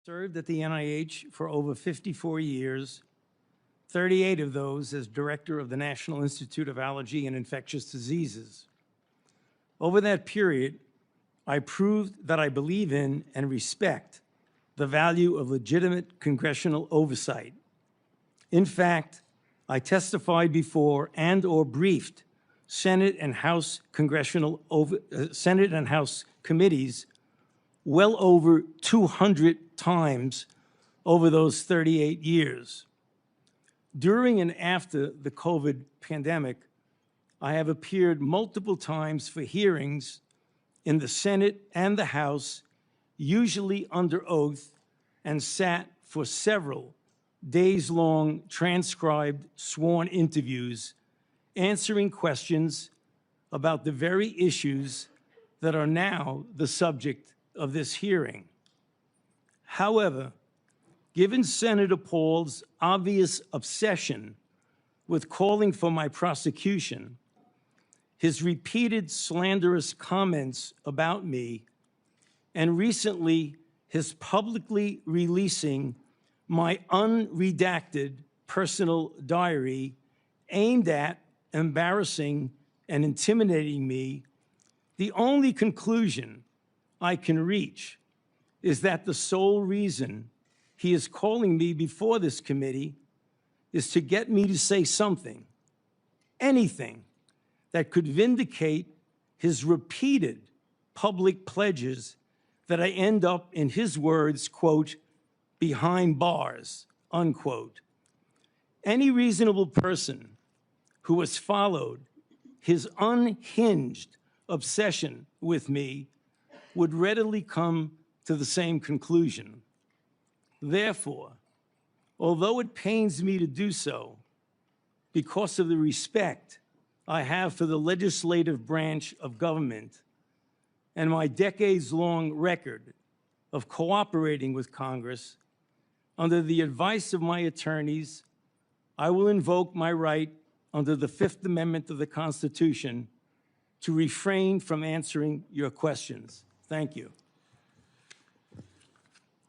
Served at the NIH for over 54 years, 38 of those as director of the National Institute of Allergy and Infectious Diseases. Over that period, I proved that I believe in and respect the value of legitimate congressional oversight. In fact, I testified before and/or briefed Senate and House committees well over 200 times over those 38 years. During and after the COVID pandemic, I have appeared multiple times for hearings in the Senate and the House, usually under oath, and sat for several days-long transcribed sworn interviews, answering questions about the very issues that are now the subject of this hearing. However, given Senator Paul's obvious obsession with calling for my prosecution, his repeated slanderous comments about me, and recently his publicly releasing my unredacted personal diary aimed at embarrassing and intimidating me, the only conclusion I can reach is that the sole reason he is calling me before this committee is to get me to say something, anything, that could vindicate his repeated public pledges that I end up, in his words, quote, behind bars, unquote. Any reasonable person who has followed his unhinged obsession with me would readily come to the same conclusion. Therefore, although it pains me to do so, because of the respect I have for the legislative branch of government and my decades-long record of cooperating with Congress, under the advice of my attorneys, I will invoke my right under the Fifth Amendment of the Constitution to refrain from answering your questions. Thank you.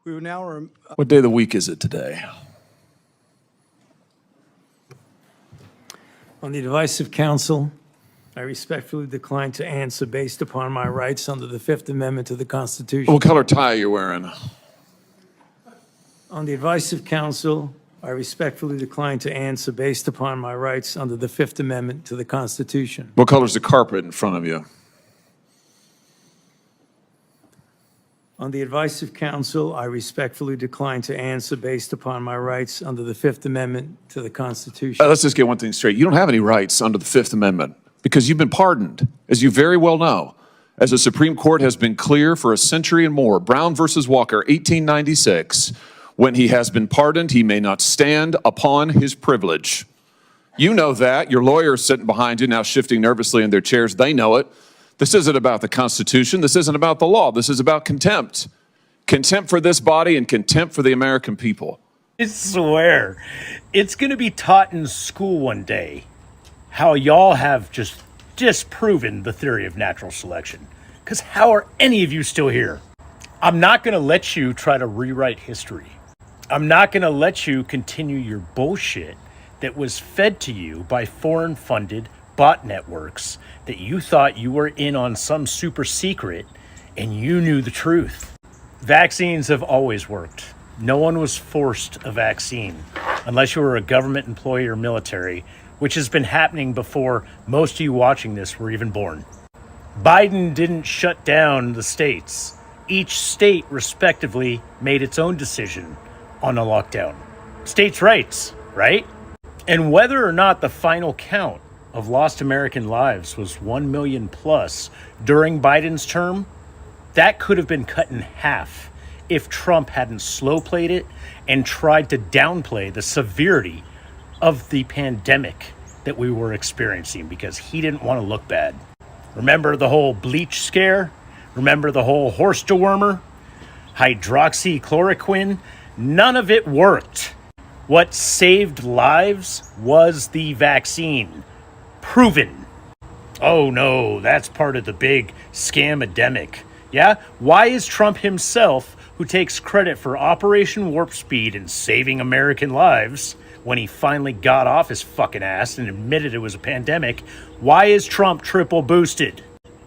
We will now. What day of the week is it today? On the advice of counsel, I respectfully decline to answer based upon my rights under the Fifth Amendment to the Constitution. What color tie are you wearing? On the advice of counsel, I respectfully decline to answer based upon my rights under the Fifth Amendment to the Constitution. What color is the carpet in front of you? On the advice of counsel, I respectfully decline to answer based upon my rights under the Fifth Amendment to the Constitution. Let's just get one thing straight. You don't have any rights under the Fifth Amendment because you've been pardoned, as you very well know. As the Supreme Court has been clear for a century and more, Brown versus Walker, 1896, when he has been pardoned, he may not stand upon his privilege. You know that. Your lawyers sitting behind you now shifting nervously in their chairs, they know it. This isn't about the Constitution. This isn't about the law. This is about contempt. Contempt for this body and contempt for the American people. I swear, it's going to be taught in school one day how y'all have just disproven the theory of natural selection. Because how are any of you still here? I'm not going to let you try to rewrite history. I'm not going to let you continue your bullshit that was fed to you by foreign-funded bot networks that you thought you were in on some super secret and you knew the truth. Vaccines have always worked. No one was forced a vaccine unless you were a government employee or military, which has been happening before most of you watching this were even born. Biden didn't shut down the states. Each state respectively made its own decision on a lockdown. States' rights, right? And whether or not the final count of lost American lives was 1 million plus during Biden's term, that could have been cut in half if Trump hadn't slow-played it and tried to downplay the severity of the pandemic that we were experiencing because he didn't want to look bad. Remember the whole bleach scare? Remember the whole horse dewormer? Hydroxychloroquine? None of it worked. What saved lives was the vaccine. Proven. Oh no, that's part of the big scam-edemic. Yeah? Why is Trump himself who takes credit for Operation Warp Speed and saving American lives when he finally got off his fucking ass and admitted it was a pandemic, why is Trump triple boosted?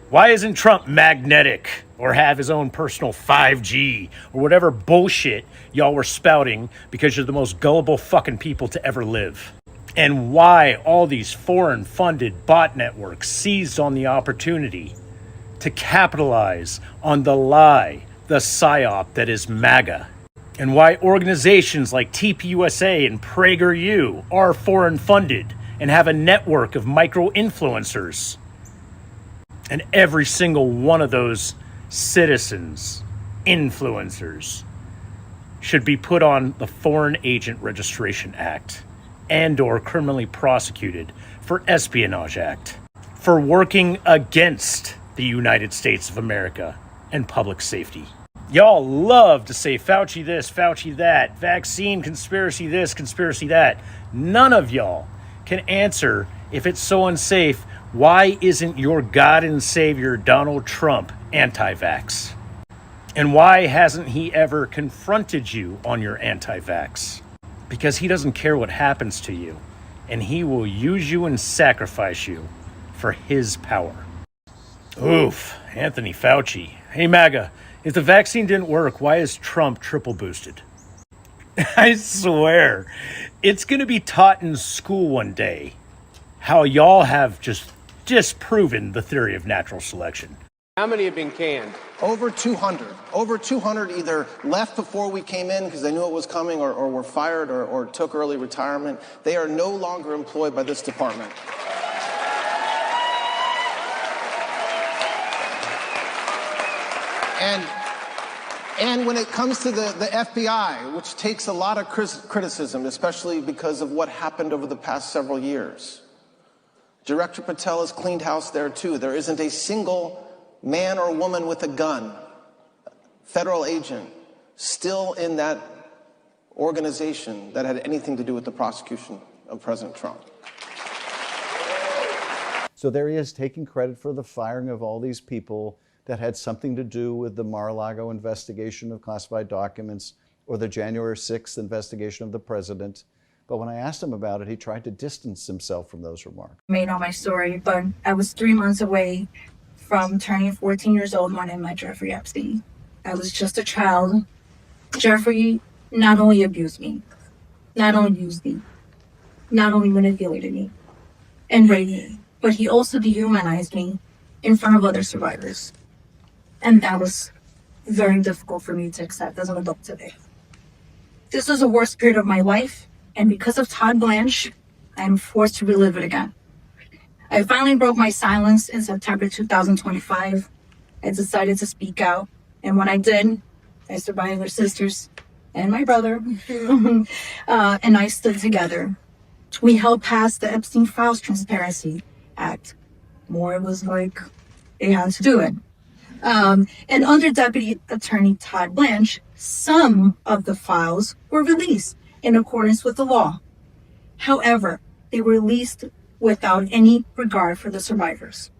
Why isn't Trump magnetic or have his own personal 5G or whatever bullshit y'all were spouting because you're the most gullible fucking people to ever live? And why all these foreign-funded bot networks seized on the opportunity to capitalize on the lie, the psyop that is MAGA? And why organizations like TPUSA and PragerU are foreign-funded and have a network of micro-influencers? And every single one of those citizens, influencers, should be put on the Foreign Agent Registration Act and or criminally prosecuted for Espionage Act for working against the United States of America and public safety. Y'all love to say Fauci this, Fauci that, vaccine conspiracy this, conspiracy that. None of y'all can answer, if it's so unsafe, why isn't your God and Savior Donald Trump anti-vax? And why hasn't he ever confronted you on your anti-vax? Because he doesn't care what happens to you, and he will use you and sacrifice you for his power. Oof, Anthony Fauci. Hey MAGA, if the vaccine didn't work, why is Trump triple boosted? I swear, it's going to be taught in school one day how y'all have just disproven the theory of natural selection. How many have been canned? Over 200. Over 200 either left before we came in because they knew it was coming or were fired or took early retirement. They are no longer employed by this department. And when it comes to the FBI, which takes a lot of criticism, especially because of what happened over the past several years, Director Patel has cleaned house there too. There isn't a single man or woman with a gun, federal agent, still in that organization that had anything to do with the prosecution of President Trump. So there he is taking credit for the firing of all these people that had something to do with the Mar-a-Lago investigation of classified documents or the January 6th investigation of the president. But when I asked him about it, he tried to distance himself from those remarks. Made all my story, but I was 3 months away from turning 14 years old when I met Jeffrey Epstein. I was just a child. Jeffrey not only abused me, not only used me, not only manipulated me and raped me, but he also dehumanized me in front of other survivors. And that was very difficult for me to accept as an adult today. This was the worst period of my life, and because of Todd Blanche, I'm forced to relive it again. I finally broke my silence in September 2025. I decided to speak out, and when I did, I survived their sisters and my brother, and I stood together. We helped pass the Epstein Files Transparency Act. More it was like they had to do it. And under Deputy Attorney Todd Blanche, some of the files were released in accordance with the law. However, they were released without any regard for the survivors.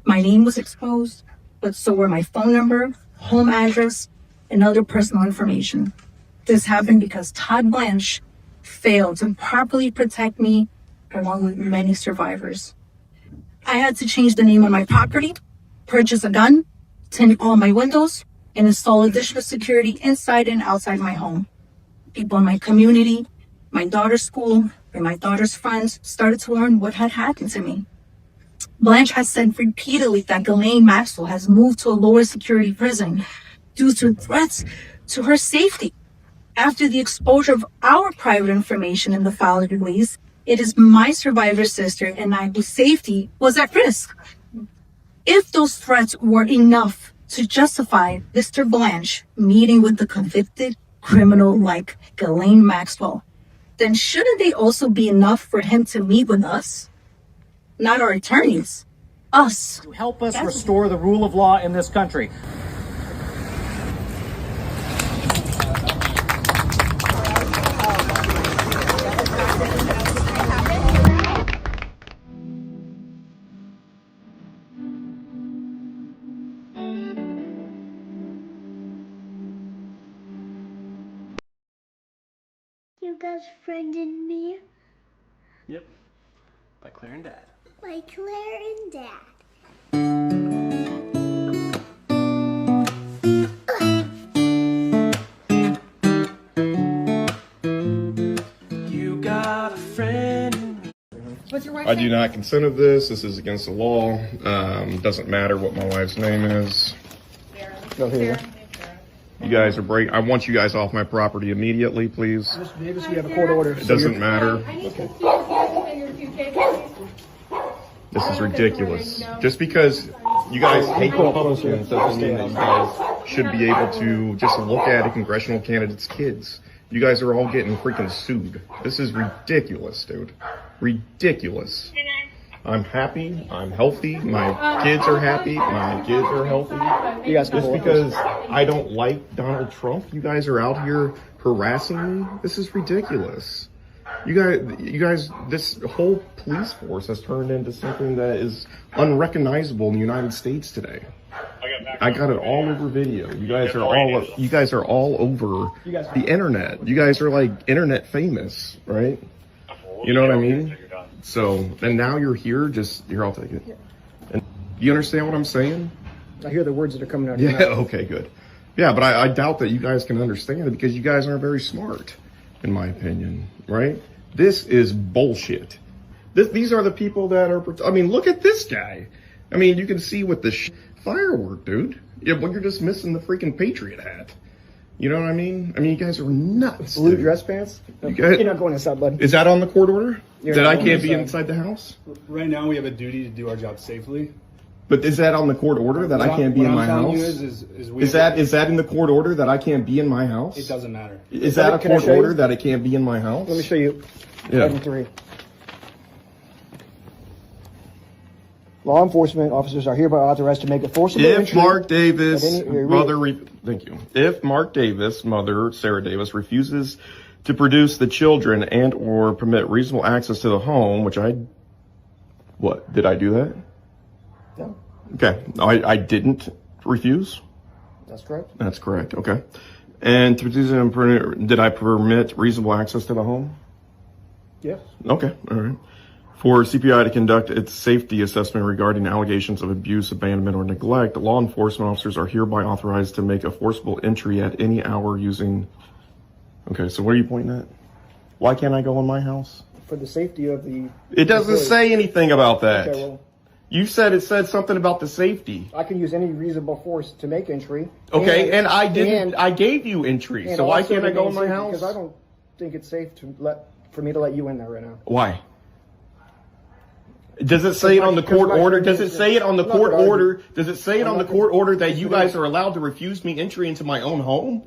My name was exposed, but so were my phone number, home address, and other personal information. This happened because Todd Blanche failed to properly protect me along with many survivors. I had to change the name on my property, purchase a gun, tint all my windows, and install additional security inside and outside my home. People in my community, my daughter's school, and my daughter's friends started to learn what had happened to me. Blanche has said repeatedly that Ghislaine Maxwell has moved to a lower security prison due to threats to her safety. After the exposure of our private information in the file release, it is my survivor sister and I whose safety was at risk. If those threats were enough to justify Mr. Blanche meeting with the convicted criminal like Ghislaine Maxwell, then shouldn't they also be enough for him to meet with us? Not our attorneys, us. To help us restore the rule of law in this country. best friend in me? Yep. By Claire and Dad. By Claire and Dad. You got a friend in me. I do not consent of this. This is against the law. Doesn't matter what my wife's name is. Go here. You guys are I want you guys off my property immediately, please. Mr. Davis, we have a court order. It doesn't matter. This is ridiculous. Just because you guys hate Republicans doesn't mean that you guys should be able to just look at a congressional candidate's kids. You guys are all getting freaking sued. This is ridiculous, dude. Ridiculous. I'm happy. I'm healthy. My kids are happy. My kids are healthy. Just because I don't like Donald Trump, you guys are out here harassing me. This is ridiculous. You guys, this whole police force has turned into something that is unrecognizable in the United States today. I got it all over video. You guys are all over the internet. You guys are like internet famous, right? You know what I mean? So, and now you're here, here, I'll take it. And you understand what I'm saying? I hear the words that are coming out of Yeah, your mouth. okay, good. Yeah, but I doubt that you guys can understand it because you guys aren't very smart, in my opinion, right? This is bullshit. These are the people that are, I mean, look at this guy. I mean, you can see with the firework, dude. Yeah, but you're just missing the freaking Patriot hat. You know what I mean? I mean, you guys are nuts. Blue dude. dress pants? You're not going inside, bud. Is that on the court order? You're That not I going can't be inside. inside the house? Right now, we have a duty to do our job safely. But is that on the court order that I can't be in my house? Is that in the court order that I can't be in my house? It doesn't matter. Is that a Can I court show you? order that I can't be in my house? Let me show you. Yeah. Item 3. Law enforcement officers are hereby authorized to make a forcible If entry. Mark Davis, at any- thank you. If Mark Davis, mother Sarah Davis, refuses to produce the children and or permit reasonable access to the home, which what, did I do that? No, Okay, no, I didn't refuse. that's correct. That's correct, okay. And did I permit reasonable access to the home? Yes. Okay, all right. For CPI to conduct its safety assessment regarding allegations of abuse, abandonment, or neglect, law enforcement officers are hereby authorized to make a forcible entry at any hour using... Okay, so what are you pointing at? Why can't I go in my house? For the safety of the... It doesn't employees. say anything about that. Okay, well, You said it said something about the safety. I can use any reasonable force to make entry. Okay, and I didn't. I gave you entry, and so why also can't I go in my remain safe, house? Because I don't think it's safe for me to let you in there right now. Why? Does it say it on the court order? Does it say it on the court order? Does it say it on the court order that you guys are allowed to refuse me entry into my own home?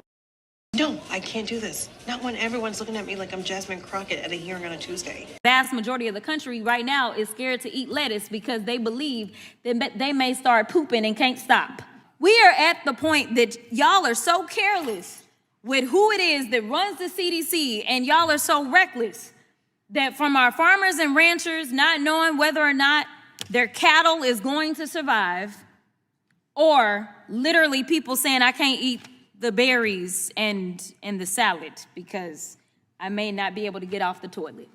No, I can't do this. Not when everyone's looking at me like I'm Jasmine Crockett at a hearing on a Tuesday. Vast majority of the country right now is scared to eat lettuce because they believe that they may start pooping and can't stop. We are at the point that y'all are so careless with who it is that runs the CDC, and y'all are so reckless that from our farmers and ranchers not knowing whether or not their cattle is going to survive, or literally people saying I can't eat the berries and the salad because I may not be able to get off the toilet.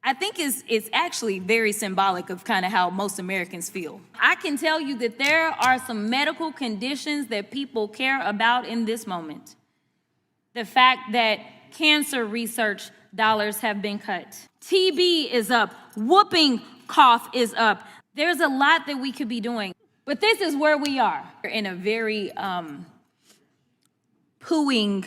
I think it's actually very symbolic of kind of how most Americans feel. I can tell you that there are some medical conditions that people care about in this moment. The fact that cancer research dollars have been cut. TB is up. Whooping cough is up. There's a lot that we could be doing. But this is where we are. We're in a very pooing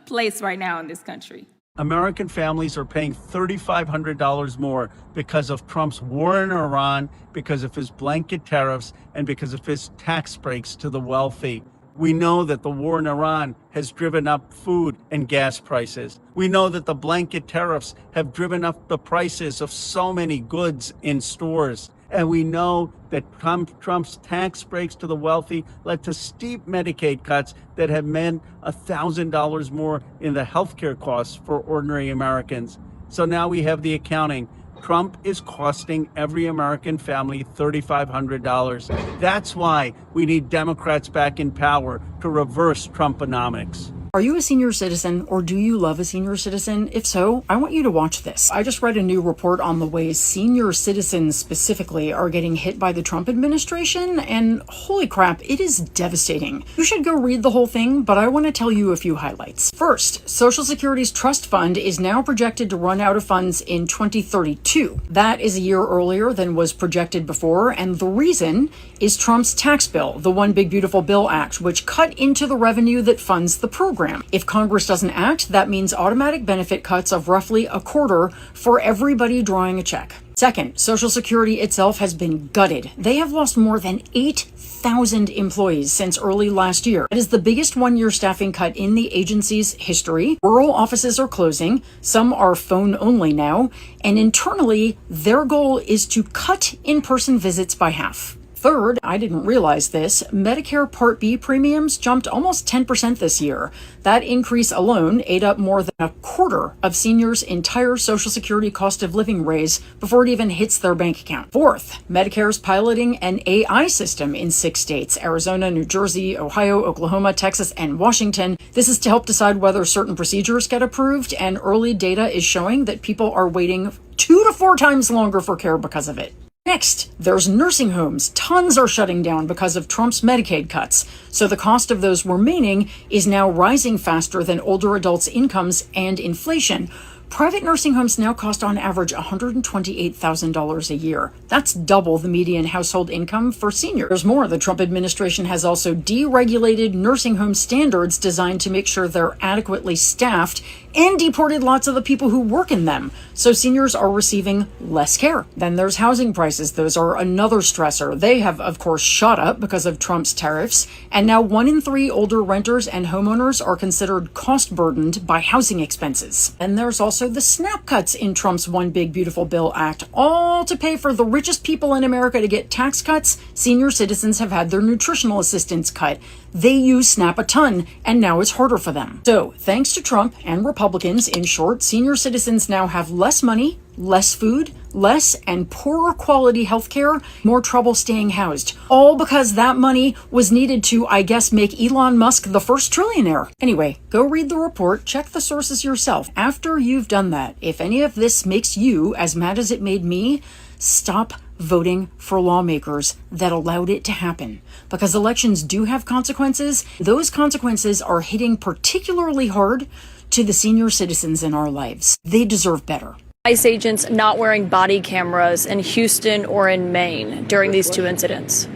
place right now in this country. American families are paying $3,500 more because of Trump's war in Iran, because of his blanket tariffs, and because of his tax breaks to the wealthy. We know that the war in Iran has driven up food and gas prices. We know that the blanket tariffs have driven up the prices of so many goods in stores. And we know that Trump's tax breaks to the wealthy led to steep Medicaid cuts that have meant $1,000 more in the healthcare costs for ordinary Americans. So now we have the accounting. Trump is costing every American family $3,500. That's why we need Democrats back in power to reverse Trumponomics. Are you a senior citizen or do you love a senior citizen? If so, I want you to watch this. I just read a new report on the ways senior citizens specifically are getting hit by the Trump administration, and holy crap, it is devastating. You should go read the whole thing, but I want to tell you a few highlights. First, Social Security's trust fund is now projected to run out of funds in 2032. That is a year earlier than was projected before, and the reason is Trump's tax bill, the One Big Beautiful Bill Act, which cut into the revenue that funds the program. If Congress doesn't act, that means automatic benefit cuts of roughly a quarter for everybody drawing a check. Second, Social Security itself has been gutted. They have lost more than 8,000 employees since early last year. It is the biggest one-year staffing cut in the agency's history. Rural offices are closing. Some are phone only now. And internally, their goal is to cut in-person visits by half. Third, I didn't realize this, Medicare Part B premiums jumped almost 10% this year. That increase alone ate up more than a quarter of seniors' entire Social Security cost of living raise before it even hits their bank account. Fourth, Medicare's piloting an AI system in 6 states, Arizona, New Jersey, Ohio, Oklahoma, Texas, and Washington. This is to help decide whether certain procedures get approved, and early data is showing that people are waiting 2 to 4 times longer for care because of it. Next, there's nursing homes. Tons are shutting down because of Trump's Medicaid cuts. So the cost of those remaining is now rising faster than older adults' incomes and inflation. Private nursing homes now cost on average $128,000 a year. That's double the median household income for seniors. There's more. The Trump administration has also deregulated nursing home standards designed to make sure they're adequately staffed and deported lots of the people who work in them. So seniors are receiving less care. Then there's housing prices. Those are another stressor. They have, of course, shot up because of Trump's tariffs. And now 1 in 3 older renters and homeowners are considered cost burdened by housing expenses. And there's also the SNAP cuts in Trump's One Big Beautiful Bill Act, all to pay for the richest people in America to get tax cuts. Senior citizens have had their nutritional assistance cut. They use SNAP a ton, and now it's harder for them. So, thanks to Trump and Republicans, in short, senior citizens now have less money, less food, less and poorer quality healthcare, more trouble staying housed. All because that money was needed to, I guess, make Elon Musk the first trillionaire. Anyway, go read the report, check the sources yourself. After you've done that, if any of this makes you as mad as it made me, stop voting for lawmakers that allowed it to happen. Because elections do have consequences. Those consequences are hitting particularly hard to the senior citizens in our lives. They deserve better. ICE agents not wearing body cameras in Houston or in Maine during these 2 incidents.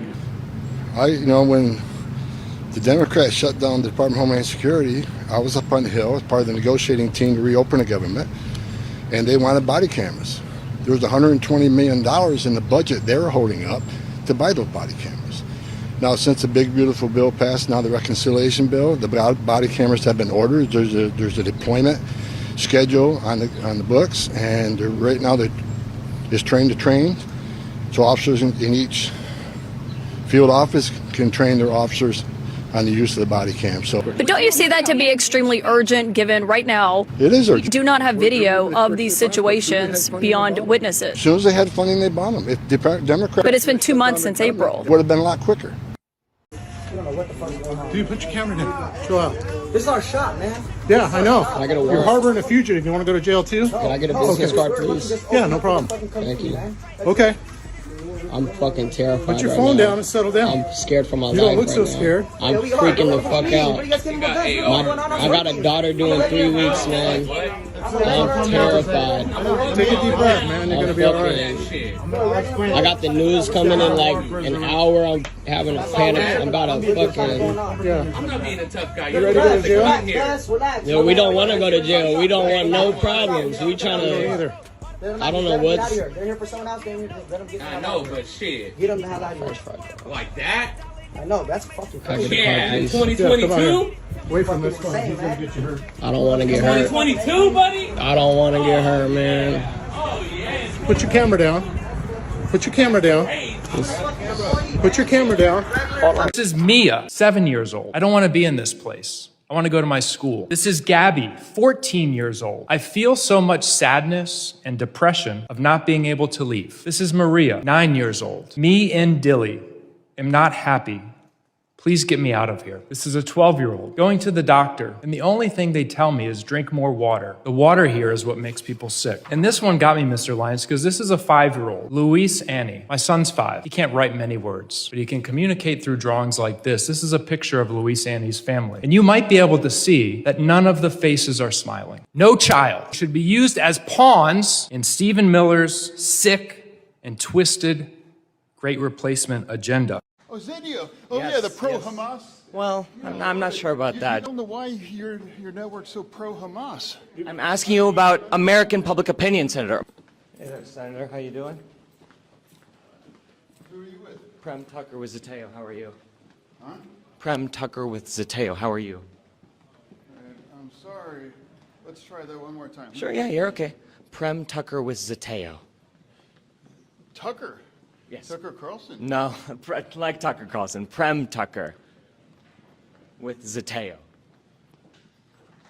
When the Democrats shut down the Department of Homeland Security, I was up on the Hill as part of the negotiating team to reopen the government, and they wanted body cameras. There was $120 million in the budget they were holding up to buy those body cameras. Now, since the Big Beautiful Bill passed, now the reconciliation bill, the body cameras have been ordered. There's a deployment schedule on the books, and right now it's train to train. So officers in each field office can train their officers on the use of the body cam. But don't you see that to be extremely urgent, given right now it is urgent. We do not have video of these situations beyond witnesses. As soon as they had funding, they bombed them. If Democrats, but it's been 2 months since April. Would have been a lot quicker. Dude, put your camera down. Chill out. This is our shot, man. Yeah, I know. You're harboring a fugitive. You want to go to jail too? Can I get a business card, please? Yeah, no problem. Thank you. Okay. I'm fucking terrified. Put your phone down and settle down. I'm scared for my life. You don't look so now. scared. I'm freaking the fuck out. I got a daughter doing 3 weeks, man. I'm terrified. Take a deep breath, man. You're gonna be alright. I got the news coming in like an hour. I'm having a panic. I'm about to fucking. Yeah. I'm not being a tough guy. You ready to go to jail? Yo, we don't want to go to jail. We don't want no problems. We trying to. I don't know what's. They're here for someone else. I know, but shit. Get them the hell out of here. Like that? I know, that's fucking crazy. Yeah, 2022? Wait from this one. He's gonna get you hurt. I don't want to get hurt. 2022, buddy? I don't want to get hurt, man. Oh, yeah. Put your camera down. Put your camera down. Put your camera down. This is Mia, 7 years old. I don't want to be in this place. I want to go to my school. This is Gabby, 14 years old. I feel so much sadness and depression of not being able to leave. This is Maria, 9 years old. Me and Dilly am not happy. Please get me out of here. This is a 12-year-old going to the doctor, and the only thing they tell me is drink more water. The water here is what makes people sick. And this one got me, Mr. Lyons, because this is a 5-year-old, Luis Annie. My son's 5. He can't write many words, but he can communicate through drawings like this. This is a picture of Luis Annie's family. And you might be able to see that none of the faces are smiling. No child should be used as pawns in Stephen Miller's sick and twisted Great Replacement agenda. Oh, Zadio. Oh, yes, yeah, the pro-Hamas. Yes. Well, I'm not sure about that. I don't know why your network's so pro-Hamas. I'm asking you about American public opinion, Senator. Hey there, Senator. How you doing? Who are you with? Prem Tucker with Zateo. How are you? Huh? Prem Tucker with Zateo. How are you? I'm sorry. Let's try that one more time. Sure, yeah, you're okay. Prem Tucker with Zateo. Tucker? Yes. Tucker Carlson? No, like Tucker Carlson. Prem Tucker with Zateo.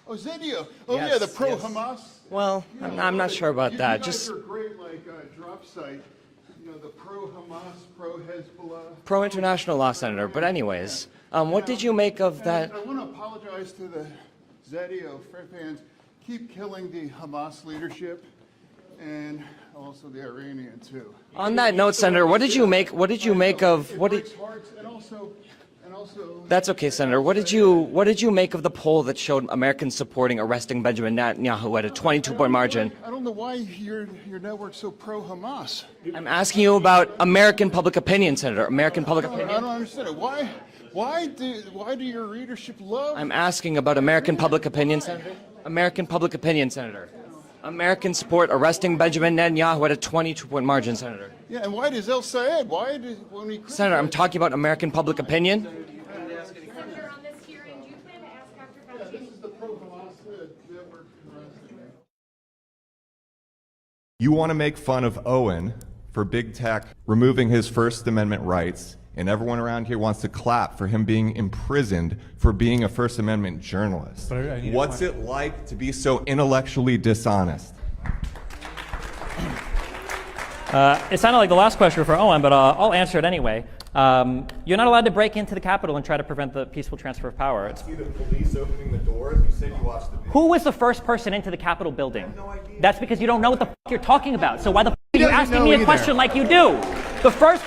Oh, Zadio. Oh, Yes, yeah, the pro-Hamas. Well, I'm not sure about that. You Just guys are great, like drop site. You know, the pro-Hamas, pro-Hezbollah. pro-international law, Senator. But anyways, what did you make of that? I want to apologize to the Zadio fans. Keep killing the Hamas leadership and also the Iranian too. On that note, Senator, what did you make of what did? And also, That's okay, Senator. What did you make of the poll that showed Americans supporting arresting Benjamin Netanyahu at a 22-point margin? I don't know why your network's so pro-Hamas. I'm asking you about American public opinion, Senator. American public opinion. I don't understand it. Why do your readership love? I'm asking about American public opinion, Senator. American public opinion, Senator. Americans support arresting Benjamin Netanyahu at a 22-point margin, Senator. Yeah, and why does El Sayed? When we Senator, I'm talking about American public opinion. Senator, on this hearing, do you plan to ask Dr. Fauci? This is the pro-Hamas network. You want to make fun of Owen for big tech removing his First Amendment rights, and everyone around here wants to clap for him being imprisoned for being a First Amendment journalist. What's it like to be so intellectually dishonest? It sounded like the last question for Owen, but I'll answer it anyway. You're not allowed to break into the Capitol and try to prevent the peaceful transfer of power. See the police opening the doors? You said you watched the video. Who was the first person into the Capitol building? That's because you don't know what the you're talking about. So why the are you asking me a question like you do? The first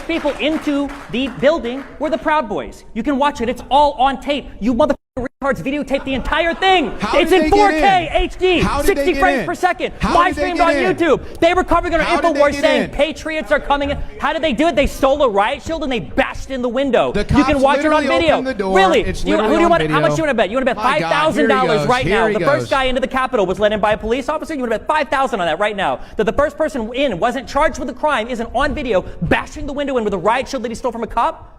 people into the building were the Proud Boys. You can watch it. It's all on tape. You motherfucking retards videotape the entire thing. It's in 4K HD, 60 frames per second. Live streamed on YouTube. They were covering it on InfoWars saying patriots are coming in. How did they do it? They stole a riot shield and they bashed in the window. You can watch it on video. Really? How much do you want to bet? You want to bet $5,000 right now? The first guy into the Capitol was let in by a police officer. You want to bet $5,000 on that right now? That the first person in wasn't charged with a crime, isn't on video bashing the window in with a riot shield that he stole from a cop?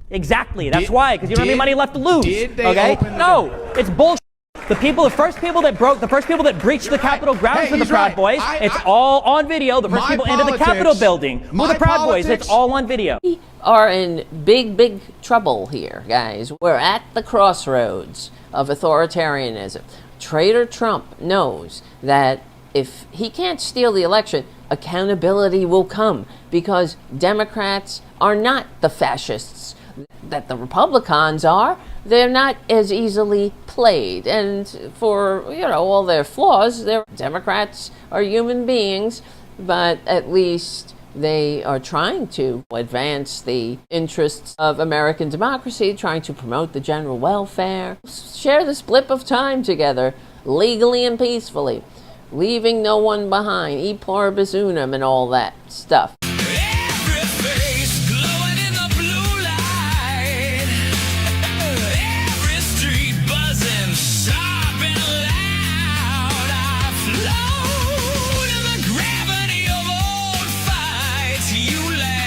Exactly. That's why, because you don't have any money left to lose. Okay? No, it's bullshit. The first people that breached the Capitol grounds were the Proud Boys. It's all on video. The first people into the Capitol building were the Proud Boys. It's all on video. We are in big trouble here, guys. We're at the crossroads of authoritarianism. Traitor Trump knows that if he can't steal the election, accountability will come, because Democrats are not the fascists that the Republicans are. They're not as easily played, and for all their flaws, Democrats are human beings, but at least they are trying to advance the interests of American democracy, trying to promote the general welfare, share this blip of time together legally and peacefully, leaving no one behind, e pluribus unum and all that stuff.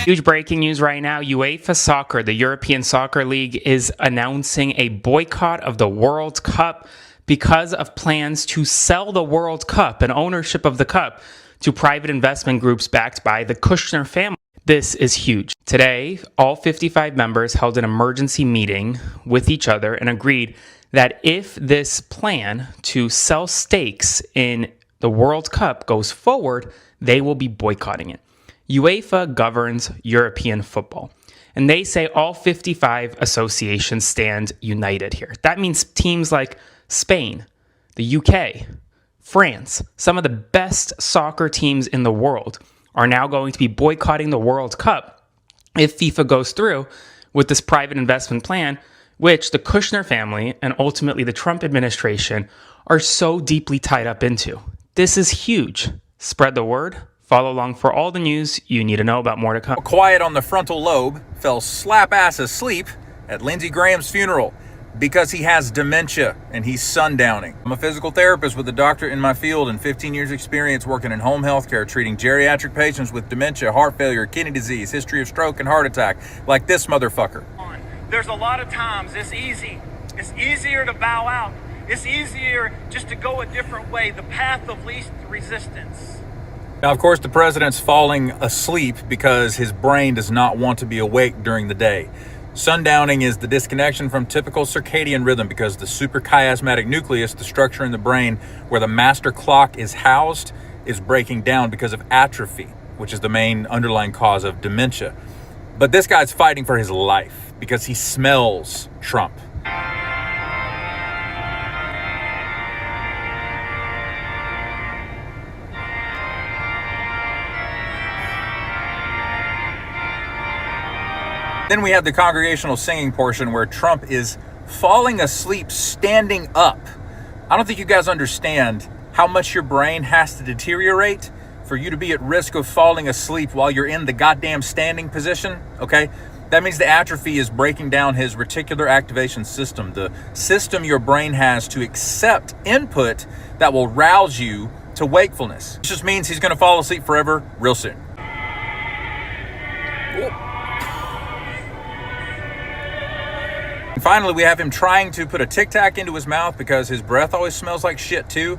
Huge breaking news right now. UEFA Soccer, the European Soccer League, is announcing a boycott of the World Cup because of plans to sell the World Cup and ownership of the cup to private investment groups backed by the Kushner family. This is huge. Today, all 55 members held an emergency meeting with each other and agreed that if this plan to sell stakes in the World Cup goes forward, they will be boycotting it. UEFA governs European football. And they say all 55 associations stand united here. That means teams like Spain, the UK, France, some of the best soccer teams in the world are now going to be boycotting the World Cup if FIFA goes through with this private investment plan, which the Kushner family and ultimately the Trump administration are so deeply tied up into. This is huge. Spread the word. Follow along for all the news you need to know about. More to come. Quiet on the frontal lobe fell slap ass asleep at Lindsey Graham's funeral because he has dementia and he's sundowning. I'm a physical therapist with a doctorate in my field and 15 years experience working in home health care, treating geriatric patients with dementia, heart failure, kidney disease, history of stroke and heart attack, like this motherfucker. There's a lot of times it's easy. It's easier to bow out. It's easier just to go a different way, the path of least resistance. Now, of course, the president's falling asleep because his brain does not want to be awake during the day. Sundowning is the disconnection from typical circadian rhythm because the suprachiasmatic nucleus, the structure in the brain where the master clock is housed, is breaking down because of atrophy, which is the main underlying cause of dementia. But this guy's fighting for his life because he smells Trump. Then we have the congregational singing portion where Trump is falling asleep standing up. I don't think you guys understand how much your brain has to deteriorate for you to be at risk of falling asleep while you're in the goddamn standing position, okay? That means the atrophy is breaking down his reticular activation system, the system your brain has to accept input that will rouse you to wakefulness. It just means he's gonna fall asleep forever real soon. Finally, we have him trying to put a Tic Tac into his mouth because his breath always smells like shit too.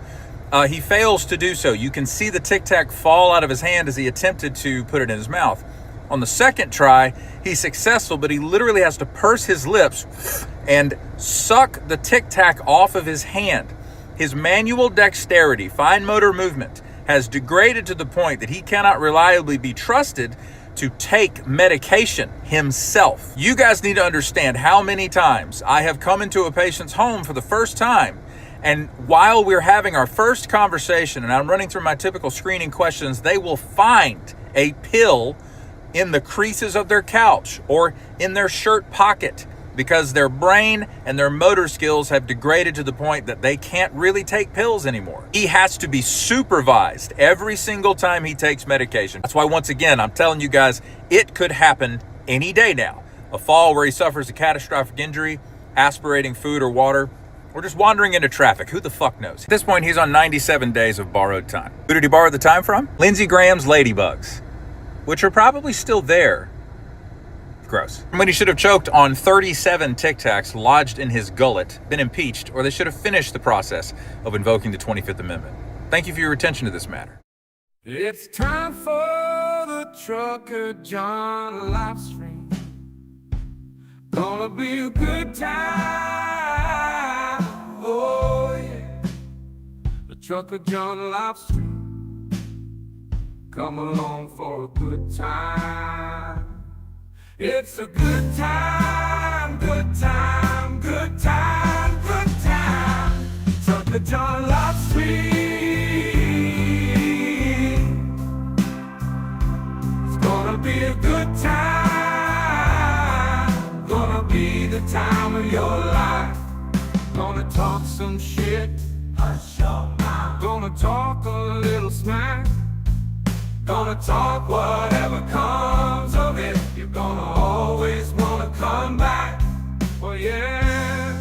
He fails to do so. You can see the Tic Tac fall out of his hand as he attempted to put it in his mouth. On the second try, he's successful, but he literally has to purse his lips and suck the Tic Tac off of his hand. His manual dexterity, fine motor movement, has degraded to the point that he cannot reliably be trusted to take medication himself. You guys need to understand how many times I have come into a patient's home for the first time, and while we're having our first conversation and I'm running through my typical screening questions, they will find a pill in the creases of their couch or in their shirt pocket because their brain and their motor skills have degraded to the point that they can't really take pills anymore. He has to be supervised every single time he takes medication. That's why, once again, I'm telling you guys, it could happen any day now. A fall where he suffers a catastrophic injury, aspirating food or water, or just wandering into traffic. Who the fuck knows? At this point, he's on 97 days of borrowed time. Who did he borrow the time from? Lindsey Graham's ladybugs, which are probably still there. Gross. When he should have choked on 37 Tic Tacs lodged in his gullet, been impeached, or they should have finished the process of invoking the 25th Amendment. Thank you for your attention to this matter. It's time for the trucker John live stream. Gonna be a good time. Oh yeah. The trucker John live stream. Come along for a good time. It's a good time, good time, good time, good time. Trucker John live stream. It's gonna be a good time. Gonna be the time of your life. Gonna talk some shit. Hush your mouth. Gonna talk a little smack. Gonna talk whatever comes of it. You're gonna always wanna come back. Well, yeah,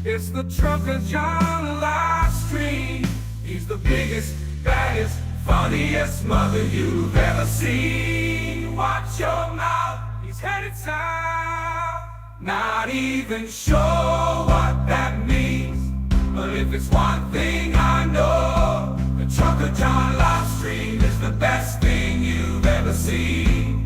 it's the Trucker John live stream. He's the biggest, baddest, funniest mother you've ever seen. Watch your mouth, he's headed south. Not even sure what that means, but if it's one thing I know, the Trucker John live stream is the best thing you've ever seen.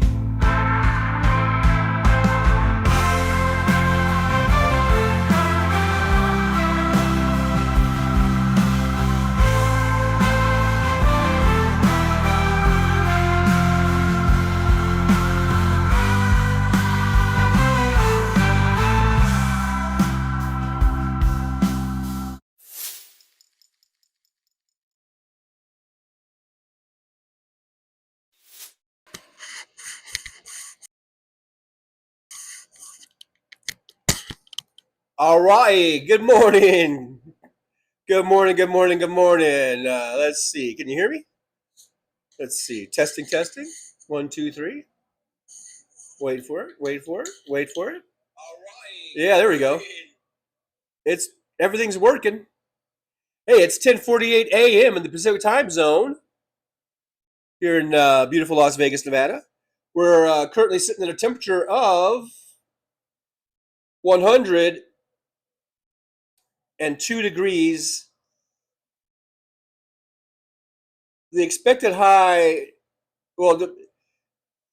All right. Good morning. Good morning. Good morning. Good morning. Let's see. Can you hear me? Let's see. Testing, testing. 1, 2, 3. Wait for it. Wait for it. Wait for it. All right. Yeah, there we go. It's everything's working. Hey, it's 10:48 a.m. in the Pacific Time Zone here in beautiful Las Vegas, Nevada. We're currently sitting at a temperature of 102 degrees. The expected high, well,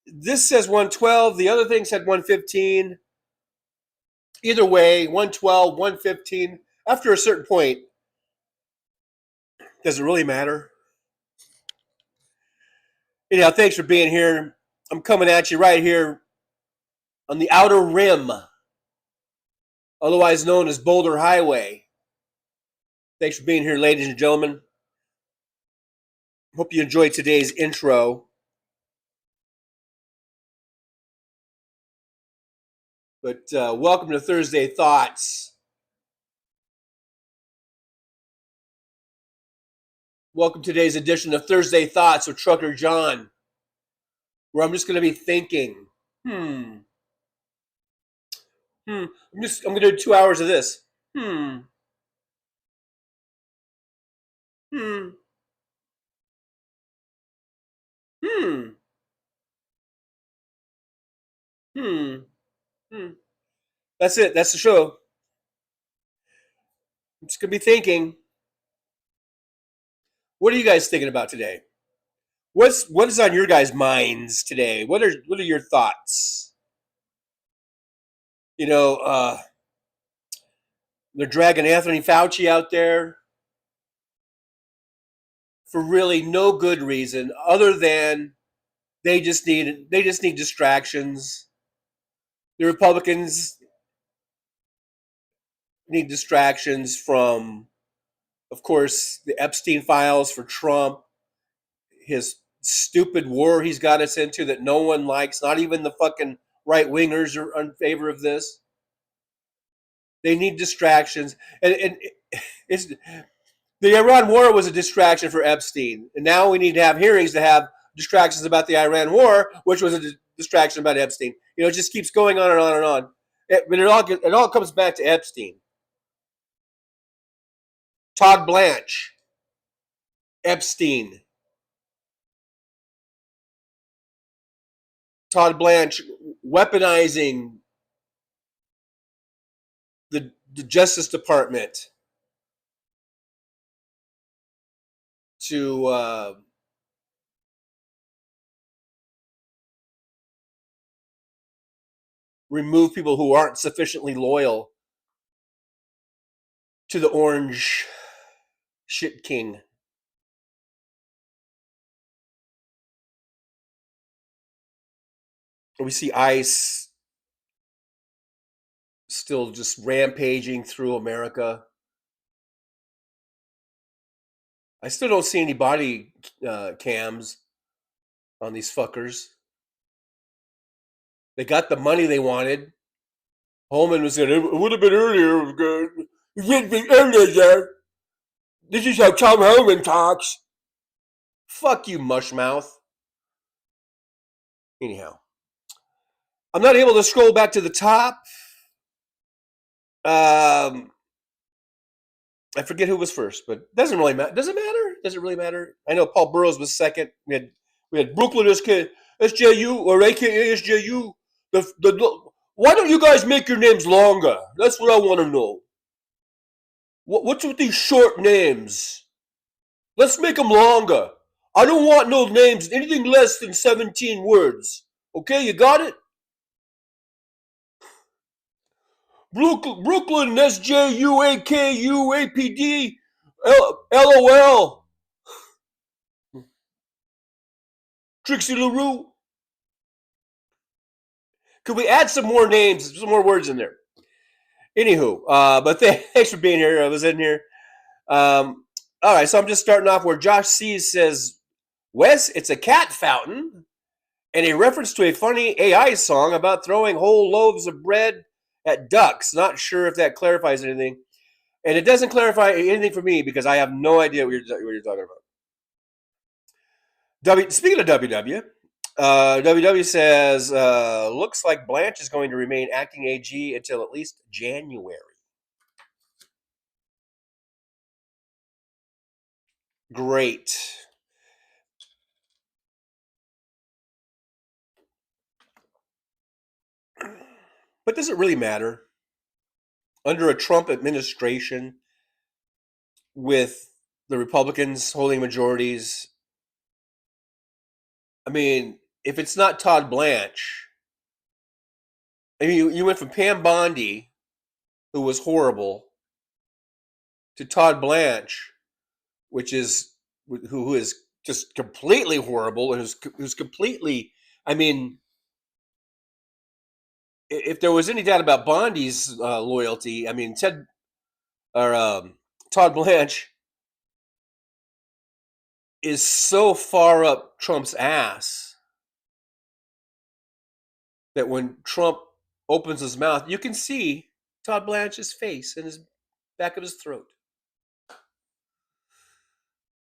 this says 112. The other thing said 115. Either way, 112, 115. After a certain point, does it really matter? Anyhow, thanks for being here. I'm coming at you right here on the Outer Rim, otherwise known as Boulder Highway. Thanks for being here, ladies and gentlemen. Hope you enjoyed today's intro. But welcome to Thursday Thoughts. Welcome to today's edition of Thursday Thoughts with Trucker John, where I'm just going to be thinking, I'm going to do 2 hours of this. That's it. That's the show. I'm just going to be thinking. What are you guys thinking about today? What is on your guys' minds today? What are your thoughts? You know, they're dragging Anthony Fauci out there for really no good reason other than they just need distractions. The Republicans need distractions from, of course, the Epstein files for Trump, his stupid war he's got us into that no one likes, not even the fucking right-wingers are in favor of this. They need distractions. And it's the Iran war was a distraction for Epstein. And now we need to have hearings to have distractions about the Iran war, which was a distraction about Epstein. You know, it just keeps going on and on and on. But it all comes back to Epstein. Todd Blanche, Epstein. Todd Blanche weaponizing the Justice Department to remove people who aren't sufficiently loyal to the orange shit king. We see ICE still just rampaging through America. I still don't see any body cams on these fuckers. They got the money they wanted. Holman was saying, it would have been earlier. It would have been earlier. This is how Tom Holman talks. Fuck you, mushmouth. Anyhow, I'm not able to scroll back to the top. I forget who was first, but it doesn't really matter. Does it matter? Does it really matter? I know Paul Burrows was second. We had Brooklyn SJU or AKA SJU. Why don't you guys make your names longer? That's what I want to know. What's with these short names? Let's make them longer. I don't want no names, anything less than 17 words. Okay, you got it? Brooklyn SJU AKU APD LOL. Trixie LaRue. Could we add some more names, some more words in there? Anywho, but thanks for being here. I was in here. All right, so I'm just starting off where Josh C says, Wes, it's a cat fountain, and a reference to a funny AI song about throwing whole loaves of bread at ducks. Not sure if that clarifies anything. And it doesn't clarify anything for me because I have no idea what you're talking about. Speaking of WW, WW says, looks like Blanche is going to remain acting AG until at least January. Great. But does it really matter? Under a Trump administration, with the Republicans holding majorities, I mean, if it's not Todd Blanche, I mean, you went from Pam Bondi, who was horrible, to Todd Blanche, who is just completely horrible and who's completely, I mean, if there was any doubt about Bondi's loyalty, I mean, Todd Blanche is so far up Trump's ass that when Trump opens his mouth, you can see Todd Blanche's face and his back of his throat.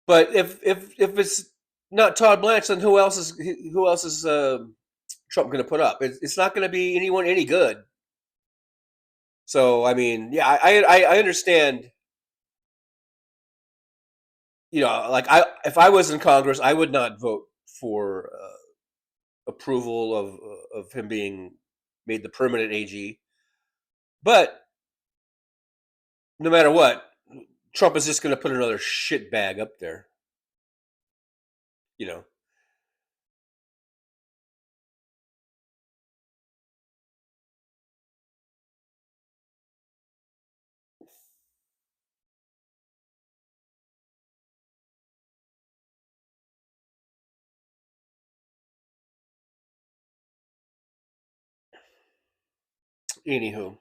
But if it's not Todd Blanche, then who else is Trump going to put up? It's not going to be anyone any good. So I mean, yeah, I understand. You know, like if I was in Congress, I would not vote for approval of him being made the permanent AG. But no matter what, Trump is just going to put another shit bag up there. You know. Anywho,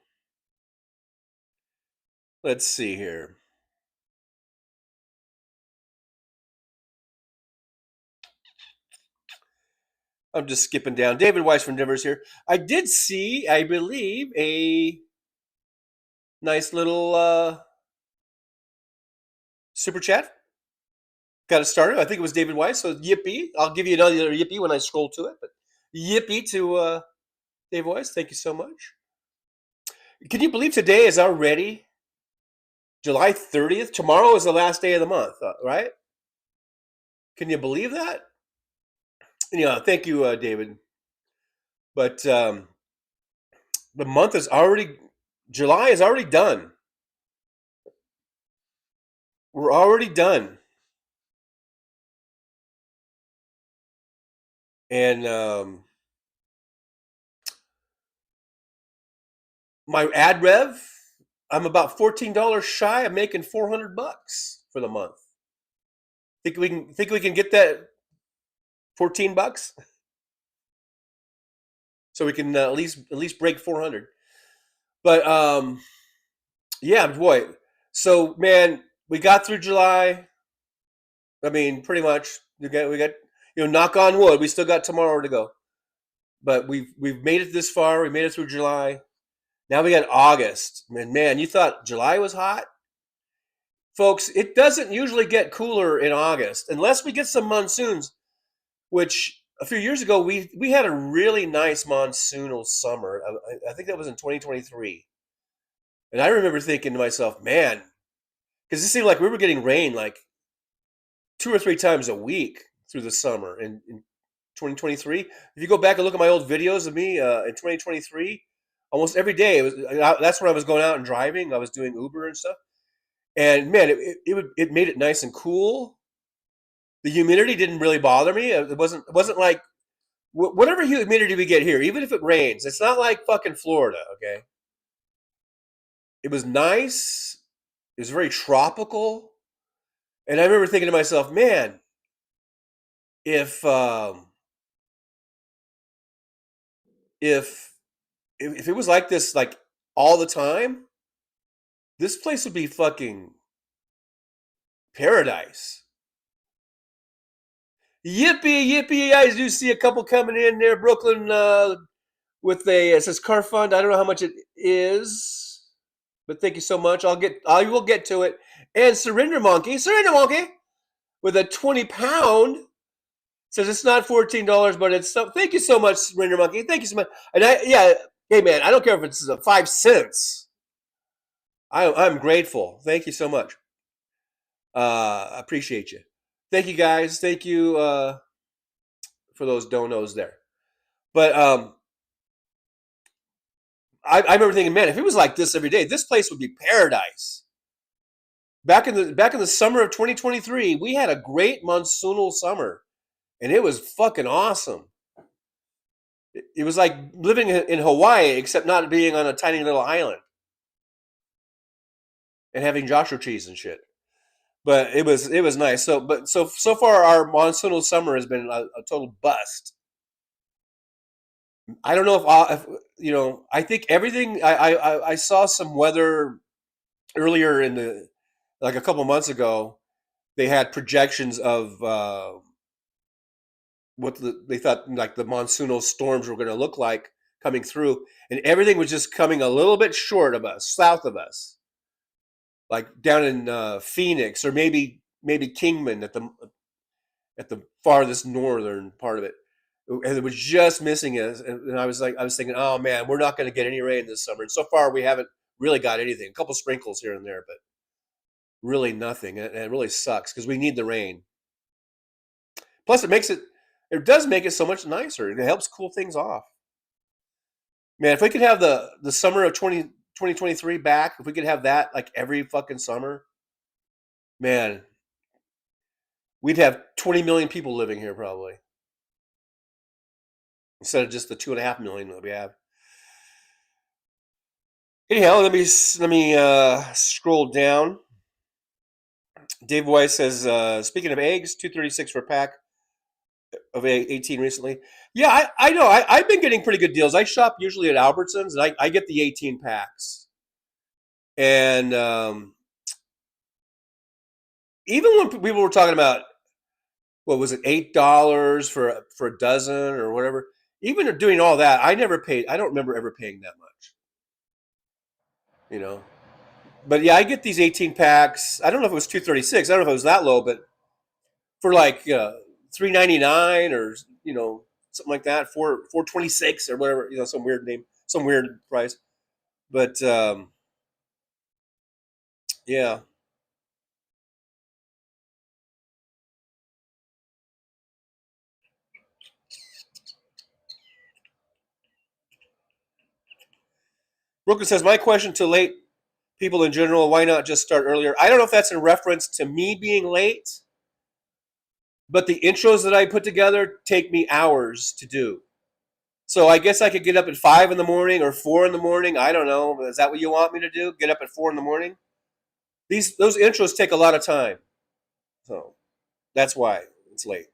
let's see here. I'm just skipping down. David Weiss from Denver's here. I did see, I believe, a nice little super chat. Got it started. I think it was David Weiss. So yippee. I'll give you another yippee when I scroll to it. But yippee to Dave Weiss. Thank you so much. Can you believe today is already July 30th? Tomorrow is the last day of the month, right? Can you believe that? Yeah, thank you, David. But the month is already, July is already done. We're already done. And my ad rev, I'm about $14 shy of making $400 for the month. Think we can get that $14? So we can at least break 400. But yeah, boy. So man, we got through July. I mean, pretty much we got knock on wood, we still got tomorrow to go. But we've made it this far. We made it through July. Now we got August. Man, you thought July was hot? Folks, it doesn't usually get cooler in August unless we get some monsoons, which a few years ago we had a really nice monsoonal summer. I think that was in 2023. And I remember thinking to myself, man, because it seemed like we were getting rain like 2 or 3 times a week through the summer in 2023. If you go back and look at my old videos of me in 2023, almost every day that's when I was going out and driving. I was doing Uber and stuff. And man, it made it nice and cool. The humidity didn't really bother me. It wasn't like whatever humidity we get here, even if it rains, it's not like fucking Florida, okay? It was nice. It was very tropical. And I remember thinking to myself, man, if it was like this like all the time, this place would be fucking paradise. Yippee, yippee. I do see a couple coming in there. Brooklyn with it says car fund. I don't know how much it is, but thank you so much. I will get to it. And Surrender Monkey with a 20 pound says it's not $14, but it's so. Thank you so much, Surrender Monkey. Thank you so much. And hey man, I don't care if it's 5 cents. I'm grateful. Thank you so much. I appreciate you. Thank you guys. Thank you for those donos there. But I remember thinking, man, if it was like this every day, this place would be paradise. Back in the summer of 2023, we had a great monsoonal summer, and it was fucking awesome. It was like living in Hawaii, except not being on a tiny little island and having Joshua cheese and shit. But it was nice. So far, our monsoonal summer has been a total bust. I don't know if I think everything. I saw some weather earlier like a couple months ago. They had projections of what they thought like the monsoonal storms were going to look like coming through, and everything was just coming a little bit short of us, south of us, like down in Phoenix or maybe Kingman at the farthest northern part of it. And it was just missing us. And I was thinking, oh man, we're not going to get any rain this summer. And so far, we haven't really got anything. A couple sprinkles here and there, but really nothing. And it really sucks because we need the rain. Plus, it does make it so much nicer. It helps cool things off. Man, if we could have the summer of 2023 back, if we could have that like every fucking summer, man, we'd have 20 million people living here probably. Instead of just the 2.5 million that we have. Anyhow, let me scroll down. Dave Weiss says, speaking of eggs, $2.36 for a pack of 18 recently. Yeah, I know. I've been getting pretty good deals. I shop usually at Albertsons, and I get the 18 packs. And even when people were talking about, what was it, $8 for a dozen or whatever, even doing all that, I don't remember ever paying that much. But yeah, I get these 18 packs. I don't know if it was $2.36. I don't know if it was that low, but for like $3.99 or something like that, $4.26 or whatever, some weird name, some weird price. But yeah. Brooklyn says, my question to late people in general, why not just start earlier? I don't know if that's in reference to me being late, but the intros that I put together take me hours to do. So I guess I could get up at 5 in the morning or 4 in the morning. I don't know. Is that what you want me to do? Get up at 4 in the morning? Those intros take a lot of time. So that's why it's late.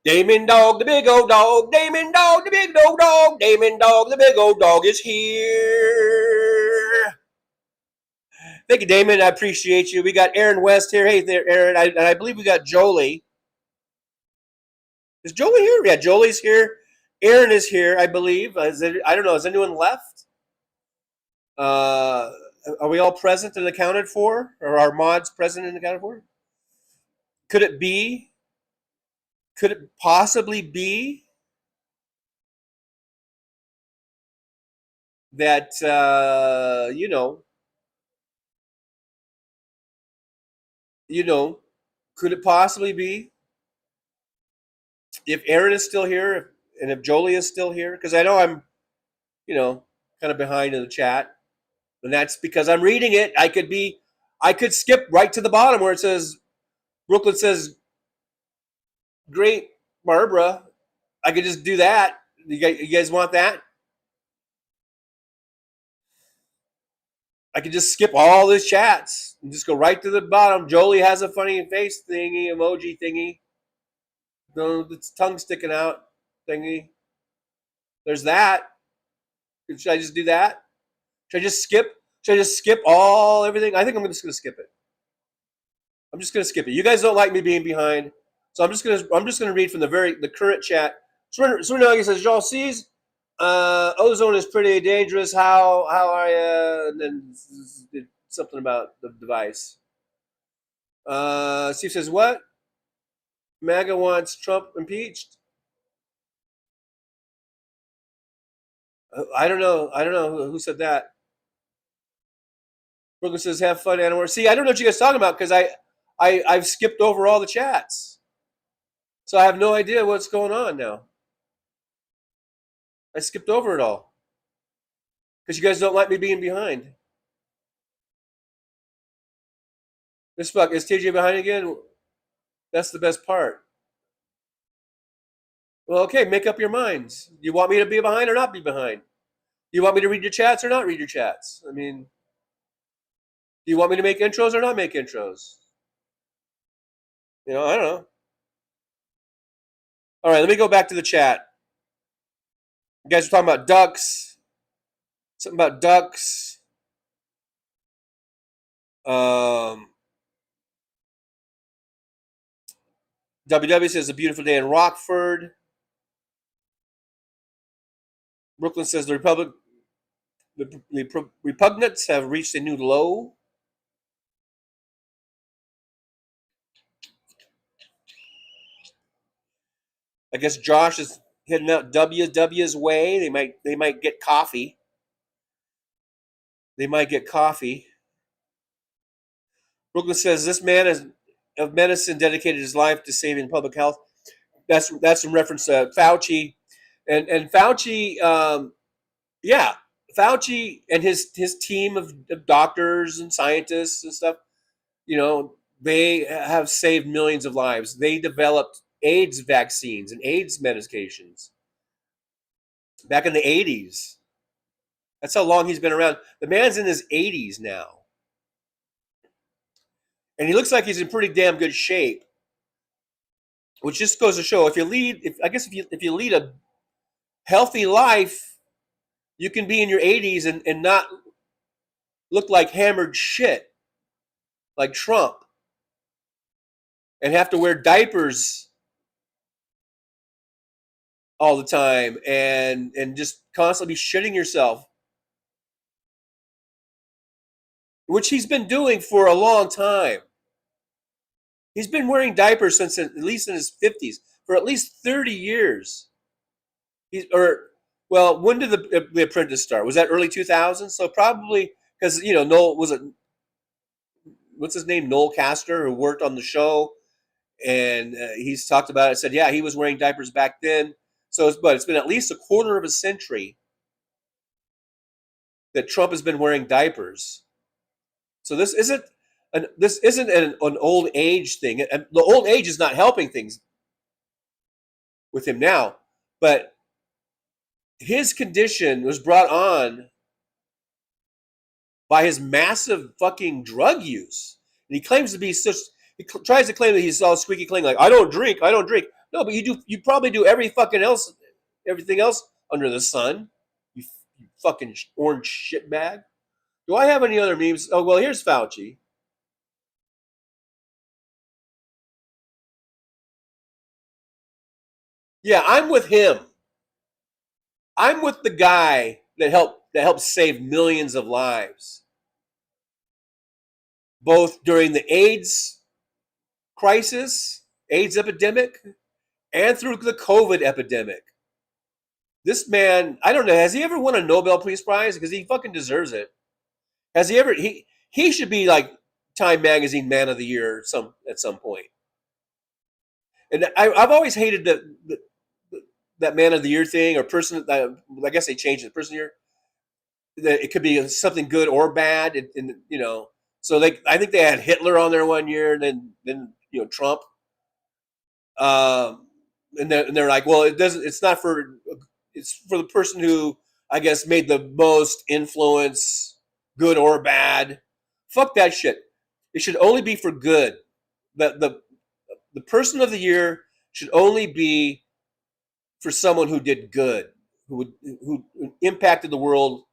Damon Dog, the big old dog. Damon Dog, the big old dog. Damon Dog, the big old dog is here. Thank you, Damon. I appreciate you. We got Aaron West here. Hey there, Aaron. I believe we got Jolie. Is Jolie here? Yeah, Jolie's here. Aaron is here, I believe. I don't know. Is anyone left? Are we all present and accounted for? Or are mods present and accounted for? Could it possibly be that, could it possibly be if Aaron is still here and if Jolie is still here? Because I know I'm, kind of behind in the chat. And that's because I'm reading it. I could skip right to the bottom where it says, Brooklyn says, great, Barbara. I could just do that. You guys want that? I could just skip all these chats and just go right to the bottom. Jolie has a funny face thingy, emoji thingy. Its tongue sticking out thingy. There's that. Should I just do that? Should I just skip? Should I just skip everything? I think I'm just going to skip it. I'm just gonna skip it. You guys don't like me being behind, so I'm just gonna read from the current chat. Surnagi says, y'all sees ozone is pretty dangerous. How are you? And then something about the device. Steve says, what? MAGA wants Trump impeached? I don't know. I don't know who said that. Brooklyn says, have fun, Anwar. See, I don't know what you guys are talking about because I've skipped over all the chats. So I have no idea what's going on now. I skipped over it all because you guys don't like me being behind. This fuck, is TJ behind again? That's the best part. Well, okay, make up your minds. You want me to be behind or not be behind? You want me to read your chats or not read your chats? I mean, do you want me to make intros or not make intros? You know, I don't know. All right, let me go back to the chat. You guys were talking about ducks. Something about ducks. WW says a beautiful day in Rockford. Brooklyn says the repugnants have reached a new low. I guess Josh is heading out WW's way. They might get coffee. They might get coffee. Brooklyn says this man of medicine dedicated his life to saving public health. That's in reference to Fauci, and Fauci, yeah, Fauci and his team of doctors and scientists and stuff. You know, they have saved millions of lives. They developed AIDS vaccines and AIDS medications back in the 80s. That's how long he's been around. The man's in his 80s now. And he looks like he's in pretty damn good shape. Which just goes to show if you lead a healthy life, you can be in your 80s and not look like hammered shit like Trump and have to wear diapers all the time and just constantly be shitting yourself, which he's been doing for a long time. He's been wearing diapers since at least in his 50s for at least 30 years. When did the Apprentice start? Was that early 2000s? So probably because Noel what's his name, Noel Castor, who worked on the show, and he's talked about it. Said he was wearing diapers back then. So it's been at least a quarter of a century that Trump has been wearing diapers. So this isn't an old age thing. And the old age is not helping things with him now, but his condition was brought on by his massive fucking drug use. And he claims to be he tries to claim that he's all squeaky clean, like I don't drink. No, but you probably do everything else under the sun. You fucking orange shitbag. Do I have any other memes? Oh, well, here's Fauci. Yeah, I'm with him. I'm with the guy that helped save millions of lives, both during the AIDS crisis, AIDS epidemic, and through the COVID epidemic. This man, I don't know, has he ever won a Nobel Peace Prize? Because he fucking deserves it. Has he ever? He should be like Time Magazine Man of the Year at some point. And I've always hated that Man of the Year thing or person. I guess they changed it. Person of the Year. That it could be something good or bad, and So I think they had Hitler on there one year, and then Trump. And they're like, well, it doesn't. It's not for. It's for the person who I guess made the most influence, good or bad. Fuck that shit. It should only be for good. The person of the year should only be for someone who did good, who impacted the world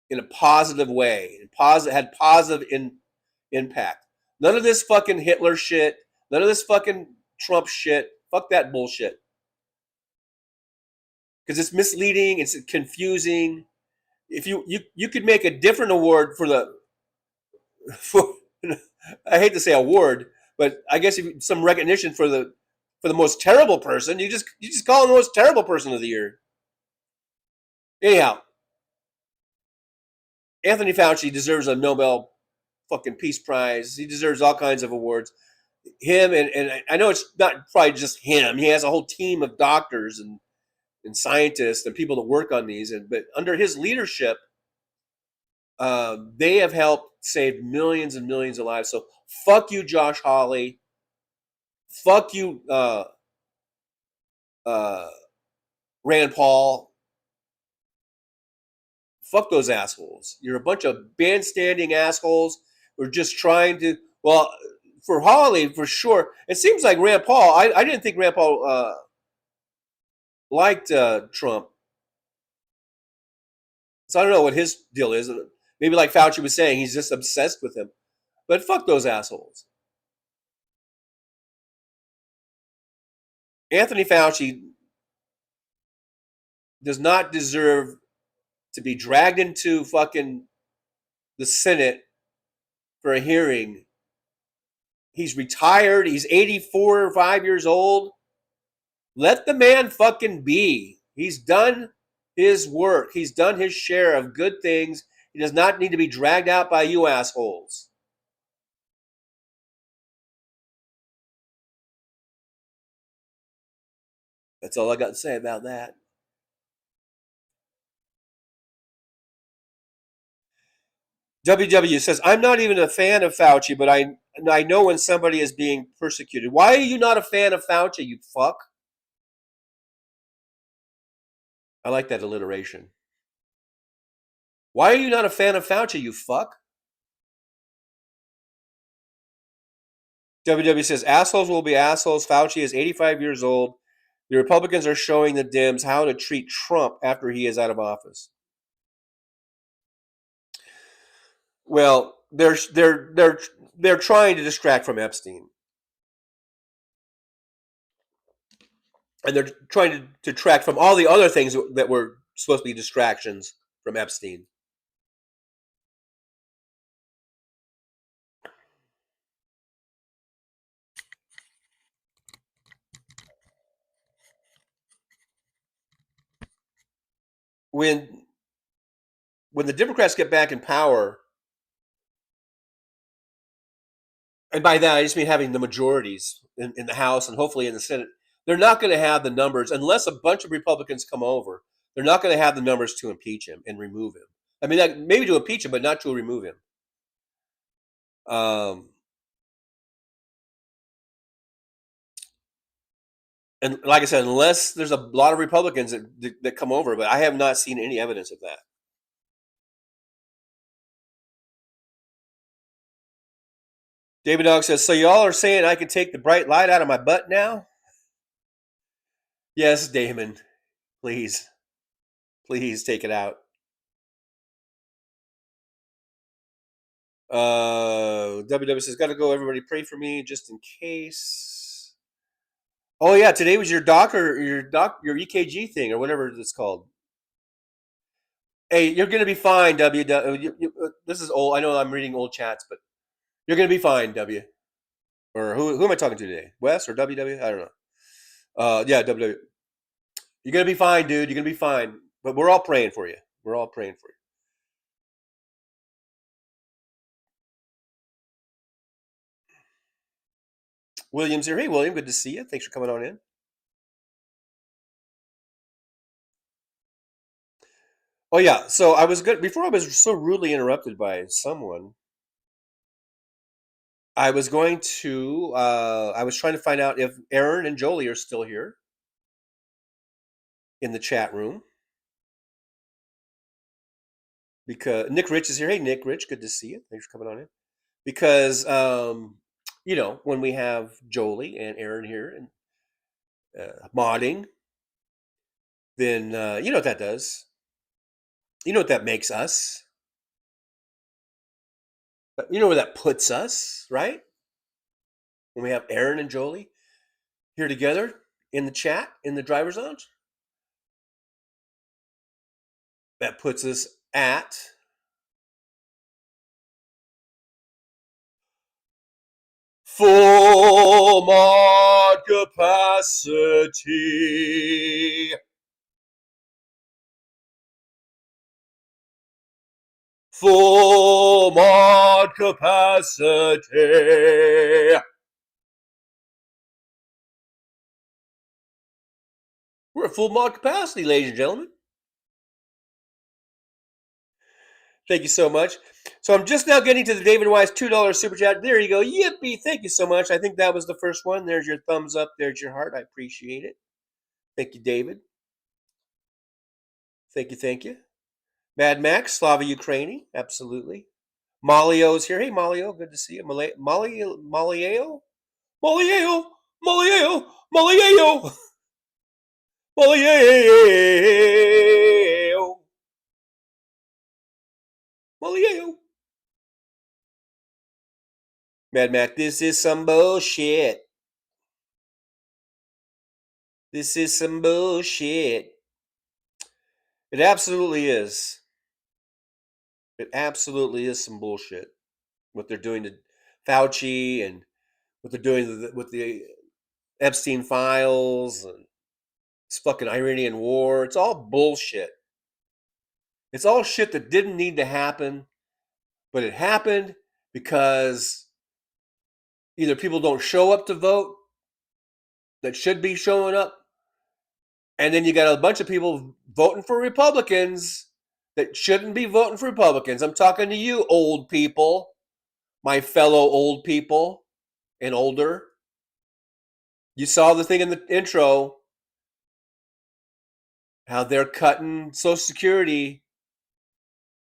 in a positive way, had positive impact. None of this fucking Hitler shit. None of this fucking Trump shit. Fuck that bullshit. Because it's misleading. It's confusing. If you could make a different award for the I hate to say award, but I guess if some recognition for the most terrible person, you just call him the most terrible person of the year. Anyhow, Anthony Fauci deserves a Nobel fucking Peace Prize. He deserves all kinds of awards. Him and I know it's not probably just him. He has a whole team of doctors and scientists and people that work on these. But under his leadership, they have helped save millions and millions of lives. So fuck you, Josh Hawley. Fuck you, Rand Paul. Fuck those assholes. You're a bunch of bandstanding assholes who are just trying to, well, for Hawley, for sure. It seems like Rand Paul, I didn't think Rand Paul liked Trump. So I don't know what his deal is. Maybe like Fauci was saying, he's just obsessed with him. But fuck those assholes. Anthony Fauci does not deserve to be dragged into fucking the Senate for a hearing. He's retired. He's 84 or 5 years old. Let the man fucking be. He's done his work. He's done his share of good things. He does not need to be dragged out by you assholes. That's all I got to say about that. WW says, I'm not even a fan of Fauci, but I know when somebody is being persecuted. Why are you not a fan of Fauci, you fuck? I like that alliteration. Why are you not a fan of Fauci, you fuck? WW says, assholes will be assholes. Fauci is 85 years old. The Republicans are showing the Dems how to treat Trump after he is out of office. Well, they're trying to distract from Epstein. And they're trying to detract from all the other things that were supposed to be distractions from Epstein. When the Democrats get back in power, and by that I just mean having the majorities in the House and hopefully in the Senate, they're not going to have the numbers, unless a bunch of Republicans come over, they're not going to have the numbers to impeach him and remove him. I mean, maybe to impeach him, but not to remove him. And like I said, unless there's a lot of Republicans that come over, but I have not seen any evidence of that. David Dog says, so y'all are saying I can take the bright light out of my butt now? Yes, Damon. Please. Please take it out. WW says, gotta go, everybody pray for me just in case. Oh yeah, today was your EKG thing or whatever it's called. Hey, you're gonna be fine, this is old. I know I'm reading old chats, but you're gonna be fine, W. Or who am I talking to today? Wes or WW? I don't know. Yeah, WW. You're gonna be fine, dude. You're gonna be fine. But we're all praying for you. We're all praying for you. William's here. Hey, William, good to see you. Thanks for coming on in. Oh yeah, so I was good before I was so rudely interrupted by someone. I was trying to find out if Aaron and Jolie are still here in the chat room. Because Nick Rich is here. Hey, Nick Rich, good to see you. Thanks for coming on in. Because, when we have Jolie and Aaron here and modding, then you know what that does. You know what that makes us. You know where that puts us, right? when we have Aaron and Jolie here together in the chat, in the driver's lounge. That puts us at full mod capacity. Full mod capacity. We're at full mod capacity, ladies and gentlemen. Thank you so much. So I'm just now getting to the David Wise $2 super chat. There you go. Yippee. Thank you so much. I think that was the first one. There's your thumbs up. There's your heart. I appreciate it. Thank you, David. Thank you. Thank you. Mad Max, Slava Ukraini. Absolutely. Malio's here. Hey, Malio. Good to see you. Malieo? Malieo? Malieo. Malieo. Malieo. Malieo. Mad Max, this is some bullshit. This is some bullshit. It absolutely is. It absolutely is some bullshit. What they're doing to Fauci and what they're doing with the Epstein files and this fucking Iranian war. It's all bullshit. It's all shit that didn't need to happen, but it happened because either people don't show up to vote that should be showing up, and then you got a bunch of people voting for Republicans that shouldn't be voting for Republicans. I'm talking to you, old people, my fellow old people and older. You saw the thing in the intro, how they're cutting Social Security,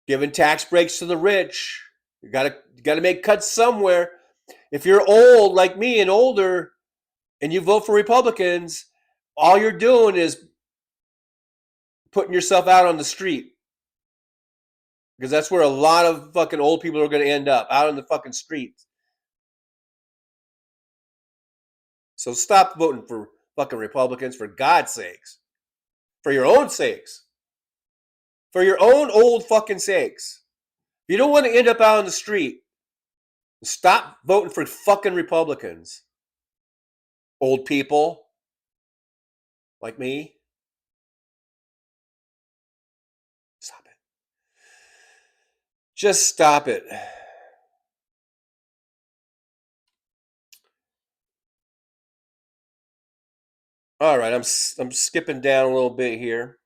giving tax breaks to the rich. You gotta make cuts somewhere. If you're old like me and older, and you vote for Republicans, all you're doing is putting yourself out on the street. Because that's where a lot of fucking old people are going to end up, out on the fucking streets. So stop voting for fucking Republicans, for God's sakes. For your own sakes. For your own old fucking sakes. If you don't want to end up out on the street, stop voting for fucking Republicans. Old people like me. Stop it. Just stop it. All right, I'm skipping down a little bit here.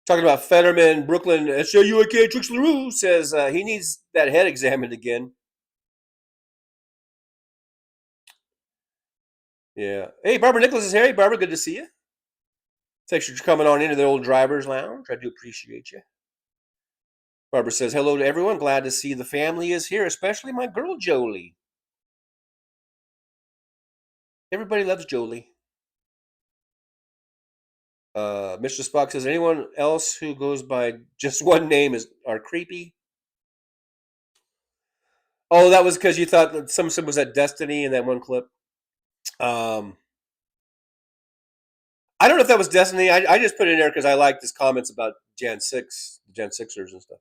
Talking about Fetterman, Brooklyn, SUAK, Trix LaRue says he needs that head examined again. Yeah. Hey, Barbara Nicholas is here. Hey, Barbara, good to see you. Thanks for coming on into the old driver's lounge. I do appreciate you. Barbara says, hello to everyone. Glad to see the family is here, especially my girl, Jolie. Everybody loves Jolie. Mr. Spock says, anyone else who goes by just one name are creepy? Oh, that was because you thought that someone was at Destiny in that one clip. I don't know if that was Destiny. I just put it in there because I liked his comments about Gen 6ers and stuff.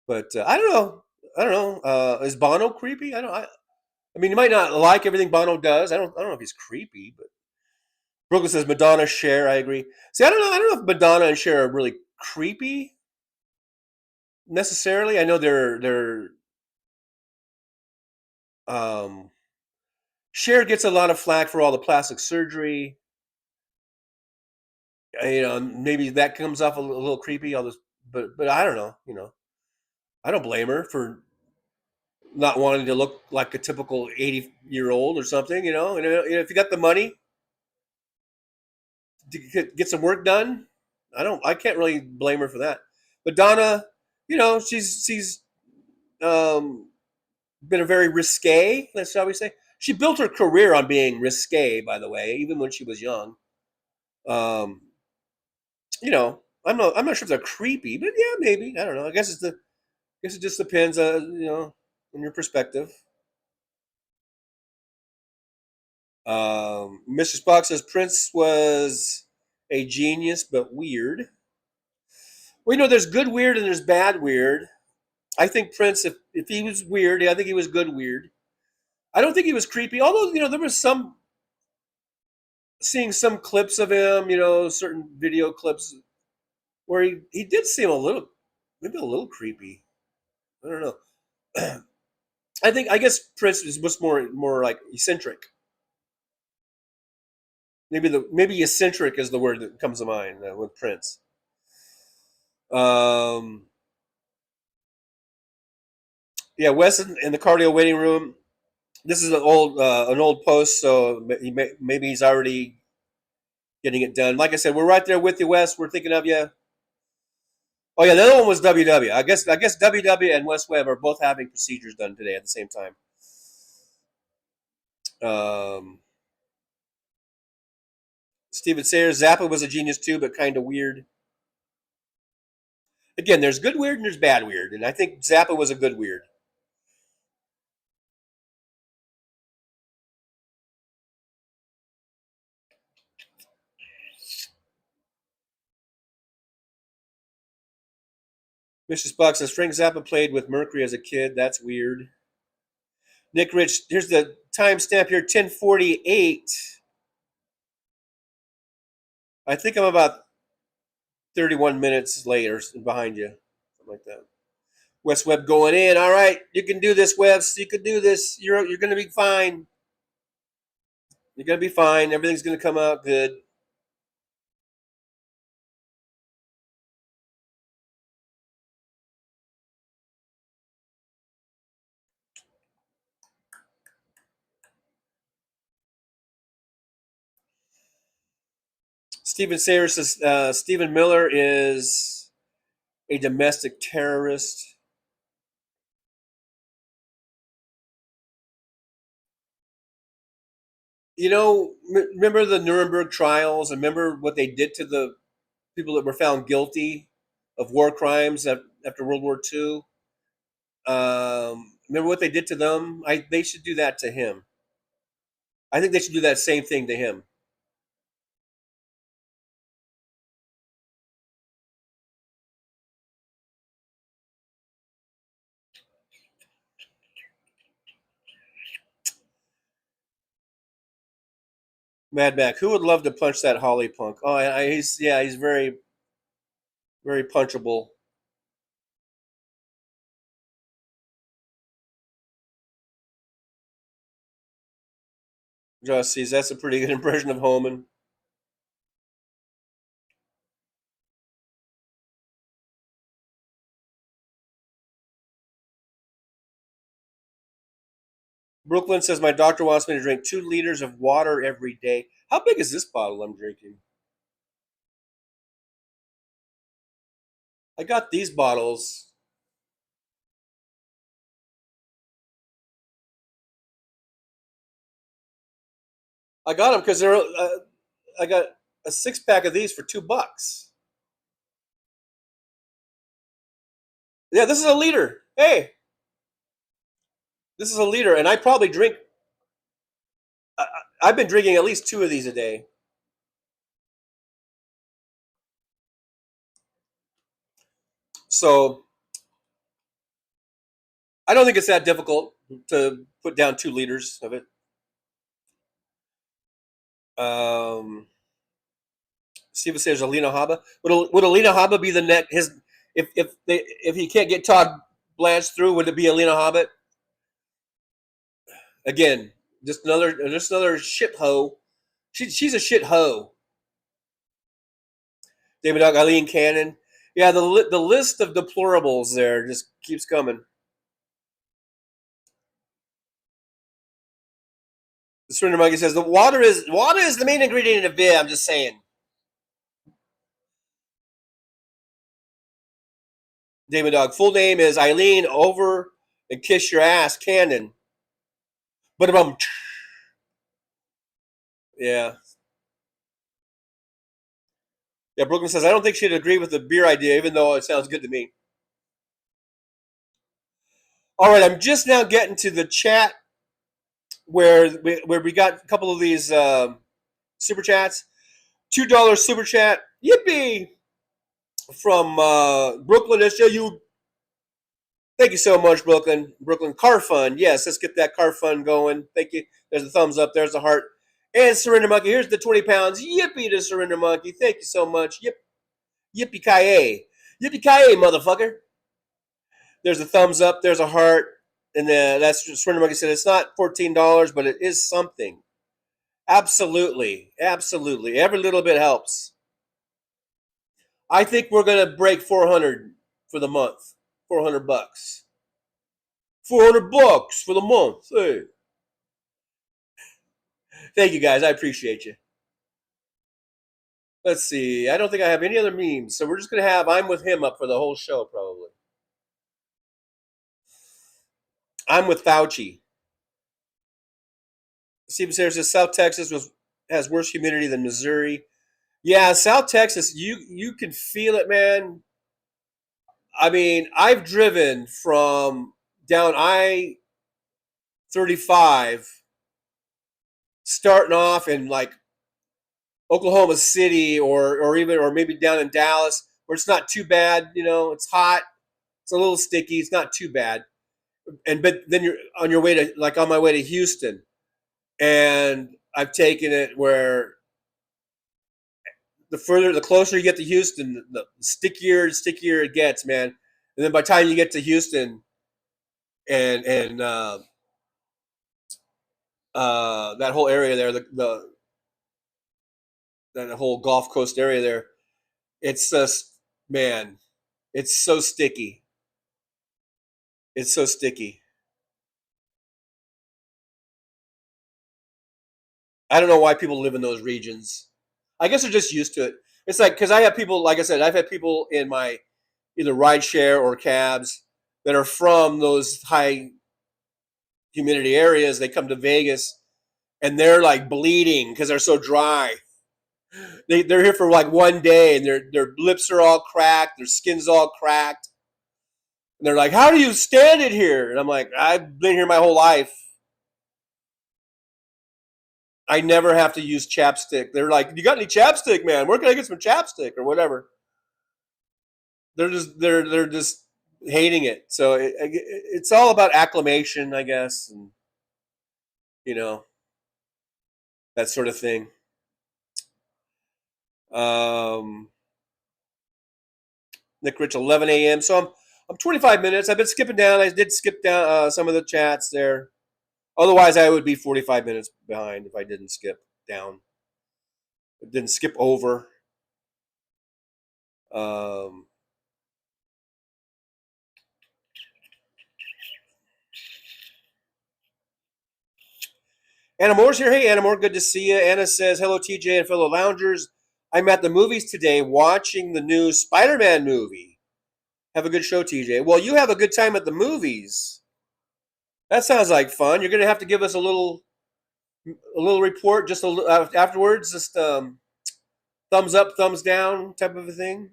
But I don't know. Is Bono creepy? I mean, you might not like everything Bono does. I don't know if he's creepy, but Brooklyn says Madonna, Cher. I agree. See, I don't know if Madonna and Cher are really creepy necessarily. I know they're Cher gets a lot of flack for all the plastic surgery. Maybe that comes off a little creepy. But I don't know. I don't blame her for not wanting to look like a typical 80-year-old or something. And if you got the money to get some work done, I can't really blame her for that. But Donna, she's been a very risque, shall we say. She built her career on being risque, by the way, even when she was young. I'm not sure if they're creepy, but yeah, maybe. I don't know. I guess it just depends, on your perspective. Mr. Spock says Prince was a genius, but weird. Well, there's good weird and there's bad weird. I think Prince, if he was weird, I think he was good weird. I don't think he was creepy, although, there was seeing some clips of him, certain video clips where he did seem maybe a little creepy. I don't know. I guess Prince was more like eccentric. Maybe eccentric is the word that comes to mind with Prince. Yeah, Wes in the cardio waiting room. This is an old post, so maybe he's already getting it done. Like I said, we're right there with you, Wes. We're thinking of you. Oh yeah, the other one was WW. I guess WW and Wes Webb are both having procedures done today at the same time. Steven Sayers, Zappa was a genius too, but kind of weird. Again, there's good weird and there's bad weird, and I think Zappa was a good weird. Mr. Spock says Frank Zappa played with Mercury as a kid. That's weird. Nick Rich, here's the timestamp here, 10:48. I think I'm about 31 minutes later behind you, something like that. Wes Webb going in. All right, you can do this, Wes. You can do this. You're going to be fine. You're going to be fine. Everything's going to come out good. Stephen Sayers says Stephen Miller is a domestic terrorist. Remember the Nuremberg trials? Remember what they did to the people that were found guilty of war crimes after World War II? Remember what they did to them? They should do that to him. I think they should do that same thing to him. Mad Mac, who would love to punch that Holly punk? Oh, he's very, very punchable. Josh sees that's a pretty good impression of Homan. Brooklyn says my doctor wants me to drink 2 liters of water every day. How big is this bottle I'm drinking? I got these bottles. I got them because I got a 6-pack of these for $2. Yeah, this is a liter. Hey, this is a liter, and I probably drink. I've been drinking at least 2 of these a day. So I don't think it's that difficult to put down 2 liters of it. Steven says Alina Habba. Would Alina Habba be the next? If he can't get Todd Blanche through, would it be Alina Habba? Again, just another shit hoe. She's a shit hoe. David Dog, Eileen Cannon. Yeah, the list of deplorables there just keeps coming. The Surrender Monkey says the water is the main ingredient of beer. I'm just saying. David Dog, full name is Eileen Over and Kiss Your Ass Cannon. But yeah. Yeah, Brooklyn says I don't think she'd agree with the beer idea, even though it sounds good to me. All right, I'm just now getting to the chat where we got a couple of these super chats. $2 super chat. Yippee! From Brooklyn SJU. Thank you so much, Brooklyn. Brooklyn Car Fund. Yes, let's get that car fund going. Thank you. There's a thumbs up. There's a heart. And Surrender Monkey. Here's the 20 pounds. Yippee to Surrender Monkey. Thank you so much. Yippee ki Yippee ki motherfucker. There's a thumbs up. There's a heart. And that's Surrender Monkey said it's not $14, but it is something. Absolutely. Absolutely. Every little bit helps. I think we're going to break 400 for the month. 400 bucks. 400 bucks for the month. Hey. Thank you, guys. I appreciate you. Let's see. I don't think I have any other memes. So we're just going to have I'm with him up for the whole show, probably. I'm with Fauci. Steven Sayre says South Texas has worse humidity than Missouri. Yeah, South Texas, you can feel it, man. I mean, I've driven from down I-35, starting off in like Oklahoma City or maybe down in Dallas, where it's not too bad. You know, it's hot, it's a little sticky, it's not too bad. But then you're on your way to on my way to Houston, and I've taken it where the closer you get to Houston, the stickier it gets, man. And then by the time you get to Houston and that whole area there, that whole Gulf Coast area there, it's just, man, it's so sticky. It's so sticky. I don't know why people live in those regions. I guess they're just used to it. It's like, because I have people, like I said, I've had people in my either rideshare or cabs that are from those high humidity areas. They come to Vegas and they're like bleeding because they're so dry. They're here for like one day and their lips are all cracked, their skin's all cracked. And they're like, how do you stand it here? And I'm like, I've been here my whole life. I never have to use chapstick. They're like, you got any chapstick, man? Where can I get some chapstick or whatever? They're just hating it. So it's all about acclimation, I guess, and you know, that sort of thing. Nick Rich, 11 a.m. So I'm 25 minutes. I've been skipping down. I did skip down some of the chats there. Otherwise, I would be 45 minutes behind if I didn't skip down. I didn't skip over. Anna Moore's here. Hey, Anna Moore, good to see you. Anna says, hello, TJ and fellow loungers. I'm at the movies today watching the new Spider-Man movie. Have a good show, TJ. Well, you have a good time at the movies. That sounds like fun. You're going to have to give us a little report just afterwards, just thumbs up, thumbs down type of a thing.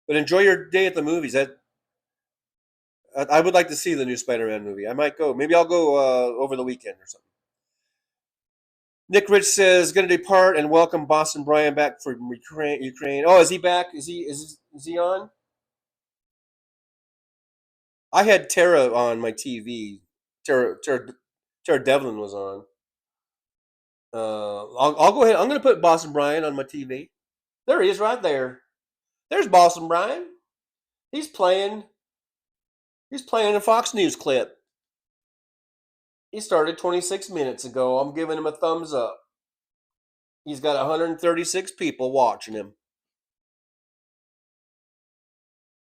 But enjoy your day at the movies. I would like to see the new Spider-Man movie. I might go. Maybe I'll go over the weekend or something. Nick Rich says, going to depart and welcome Boston Brian back from Ukraine. Oh, is he back? Is he on? I had Tara on my TV. Tara Devlin was on. I'll go ahead. I'm going to put Boston Brian on my TV. There he is right there. There's Boston Brian. He's playing a Fox News clip. He started 26 minutes ago. I'm giving him a thumbs up. He's got 136 people watching him.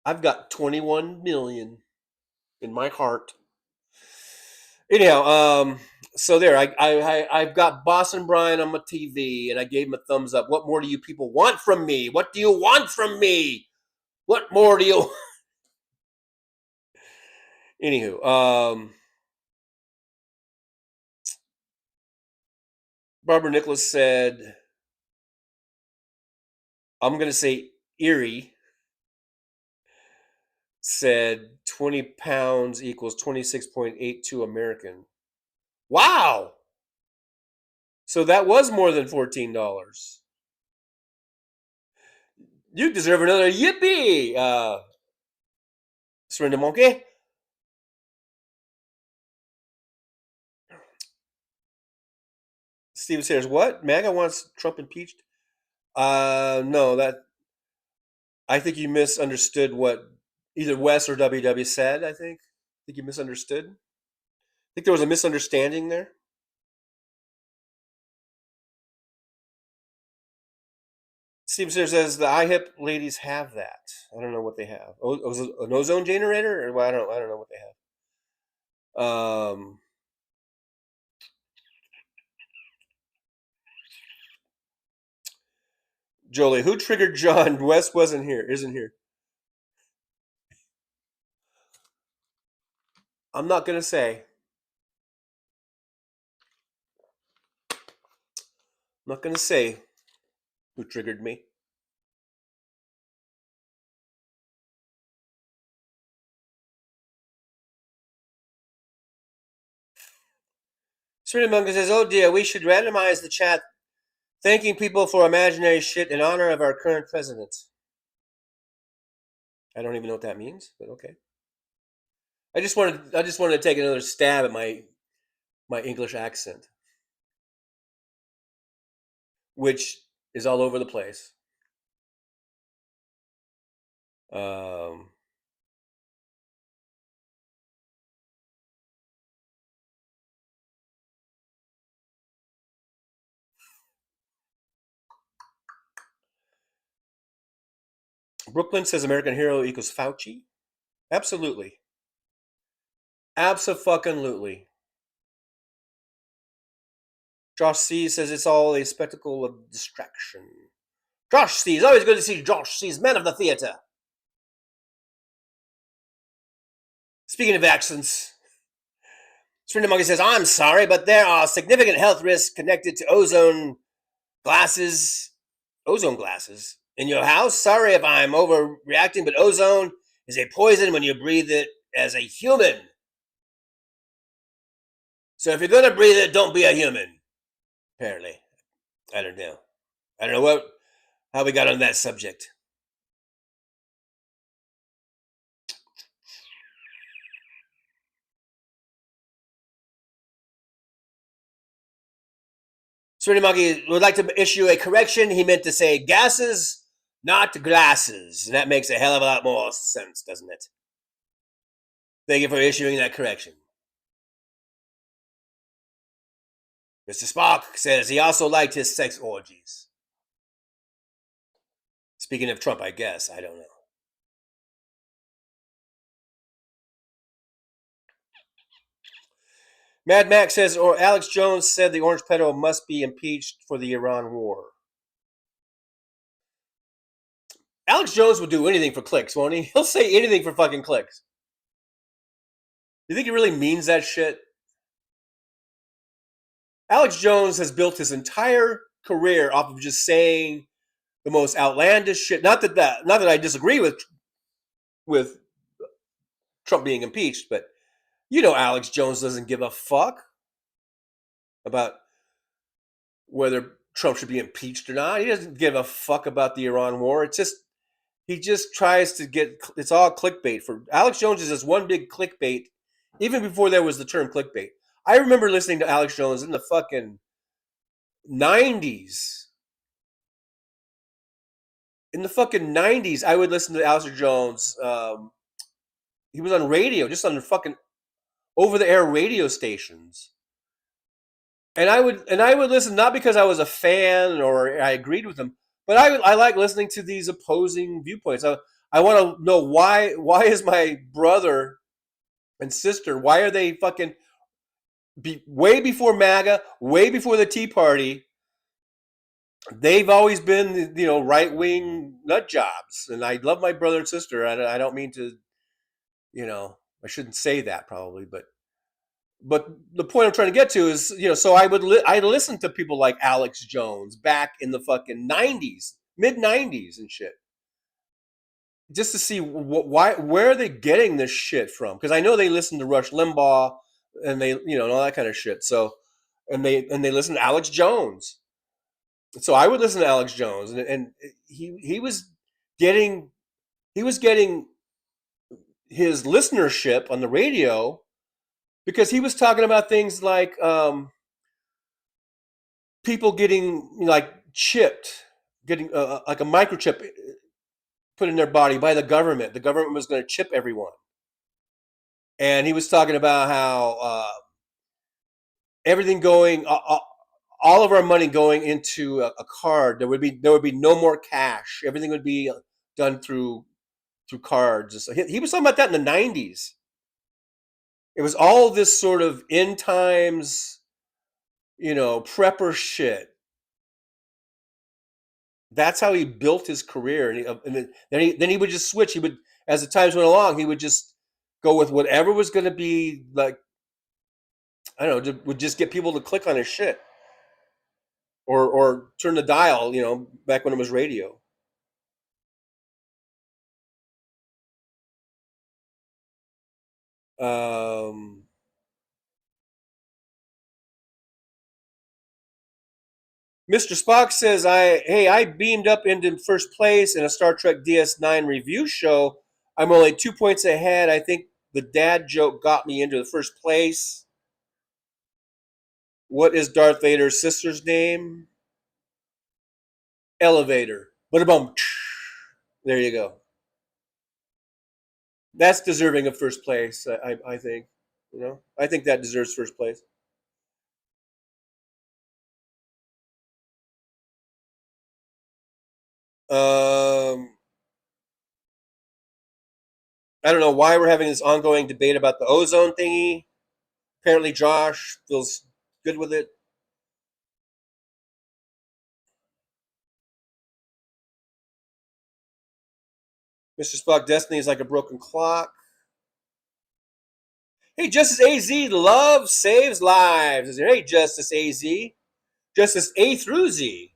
I've got 21 million in my heart. Anyhow, so there, I've got Boston Brian on my TV, and I gave him a thumbs up. What more do you people want from me? What do you want from me? What more do you? Anywho, Barbara Nicholas said, I'm going to say Erie said 20 pounds equals 26.82 American. Wow. So that was more than $14. You deserve another yippee, Surrender Monkey. Steven says, what? MAGA wants Trump impeached? No, that I think you misunderstood what either Wes or WW said, I think. I think you misunderstood. I think there was a misunderstanding there. Steven says the IHIP ladies have that. I don't know what they have. Was it an ozone generator? Or I don't know what they have. Jolie, who triggered John? Wes isn't here. I'm not gonna say. I'm not gonna say who triggered me. Serena Munga says, oh dear, we should randomize the chat thanking people for imaginary shit in honor of our current president. I don't even know what that means, but okay. I just wanted to take another stab at my English accent, which is all over the place. Brooklyn says American hero equals Fauci. Absolutely. Abso-fucking-lutely. Josh C says it's all a spectacle of distraction. Josh C. It's always good to see Josh C's man of the theater. Speaking of accents, Serena Monkey says, I'm sorry, but there are significant health risks connected to ozone glasses in your house. Sorry if I'm overreacting, but ozone is a poison when you breathe it as a human. So if you're going to breathe it, don't be a human. Apparently. I don't know how we got on that subject. Serena Monkey would like to issue a correction. He meant to say gases, not glasses. And that makes a hell of a lot more sense, doesn't it? Thank you for issuing that correction. Mr. Spock says he also liked his sex orgies. Speaking of Trump, I guess. I don't know. Mad Max says, or Alex Jones said the orange pedo must be impeached for the Iran war. Alex Jones will do anything for clicks, won't he? He'll say anything for fucking clicks. You think he really means that shit? Alex Jones has built his entire career off of just saying the most outlandish shit. Not that I disagree with Trump being impeached, but you know Alex Jones doesn't give a fuck about whether Trump should be impeached or not. He doesn't give a fuck about the Iran war. It's just he just tries to get. It's all clickbait. For Alex Jones is this one big clickbait. Even before there was the term clickbait. I remember listening to Alex Jones in the fucking 90s. In the fucking 90s, I would listen to Alex Jones. He was on radio, just on the fucking over-the-air radio stations. And I would listen not because I was a fan or I agreed with him, but I like listening to these opposing viewpoints. I want to know why is my brother and sister, why are they fucking way before MAGA, way before the Tea Party? They've always been, right-wing nut jobs. And I love my brother and sister. I don't mean to, I shouldn't say that probably, but the point I'm trying to get to is, so I listen to people like Alex Jones back in the fucking 90s, mid-90s and shit. Just to see where are they getting this shit from? Because I know they listen to Rush Limbaugh. and they, and all that kind of shit. So, and they listen to Alex Jones. So I would listen to Alex Jones, and he was getting his listenership on the radio because he was talking about things like people getting like chipped, getting like a microchip put in their body by the government. The government was going to chip everyone, and he was talking about how everything going, all of our money going into a card. There would be no more cash. Everything would be done through cards. So he was talking about that in the 90s. It was all this sort of end times, prepper shit. That's how he built his career, and then he would just switch. He would, as the times went along, he would just go with whatever was going to be like. I don't know, would just get people to click on his shit, or turn the dial. Back when it was radio. Mr. Spock says, I beamed up into first place in a Star Trek DS9 review show. I'm only 2 points ahead. I think the dad joke got me into the first place. What is Darth Vader's sister's name? Elevator. Ba-da-bum. There you go. That's deserving of first place, I think. I think that deserves first place. I don't know why we're having this ongoing debate about the ozone thingy. Apparently Josh feels good with it. Mr. Spock, destiny is like a broken clock. Hey, Justice AZ, love saves lives. Hey, Justice AZ. Justice A through Z.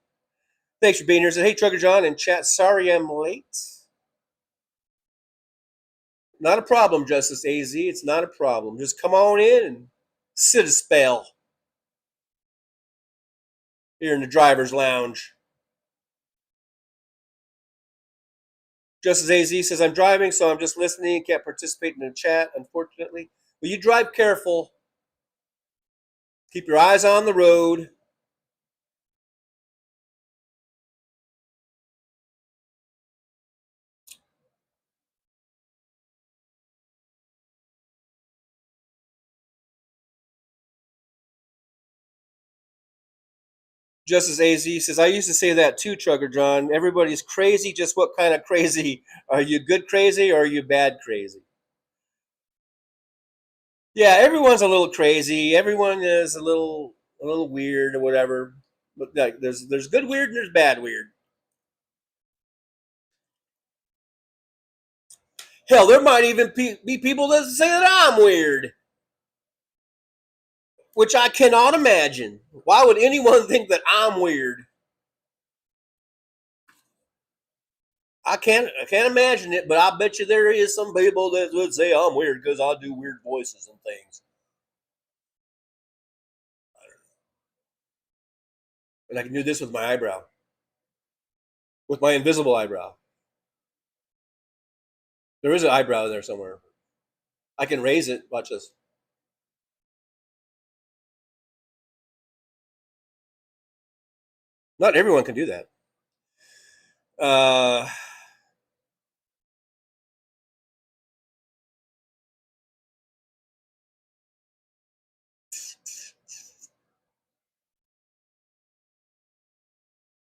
Thanks for being here. Hey, Trucker John in chat. Sorry I'm late. Not a problem, Justice AZ. It's not a problem. Just come on in and sit a spell here in the driver's lounge. Justice AZ says, I'm driving, so I'm just listening. Can't participate in the chat, unfortunately. But you drive careful. Keep your eyes on the road. Justice AZ says, I used to say that too, Trucker John. Everybody's crazy. Just what kind of crazy? Are you good crazy or are you bad crazy? Yeah, everyone's a little crazy. Everyone is a little weird or whatever. But like, there's good weird and there's bad weird. Hell, there might even be people that say that I'm weird, which I cannot imagine. Why would anyone think that I'm weird? I can't imagine it, but I bet you there is some people that would say I'm weird because I do weird voices and things. And I can do this with my eyebrow, with my invisible eyebrow. There is an eyebrow there somewhere. I can raise it. Watch this. Not everyone can do that.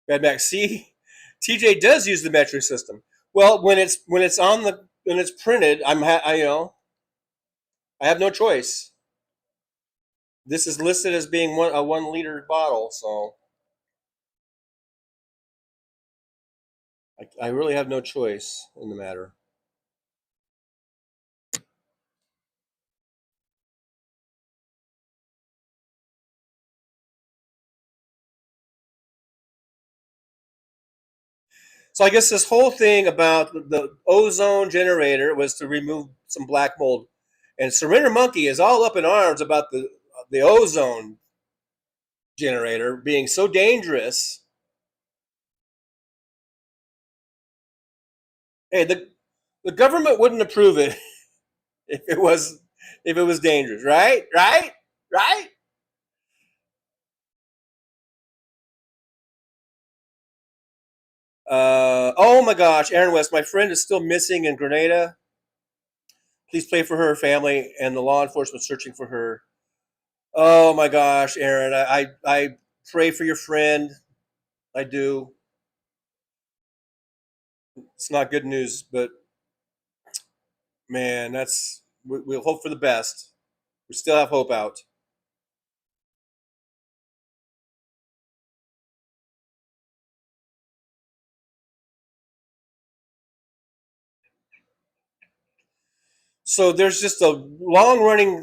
Mad Max, see, TJ does use the metric system. Well, when it's printed, I have no choice. This is listed as being a 1 liter bottle, so I really have no choice in the matter. So I guess this whole thing about the ozone generator was to remove some black mold. And Surrender Monkey is all up in arms about the ozone generator being so dangerous. Hey, the government wouldn't approve it if it was dangerous, right? Right? Right? Oh my gosh, Aaron West, my friend is still missing in Grenada. Please pray for her family and the law enforcement searching for her. Oh my gosh, Aaron, I pray for your friend. I do. It's not good news, but man, we'll hope for the best. We still have hope out. So there's just a long running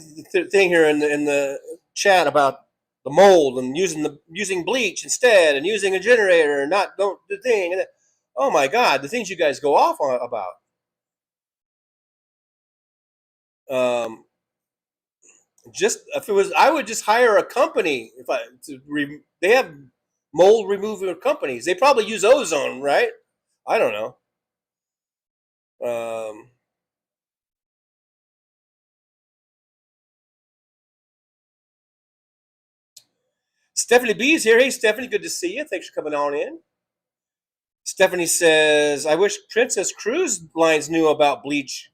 thing here in the chat about the mold and using bleach instead and using a generator and not don't the thing. Oh my God, the things you guys go off on about. Just if it was, I would just hire a company. They have mold removal companies. They probably use ozone, right? I don't know. Stephanie B is here. Hey, Stephanie, good to see you. Thanks for coming on in. Stephanie says, I wish Princess Cruise Lines knew about bleach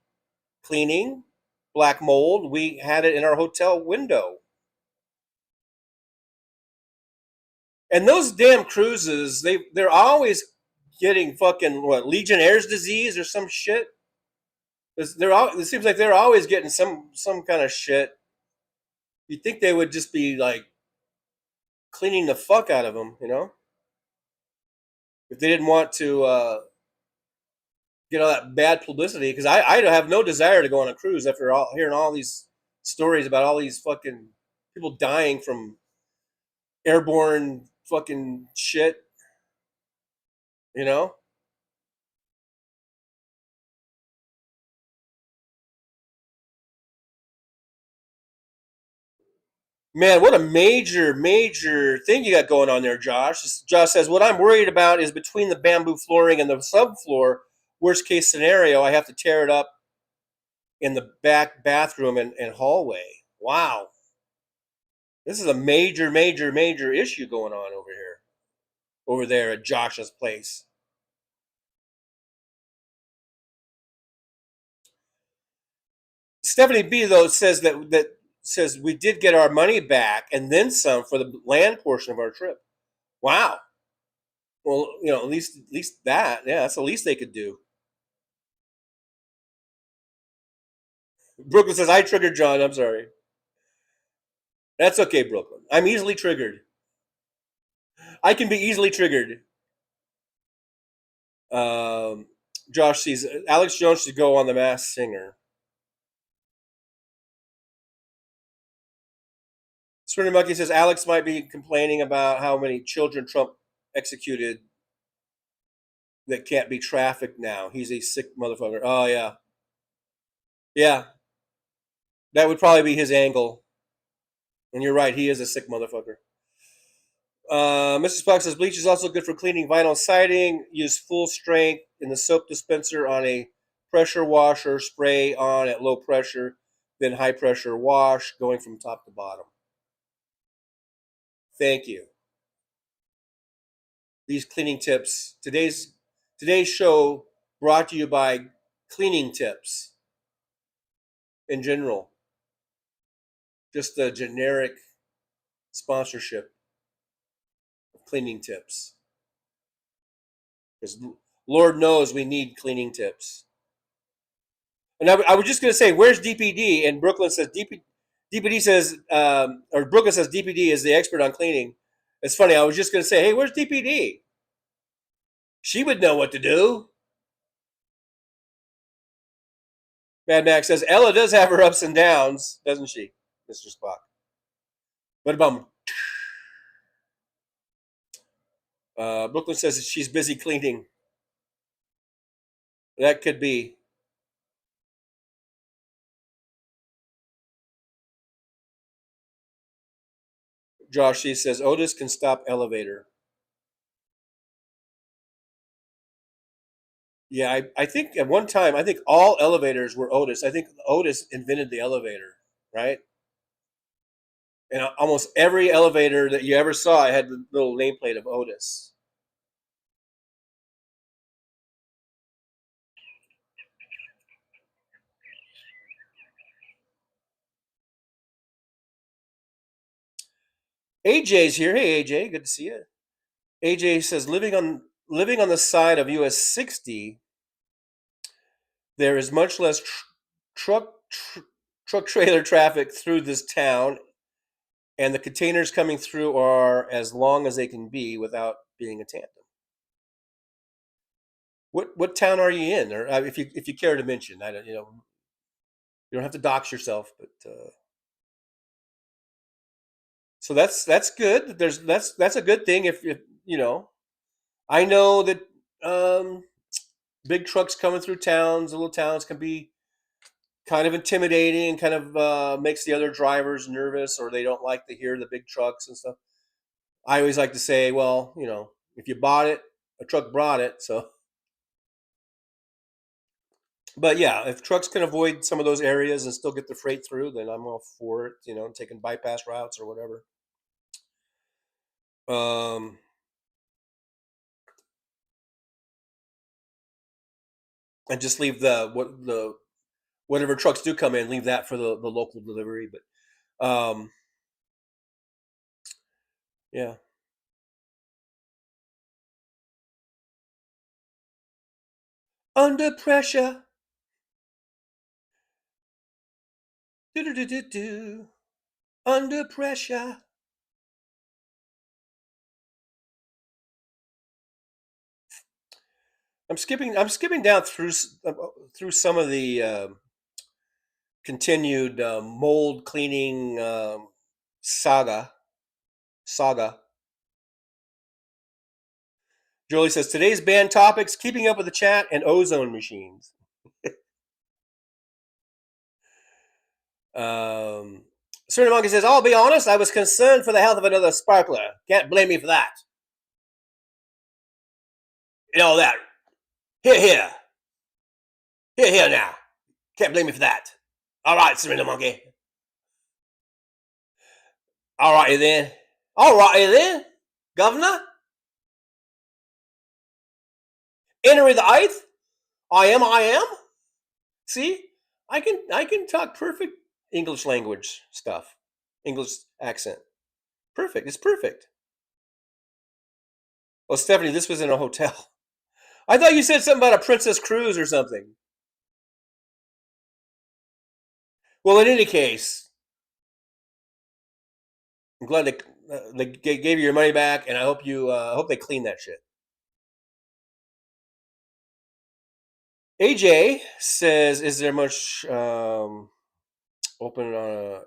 cleaning, black mold. We had it in our hotel window. And those damn cruises, they're always getting fucking Legionnaire's disease or some shit. It seems like they're always getting some kind of shit. You'd think they would just be like cleaning the fuck out of them, if they didn't want to get all that bad publicity. Because I have no desire to go on a cruise after hearing all these stories about all these fucking people dying from airborne fucking shit, Man, what a major thing you got going on there, Josh. Josh says, what I'm worried about is between the bamboo flooring and the subfloor, worst case scenario, I have to tear it up in the back bathroom and hallway. Wow. This is a major issue going on over there at Josh's place. Stephanie B, though, says that says we did get our money back and then some for the land portion of our trip. Wow. Well, at least that, yeah, that's the least they could do. Brooklyn says, I triggered John. I'm sorry. That's okay, Brooklyn. I'm easily triggered. I can be easily triggered. Josh sees Alex Jones should go on The Masked Singer. Sprinter Monkey says Alex might be complaining about how many children Trump executed that can't be trafficked now. He's a sick motherfucker. Oh, yeah. Yeah. That would probably be his angle. And you're right, he is a sick motherfucker. Mrs. Fox says bleach is also good for cleaning vinyl siding. Use full strength in the soap dispenser on a pressure washer. Spray on at low pressure, then high pressure wash, going from top to bottom. Thank you. These cleaning tips. Today's show brought to you by Cleaning Tips. In general, just a generic sponsorship of Cleaning Tips. Because Lord knows we need cleaning tips. And I was just going to say, where's DPD? And Brooklyn says DPD says, or Brooklyn says DPD is the expert on cleaning. It's funny. I was just going to say, hey, where's DPD? She would know what to do. Mad Max says Ella does have her ups and downs, doesn't she, Mr. Spock? What about Brooklyn says she's busy cleaning. That could be. Josh, she says Otis can stop elevator. Yeah, I think at one time, I think all elevators were Otis. I think Otis invented the elevator, right? And almost every elevator that you ever saw had the little nameplate of Otis. AJ's here. Hey, AJ, good to see you. AJ says living on the side of US 60, there is much less truck trailer traffic through this town, and the containers coming through are as long as they can be without being a tandem. What town are you in, or if you care to mention? I don't, you don't have to dox yourself, but so that's good. That's a good thing. If I know that big trucks coming through towns, little towns can be kind of intimidating and kind of makes the other drivers nervous, or they don't like to hear the big trucks and stuff. I always like to say, well, if you bought it, a truck brought it. So, but yeah, if trucks can avoid some of those areas and still get the freight through, then I'm all for it. Taking bypass routes or whatever. And just leave whatever trucks do come in, leave that for the local delivery. But yeah. Under pressure. Do. Under pressure. I'm skipping down through some of the continued mold cleaning saga. Jolie says today's banned topics: keeping up with the chat and ozone machines. Certain Monkey says, I'll be honest, I was concerned for the health of another sparkler. Can't blame me for that. That. Here now. Can't blame me for that. All right, Serena Monkey. All righty then. Governor. Henry the Eighth. I am. See, I can talk perfect English language stuff, English accent. Perfect. It's perfect. Well, Stephanie, this was in a hotel. I thought you said something about a Princess Cruise or something. Well, in any case, I'm glad they gave you your money back, and I hope hope they clean that shit. AJ says, "Is there much open on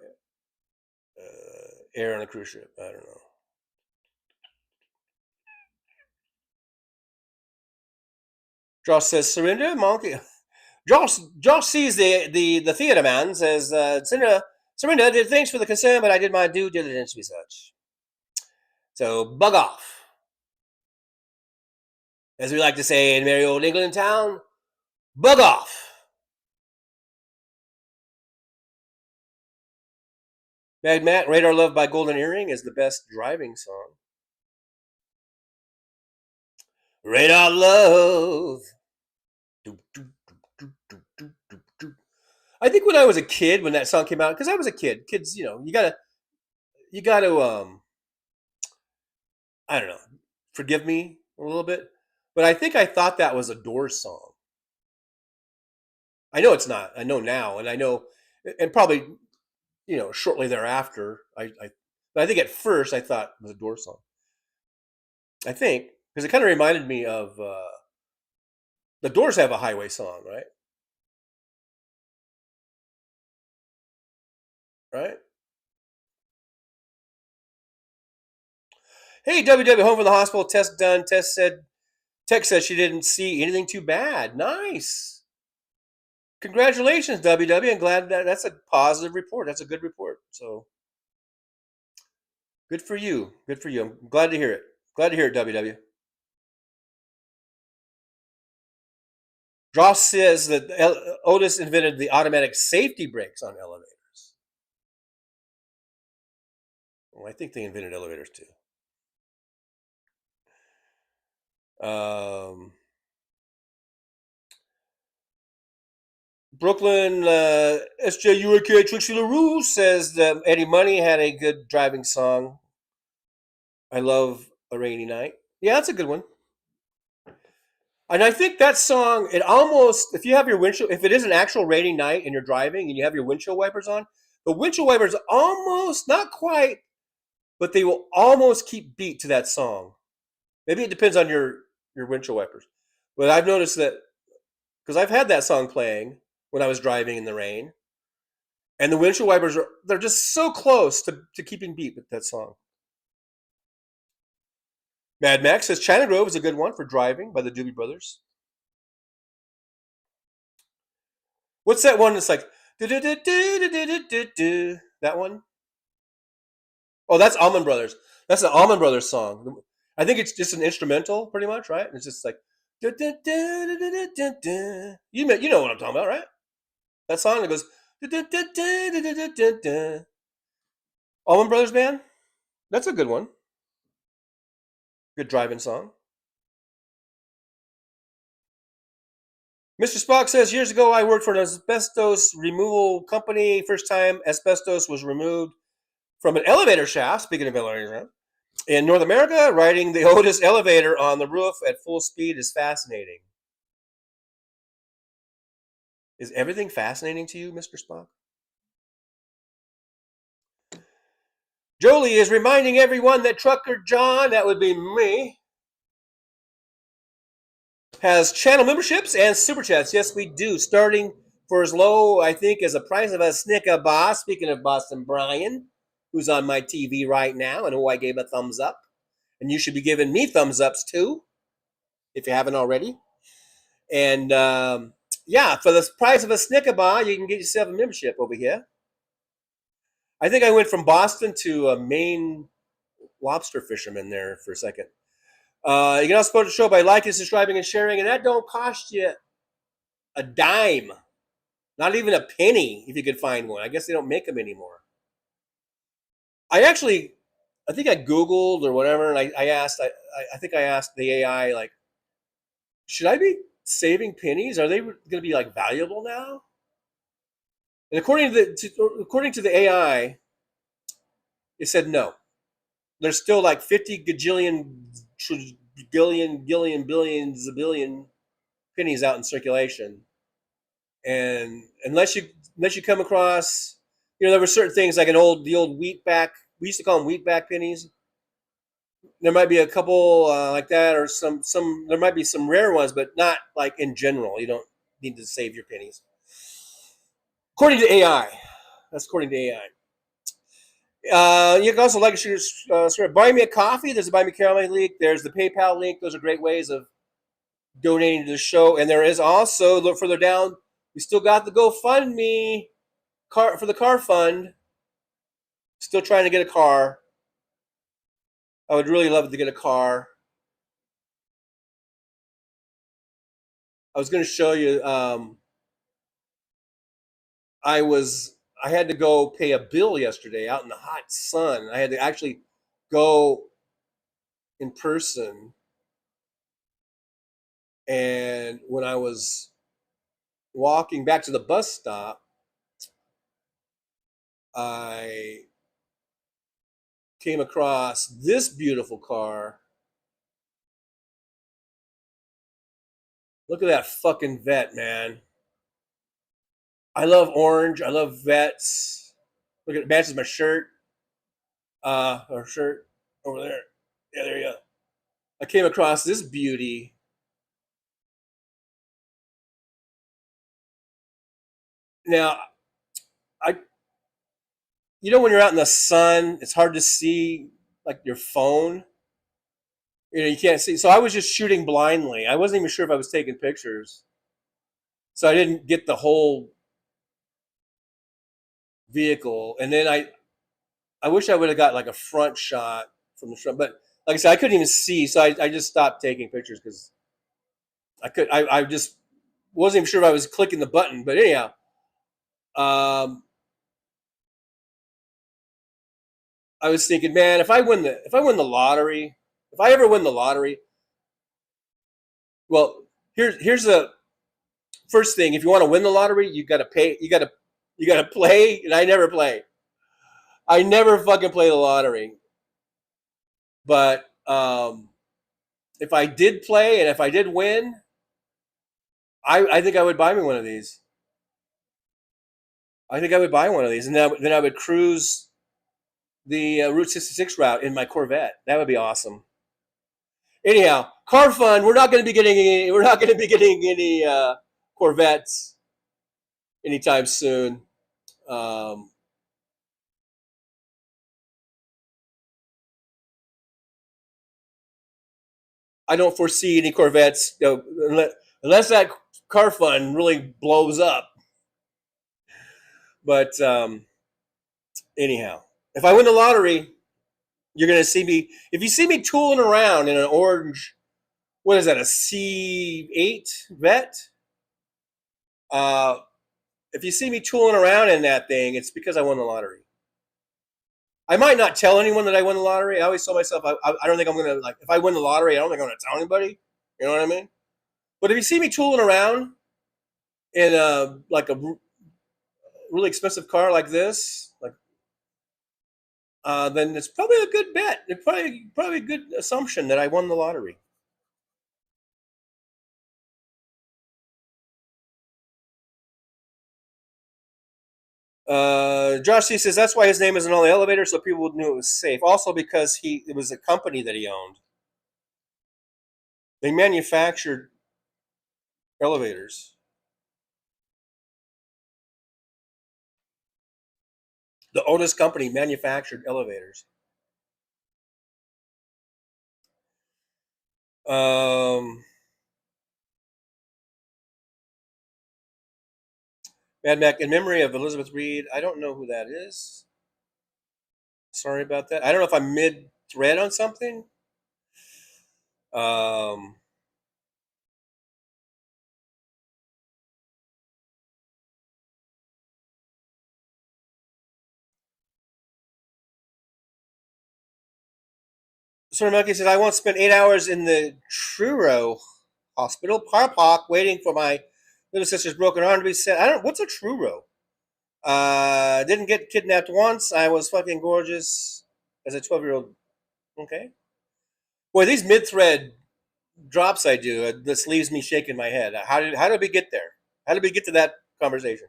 air on a cruise ship?" I don't know. Josh says, "Surrender, monkey." Josh sees the theater man, says, Surrender, thanks for the concern, but I did my due diligence research. So bug off. As we like to say in merry old England town, bug off. Mad Matt, Radar Love by Golden Earring is the best driving song. Radar Love. I think when I was a kid, when that song came out, because I was a kid, kids, you gotta, I don't know, forgive me a little bit, but I think I thought that was a Doors song. I know it's not. I know now, and I know, and probably, shortly thereafter, but I think at first I thought it was a Doors song. I think because it kind of reminded me of the Doors have a highway song, right? Right? Hey, WW, home from the hospital. Test done. Tex said she didn't see anything too bad. Nice. Congratulations, WW. I'm glad that's a positive report. That's a good report. So Good for you. Good for you. I'm glad to hear it. Glad to hear it, WW. Dross says that Otis invented the automatic safety brakes on elevators. Well, I think they invented elevators too. Brooklyn SJUAK Trixie LaRue says that Eddie Money had a good driving song. I love A Rainy Night. Yeah, that's a good one. And I think that song, it almost, if you have your windshield, if it is an actual rainy night and you're driving and you have your windshield wipers on, the windshield wipers almost, not quite, but they will almost keep beat to that song. Maybe it depends on your windshield wipers. But I've noticed that, because I've had that song playing when I was driving in the rain, and the windshield wipers they're just so close to keeping beat with that song. Mad Max says China Grove is a good one for driving by the Doobie Brothers. What's that one that's like that one? Oh, that's Allman Brothers. That's the Allman Brothers song. I think it's just an instrumental, pretty much, right? It's just like you know what I'm talking about, right? That song that goes Allman Brothers Band. That's a good one. Good driving song. Mr. Spock says, years ago I worked for an asbestos removal company. First time asbestos was removed from an elevator shaft, speaking of elevators, in North America, riding the Otis elevator on the roof at full speed is fascinating. Is everything fascinating to you, Mr. Spock? Jolie is reminding everyone that Trucker John, that would be me, has channel memberships and super chats. Yes, we do. Starting for as low, I think, as the price of a Snicker bar. Speaking of Boston Brian, who's on my TV right now and who I gave a thumbs up. And you should be giving me thumbs ups too, if you haven't already. And yeah, for the price of a Snicker bar, you can get yourself a membership over here. I think I went from Boston to a Maine lobster fisherman there for a second. You can also support the show by liking, subscribing, and sharing, and that don't cost you a dime, not even a penny if you could find one. I guess they don't make them anymore. I think I Googled or whatever, and I asked, I think I asked the AI, like, should I be saving pennies? Are they going to be like valuable now? And according to the AI, it said no. There's still like 50 gajillion, billions, a billion pennies out in circulation. And unless you come across, there were certain things like the old wheatback. We used to call them wheatback pennies. There might be a couple like that, or some. There might be some rare ones, but not like in general. You don't need to save your pennies. According to AI, that's according to AI. You can also like buy me a coffee. There's a Buy Me Caramel link. There's the PayPal link. Those are great ways of donating to the show. And there is also, look further down, we still got the GoFundMe for the car fund. Still trying to get a car. I would really love to get a car. I was going to show you. I had to go pay a bill yesterday out in the hot sun. I had to actually go in person. And when I was walking back to the bus stop, I came across this beautiful car. Look at that fucking vet, man. I love orange. I love vets. Look at it, matches my shirt. Our shirt over there. Yeah, there you go. I came across this beauty. Now, when you're out in the sun, it's hard to see like your phone. You can't see. So I was just shooting blindly. I wasn't even sure if I was taking pictures. So I didn't get the whole vehicle. And then I wish I would have got like a front shot from the front, but like I said, I couldn't even see, so I just stopped taking pictures because I just wasn't even sure if I was clicking the button. But anyhow, I was thinking, man, if I win the lottery, if I ever win the lottery, well, here's the first thing. If you want to win the lottery, you got to pay. You got to play, and I never play. I never fucking play the lottery. But if I did play and if I did win, I think I would buy me one of these. I think I would buy one of these, and then I would cruise the Route 66 route in my Corvette. That would be awesome. Anyhow, car fun. We're not going to be getting any. We're not going to be getting any Corvettes anytime soon. I don't foresee any Corvettes, unless that car fund really blows up. But anyhow, if I win the lottery, you're going to see me. If you see me tooling around in an orange, what is that, a C8 Vet? If you see me tooling around in that thing, it's because I won the lottery. I might not tell anyone that I won the lottery. I always tell myself I don't think I'm going to, like, if I win the lottery, I don't think I'm going to tell anybody. You know what I mean? But if you see me tooling around in like a really expensive car like this, like, then it's probably a good bet. It's probably a good assumption that I won the lottery. Josh C says that's why his name isn't on the elevator, so people knew it was safe. Also because it was a company that he owned. They manufactured elevators. The Otis company manufactured elevators. Mad Mac, in memory of Elizabeth Reed. I don't know who that is. Sorry about that. I don't know if I'm mid-thread on something. Sir Monkey says, I once spent 8 hours in the Truro Hospital, Park, waiting for my little sister's broken arm to be set. What's a Truro? Didn't get kidnapped once. I was fucking gorgeous as a 12-year-old. Okay. Boy, these mid-thread drops I do, this leaves me shaking my head. How did we get there? How did we get to that conversation?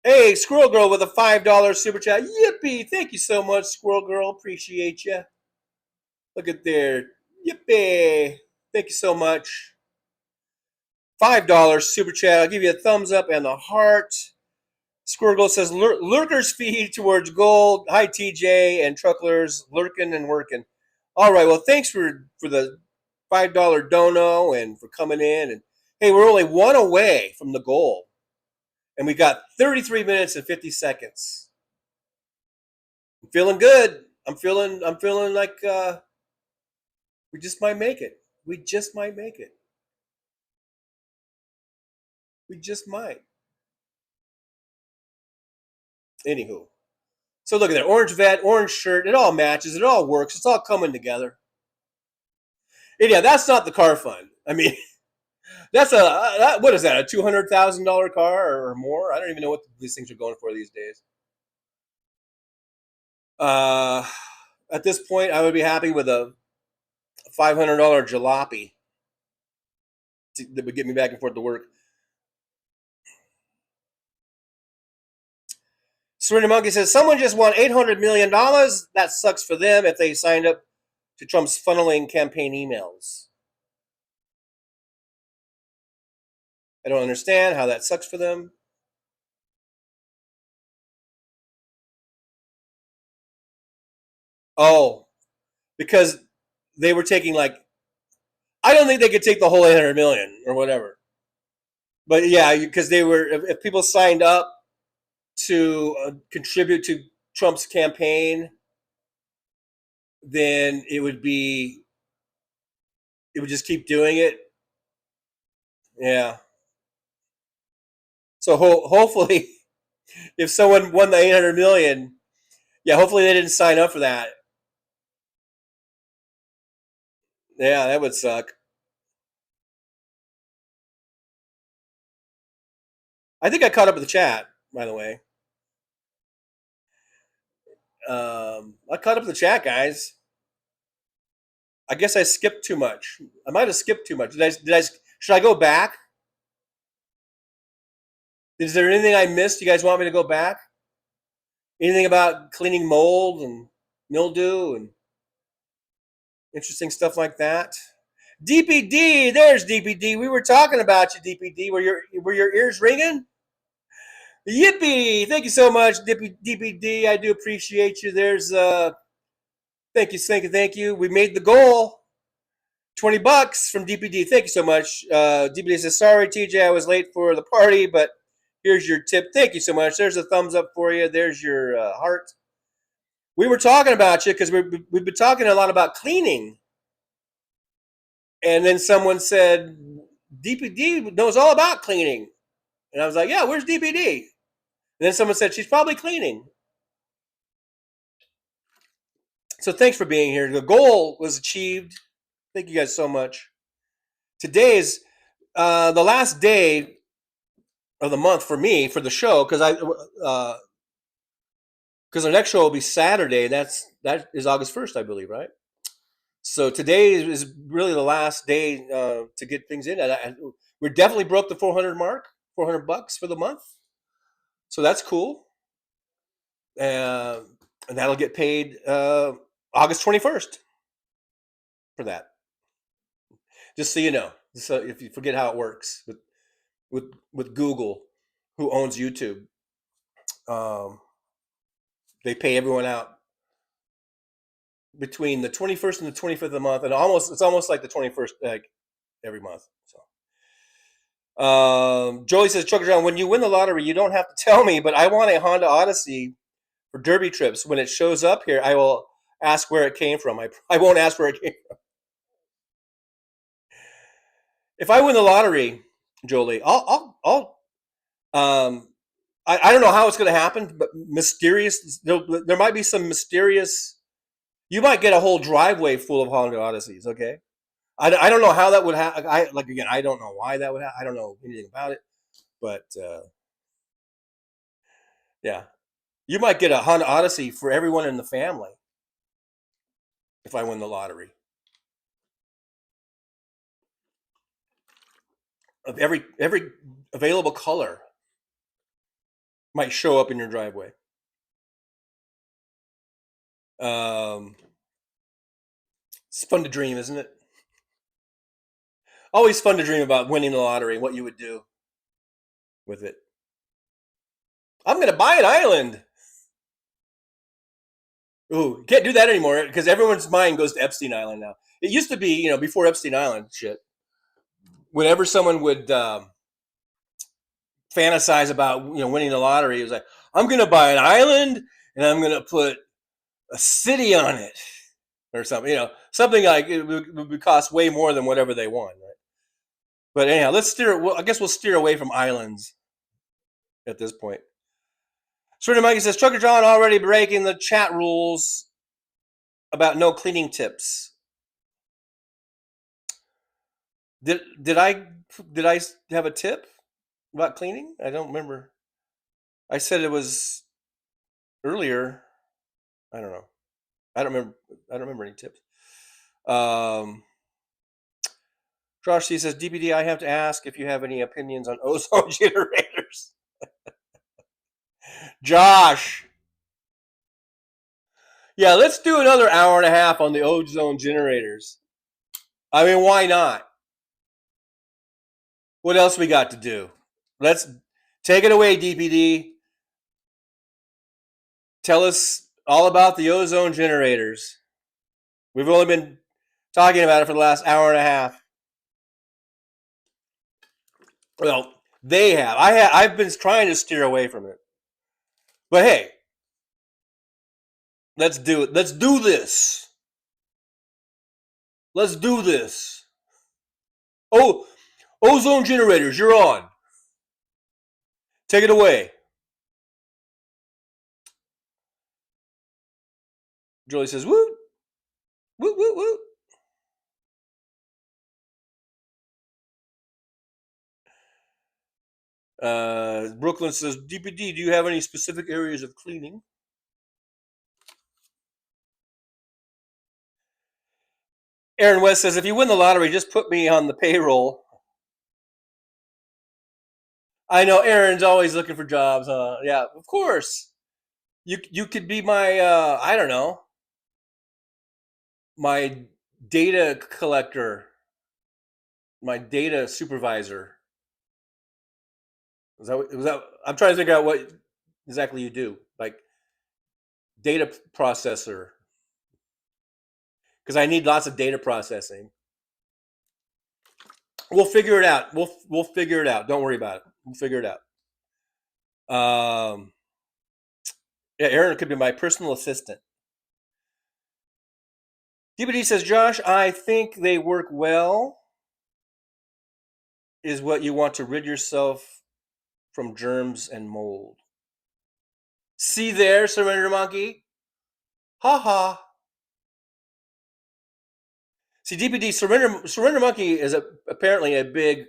Hey, Squirrel Girl with a $5 super chat. Yippee! Thank you so much, Squirrel Girl. Appreciate you. Look at there. Yippee! Thank you so much. $5 super chat. I'll give you a thumbs up and a heart. Squirrel Girl says, lurkers feed towards gold. Hi, TJ and trucklers, lurking and working. All right, well, thanks for the $5 dono and for coming in. And hey, we're only one away from the goal. And we got 33 minutes and 50 seconds. I'm feeling good. I'm feeling like we just might make it. We just might make it. We just might. Anywho. So look at that. Orange vet, orange shirt. It all matches. It all works. It's all coming together. And yeah, that's not the car fund. I mean, that's what is that? A $200,000 car or more? I don't even know what these things are going for these days. At this point, I would be happy with a $500 jalopy that would get me back and forth to work. Serena Monkey says, someone just won $800 million. That sucks for them if they signed up to Trump's funneling campaign emails. I don't understand how that sucks for them. Oh, because they were taking I don't think they could take the whole 800 million or whatever. But yeah, because they were, if people signed up to contribute to Trump's campaign, then it would just keep doing it. Yeah. So hopefully, if someone won the 800 million, yeah, hopefully they didn't sign up for that. Yeah, that would suck. I think I caught up with the chat, by the way. I caught up with the chat, guys. I guess I skipped too much. I might have skipped too much. Should I go back? Is there anything I missed? You guys want me to go back? Anything about cleaning mold and mildew and interesting stuff like that? DPD, there's DPD. We were talking about you, DPD. Were your ears ringing? Yippee! Thank you so much, DPD. I do appreciate you. There's thank you. We made the goal. $20 from DPD. Thank you so much. DPD says, sorry, TJ, I was late for the party, but here's your tip. Thank you so much. There's a thumbs up for you. There's your heart. We were talking about you because we've been talking a lot about cleaning. And then someone said, DPD knows all about cleaning. And I was like, yeah, where's DPD? And then someone said, she's probably cleaning. So thanks for being here. The goal was achieved. Thank you guys so much. Today is the last day of the month for me for the show because our next show will be Saturday. That is August 1st, I believe, right? So today is really the last day to get things in. We definitely broke the 400 mark, $400 for the month. So that's cool. And that'll get paid August 21st for that. Just so you know, so if you forget how it works with Google, who owns YouTube, they pay everyone out between the 21st and the 25th of the month, and it's almost like the 21st every month. So, Joey says, Trucker John, when you win the lottery, you don't have to tell me, but I want a Honda Odyssey for derby trips. When it shows up here, I will ask where it came from. I won't ask where it came from. If I win the lottery, Jolie, I don't know how it's going to happen, but there might be some mysterious. You might get a whole driveway full of Honda Odysseys. Okay, I don't know how that would happen. I don't know why that would happen. I don't know anything about it, but yeah, you might get a Honda Odyssey for everyone in the family if I win the lottery. Of every available color might show up in your driveway. It's fun to dream, isn't it? Always fun to dream about winning the lottery and what you would do with it. I'm going to buy an island. Ooh, can't do that anymore because everyone's mind goes to Epstein Island now. It used to be, before Epstein Island shit, whenever someone would fantasize about, winning the lottery, it was like, I'm going to buy an island and I'm going to put a city on it or something, something like it would cost way more than whatever they won, right? But anyhow, I guess we'll steer away from islands at this point. Certain Mikey says, Trucker John already breaking the chat rules about no cleaning tips. Did I have a tip about cleaning? I don't remember. I said it was earlier. I don't know. I don't remember any tips. Josh C says, DPD, I have to ask if you have any opinions on ozone generators. Josh. Yeah, let's do another hour and a half on the ozone generators. I mean, why not? What else we got to do? Let's take it away, DPD. Tell us all about the ozone generators. We've only been talking about it for the last hour and a half. Well, They have. I've been trying to steer away from it. But hey, let's do it. Let's do this. Let's do this. Oh, ozone generators, you're on. Take it away. Jolie says, "Woo, woo, woo, woo." Brooklyn says, DPD, do you have any specific areas of cleaning? Aaron West says, if you win the lottery, just put me on the payroll. I know Aaron's always looking for jobs. Yeah, of course. You could be my, I don't know, my data collector, my data supervisor. Was that? I'm trying to figure out what exactly you do, like data processor, because I need lots of data processing. We'll figure it out. We'll figure it out. Don't worry about it. We'll figure it out. Yeah, Aaron could be my personal assistant. DPD says, Josh, I think they work well. Is what you want to rid yourself from germs and mold. See there, Surrender Monkey? Ha ha. See, DPD, Surrender Monkey is apparently a big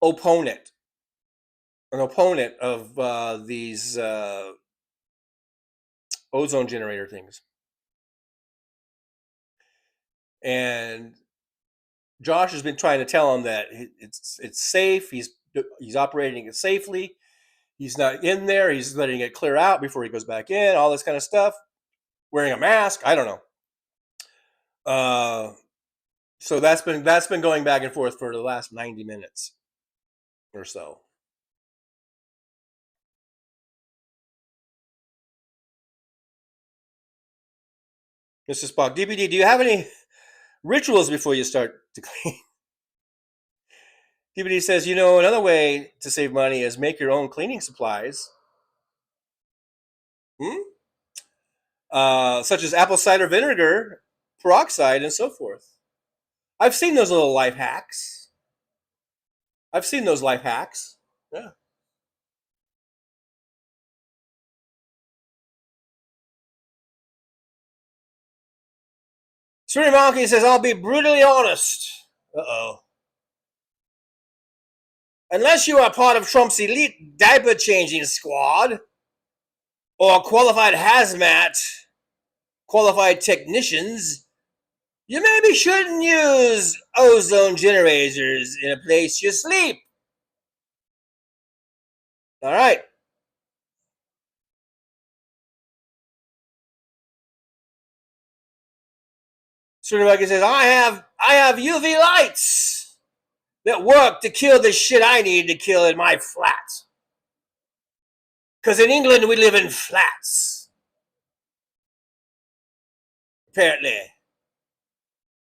opponent. An opponent of these ozone generator things. And Josh has been trying to tell him that it's safe. He's operating it safely. He's not in there. He's letting it clear out before he goes back in. All this kind of stuff. Wearing a mask. I don't know. So that's been going back and forth for the last 90 minutes or so. Mr. Spock, DPD, do you have any rituals before you start to clean? DPD says, another way to save money is make your own cleaning supplies. Such as apple cider vinegar, peroxide, and so forth. I've seen those little life hacks. Yeah. Sweetie Monkey says, I'll be brutally honest. Uh-oh. Unless you are part of Trump's elite diaper changing squad or qualified hazmat, qualified technicians, you maybe shouldn't use ozone generators in a place you sleep. All right. Sweetie Monkey says, I have UV lights that work to kill the shit I need to kill in my flat. Because in England, we live in flats. Apparently.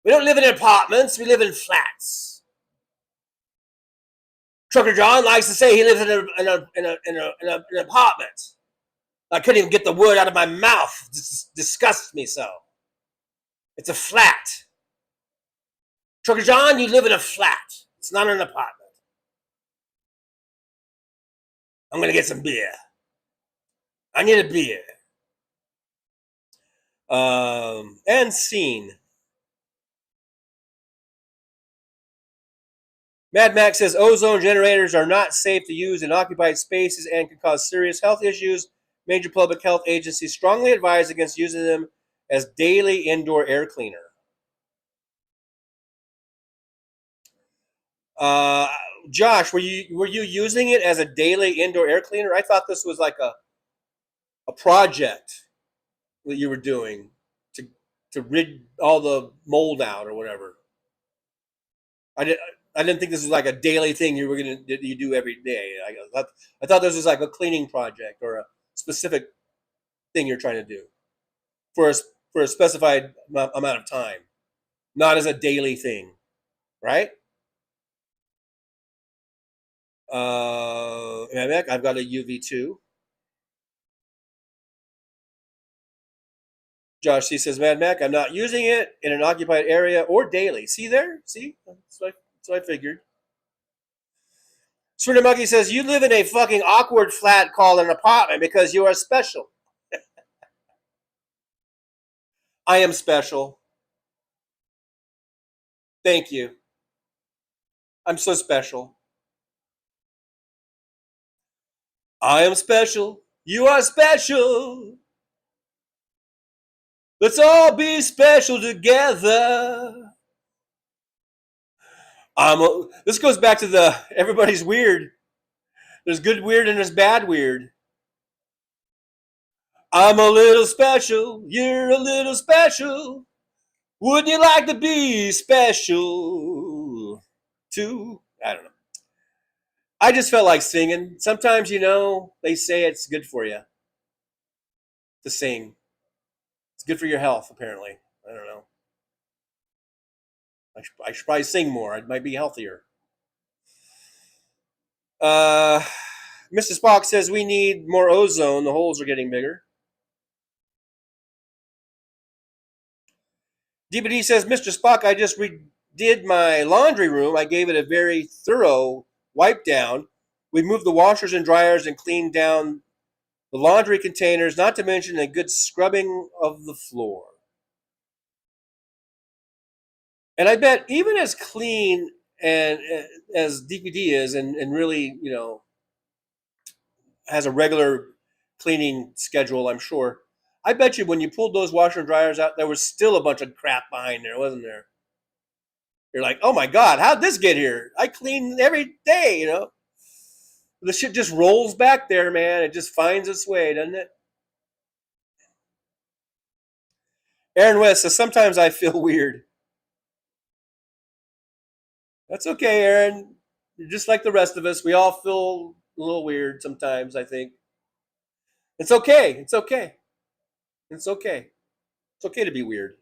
We don't live in apartments, we live in flats. Trucker John likes to say he lives in an apartment. I couldn't even get the word out of my mouth. This disgusts me so. It's a flat. Trucker John, you live in a flat. It's not an apartment. I'm going to get some beer. I need a beer. And scene. Mad Max says ozone generators are not safe to use in occupied spaces and can cause serious health issues. Major public health agencies strongly advise against using them as daily indoor air cleaner. Josh, were you using it as a daily indoor air cleaner? I thought this was like a project that you were doing to rid all the mold out or whatever. I didn't think this was like a daily thing you do every day. I thought this was like a cleaning project or a specific thing you're trying to do for a specified amount of time, not as a daily thing, right? I've got a UV2. Josh C says, Mad Mac, I'm not using it in an occupied area or daily. See there? See? That's what I figured. Swinner Monkey says, you live in a fucking awkward flat called an apartment because you are special. I am special. Thank you. I'm so special. I am special. You are special. Let's all be special together. This goes back to the everybody's weird. There's good weird and there's bad weird. I'm a little special. You're a little special. Wouldn't you like to be special too? I don't know. I just felt like singing. Sometimes, they say it's good for you to sing. It's good for your health, apparently. I don't know. I should probably sing more. I might be healthier. Mr. Spock says we need more ozone. The holes are getting bigger. DBD says, Mr. Spock, I just redid my laundry room. I gave it a very thorough wipe down. We moved the washers and dryers and cleaned down the laundry containers, not to mention a good scrubbing of the floor. And I bet even as clean and as DPD is and really, has a regular cleaning schedule, I'm sure. I bet you when you pulled those washer and dryers out, there was still a bunch of crap behind there, wasn't there? You're like, oh my God, how'd this get here? I clean every day, The shit just rolls back there, man. It just finds its way, doesn't it? Aaron West says, sometimes I feel weird. That's okay, Aaron. You're just like the rest of us. We all feel a little weird sometimes, I think. It's okay. It's okay. It's okay. It's okay to be weird.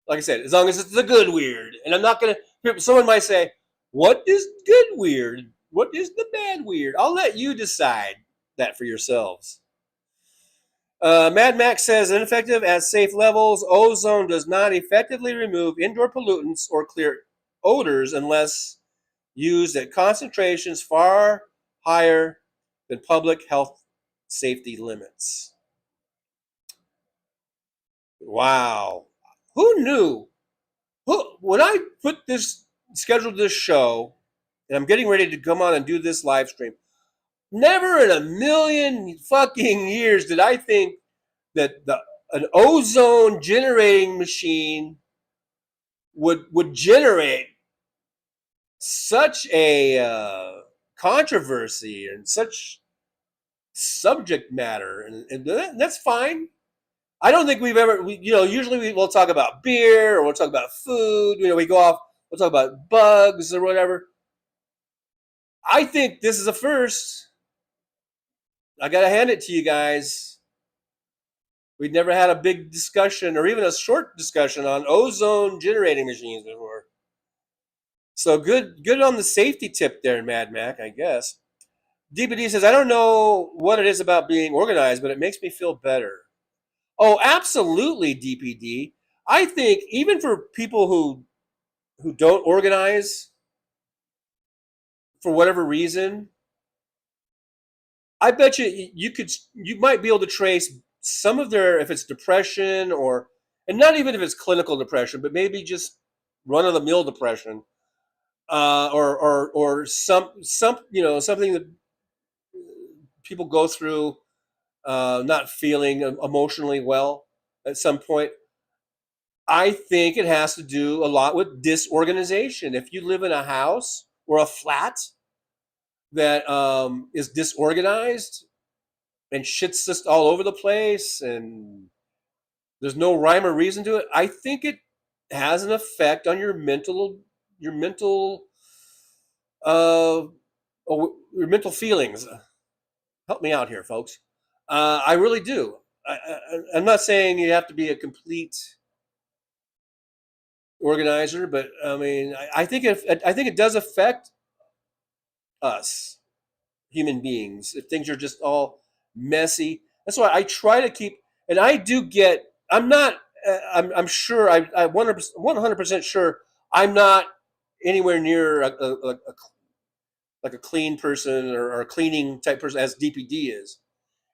Like I said, as long as it's the good weird. And I'm not going to, someone might say, what is good weird? What is the bad weird? I'll let you decide that for yourselves. Mad Max says, ineffective at safe levels, ozone does not effectively remove indoor pollutants or clear odors unless used at concentrations far higher than public health safety limits. Wow. Who knew? When I scheduled this show, and I'm getting ready to come on and do this live stream, never in a million fucking years did I think that an ozone generating machine would generate such a controversy and such subject matter, and that's fine. I don't think we've ever, usually we'll talk about beer or we'll talk about food. We go off, we'll talk about bugs or whatever. I think this is a first. I got to hand it to you guys. We'd never had a big discussion or even a short discussion on ozone generating machines before. So good on the safety tip there, Mad Mac, I guess. DPD says, I don't know what it is about being organized, but it makes me feel better. Oh, absolutely, DPD. I think even for people who don't organize for whatever reason, I bet you might be able to trace some of their, if it's depression and not even if it's clinical depression, but maybe just run of the mill depression, or something that people go through, not feeling emotionally well at some point. I think it has to do a lot with disorganization. If you live in a house or a flat that is disorganized and shit's just all over the place and there's no rhyme or reason to it, I think it has an effect on your mental feelings. Help me out here, folks. I really do. I'm not saying you have to be a complete organizer, but I mean, I think it does affect us human beings if things are just all messy. That's why I try to keep, and I do get. I'm not. I'm sure. I 100% sure. I'm not anywhere near like a clean person or a cleaning type person as DPD is,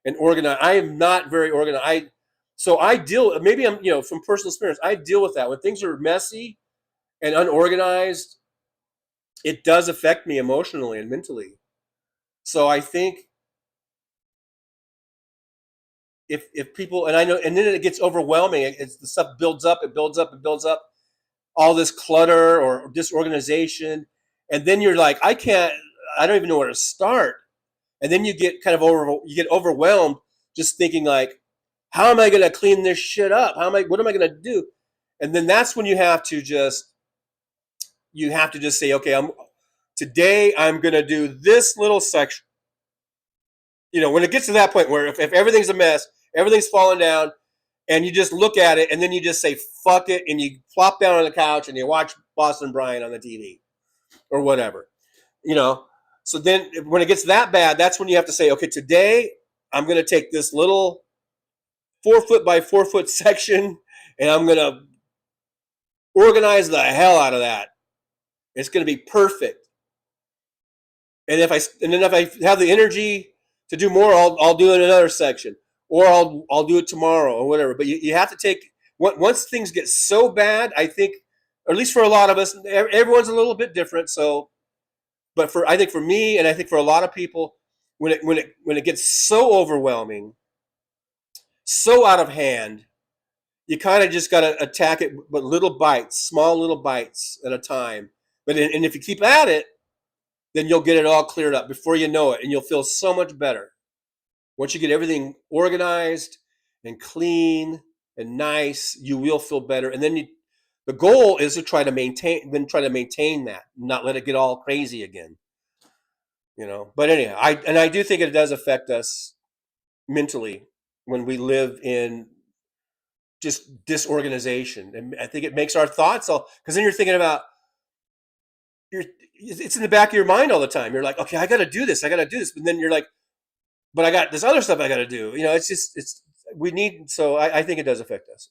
and organized. I am not very organized. So I deal. Maybe I'm. From personal experience, I deal with that when things are messy and unorganized. It does affect me emotionally and mentally. So I think if people, and I know, and then it gets overwhelming. It's the stuff builds up. It builds up. It builds up. All this clutter or disorganization, and then you're like, I can't. I don't even know where to start. And then you get kind of overwhelmed just thinking like, how am I going to clean this shit up? What am I going to do? And then that's when you have to just say, okay, today I'm going to do this little section. When it gets to that point where if everything's a mess, everything's falling down, and you just look at it and then you just say, fuck it, and you plop down on the couch and you watch Boston Bryan on the TV or whatever. So then when it gets that bad, that's when you have to say, okay, today I'm going to take this little 4 foot by 4 foot section and I'm going to organize the hell out of that. It's going to be perfect. And then if I have the energy to do more, I'll do it in another section, or I'll do it tomorrow or whatever. But you have to take, once things get so bad, I think, or at least for a lot of us, everyone's a little bit different. So, but I think for me, and I think for a lot of people, when it gets so overwhelming, so out of hand, you kind of just got to attack it, but little bites, small little bites at a time. And if you keep at it, then you'll get it all cleared up before you know it, and you'll feel so much better. Once you get everything organized and clean and nice, you will feel better. And then the goal is to try to maintain that, not let it get all crazy again. But anyhow, I do think it does affect us mentally when we live in just disorganization, and I think it makes our thoughts all, because then you're thinking about it's in the back of your mind all the time. You're like, okay, I got to do this, but then you're like, but I got this other stuff I got to do. So I think it does affect us.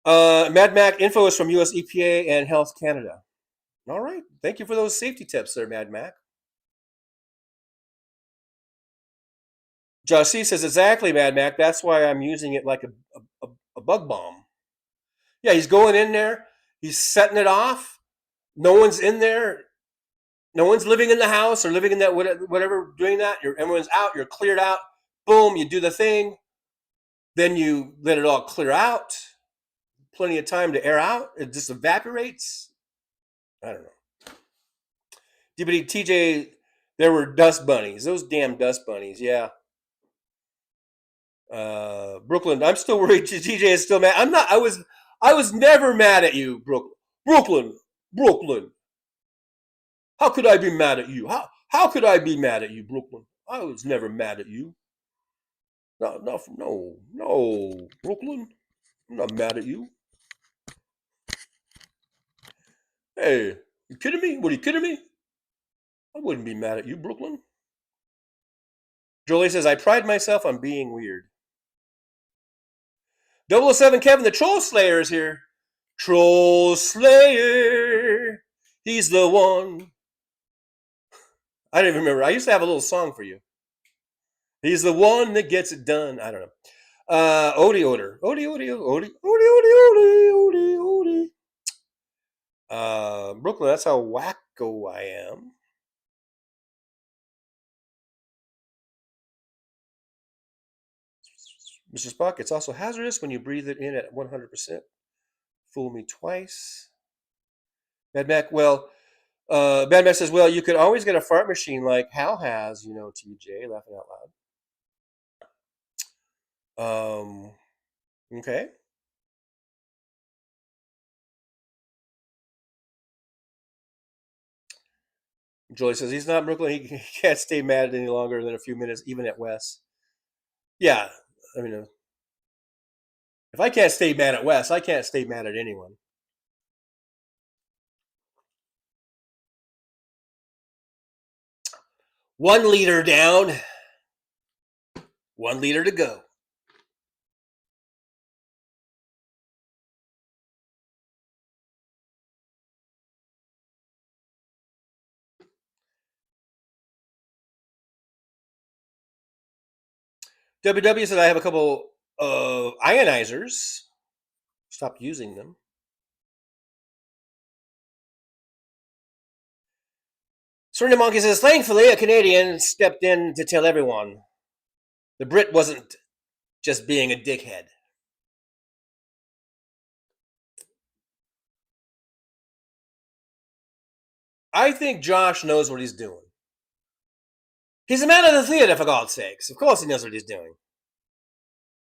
Mad Mac info is from US EPA and Health Canada. All right, thank you for those safety tips there, Mad Mac. Josh C says, exactly, Mad Mac. That's why I'm using it like a bug bomb. Yeah, he's going in there. He's setting it off. No one's in there. No one's living in the house or living in that whatever doing that. Everyone's out. You're cleared out. Boom, you do the thing. Then you let it all clear out. Plenty of time to air out. It just evaporates. I don't know. TJ, there were dust bunnies. Those damn dust bunnies. Yeah. Brooklyn, I'm still worried. TJ is still mad. I'm not. I was never mad at you, Brooklyn. How could I be mad at you? How could I be mad at you, Brooklyn? I was never mad at you. No, Brooklyn. I'm not mad at you. Hey, you kidding me? What, are you kidding me? I wouldn't be mad at you, Brooklyn. Jolie says, I pride myself on being weird. 007 Kevin, the Troll Slayer, is here. Troll Slayer. He's the one. I don't even remember. I used to have a little song for you. He's the one that gets it done. I don't know. Odie Odor. Odie. Brooklyn, that's how wacko I am. Mr. Spock, it's also hazardous when you breathe it in at 100%. Fool me twice. Bad Mac, Bad Mac says, well, you could always get a fart machine like Hal has, TJ, laughing out loud. Okay. Jolie says, he's not in Brooklyn. He can't stay mad any longer than a few minutes, even at Wes. Yeah, I mean, if I can't stay mad at Wes, I can't stay mad at anyone. 1 liter down, 1 liter to go. WW said I have a couple of ionizers. Stopped using them. Serena Monkey says, thankfully, a Canadian stepped in to tell everyone. The Brit wasn't just being a dickhead. I think Josh knows what he's doing. He's a man of the theater, for God's sakes. Of course he knows what he's doing.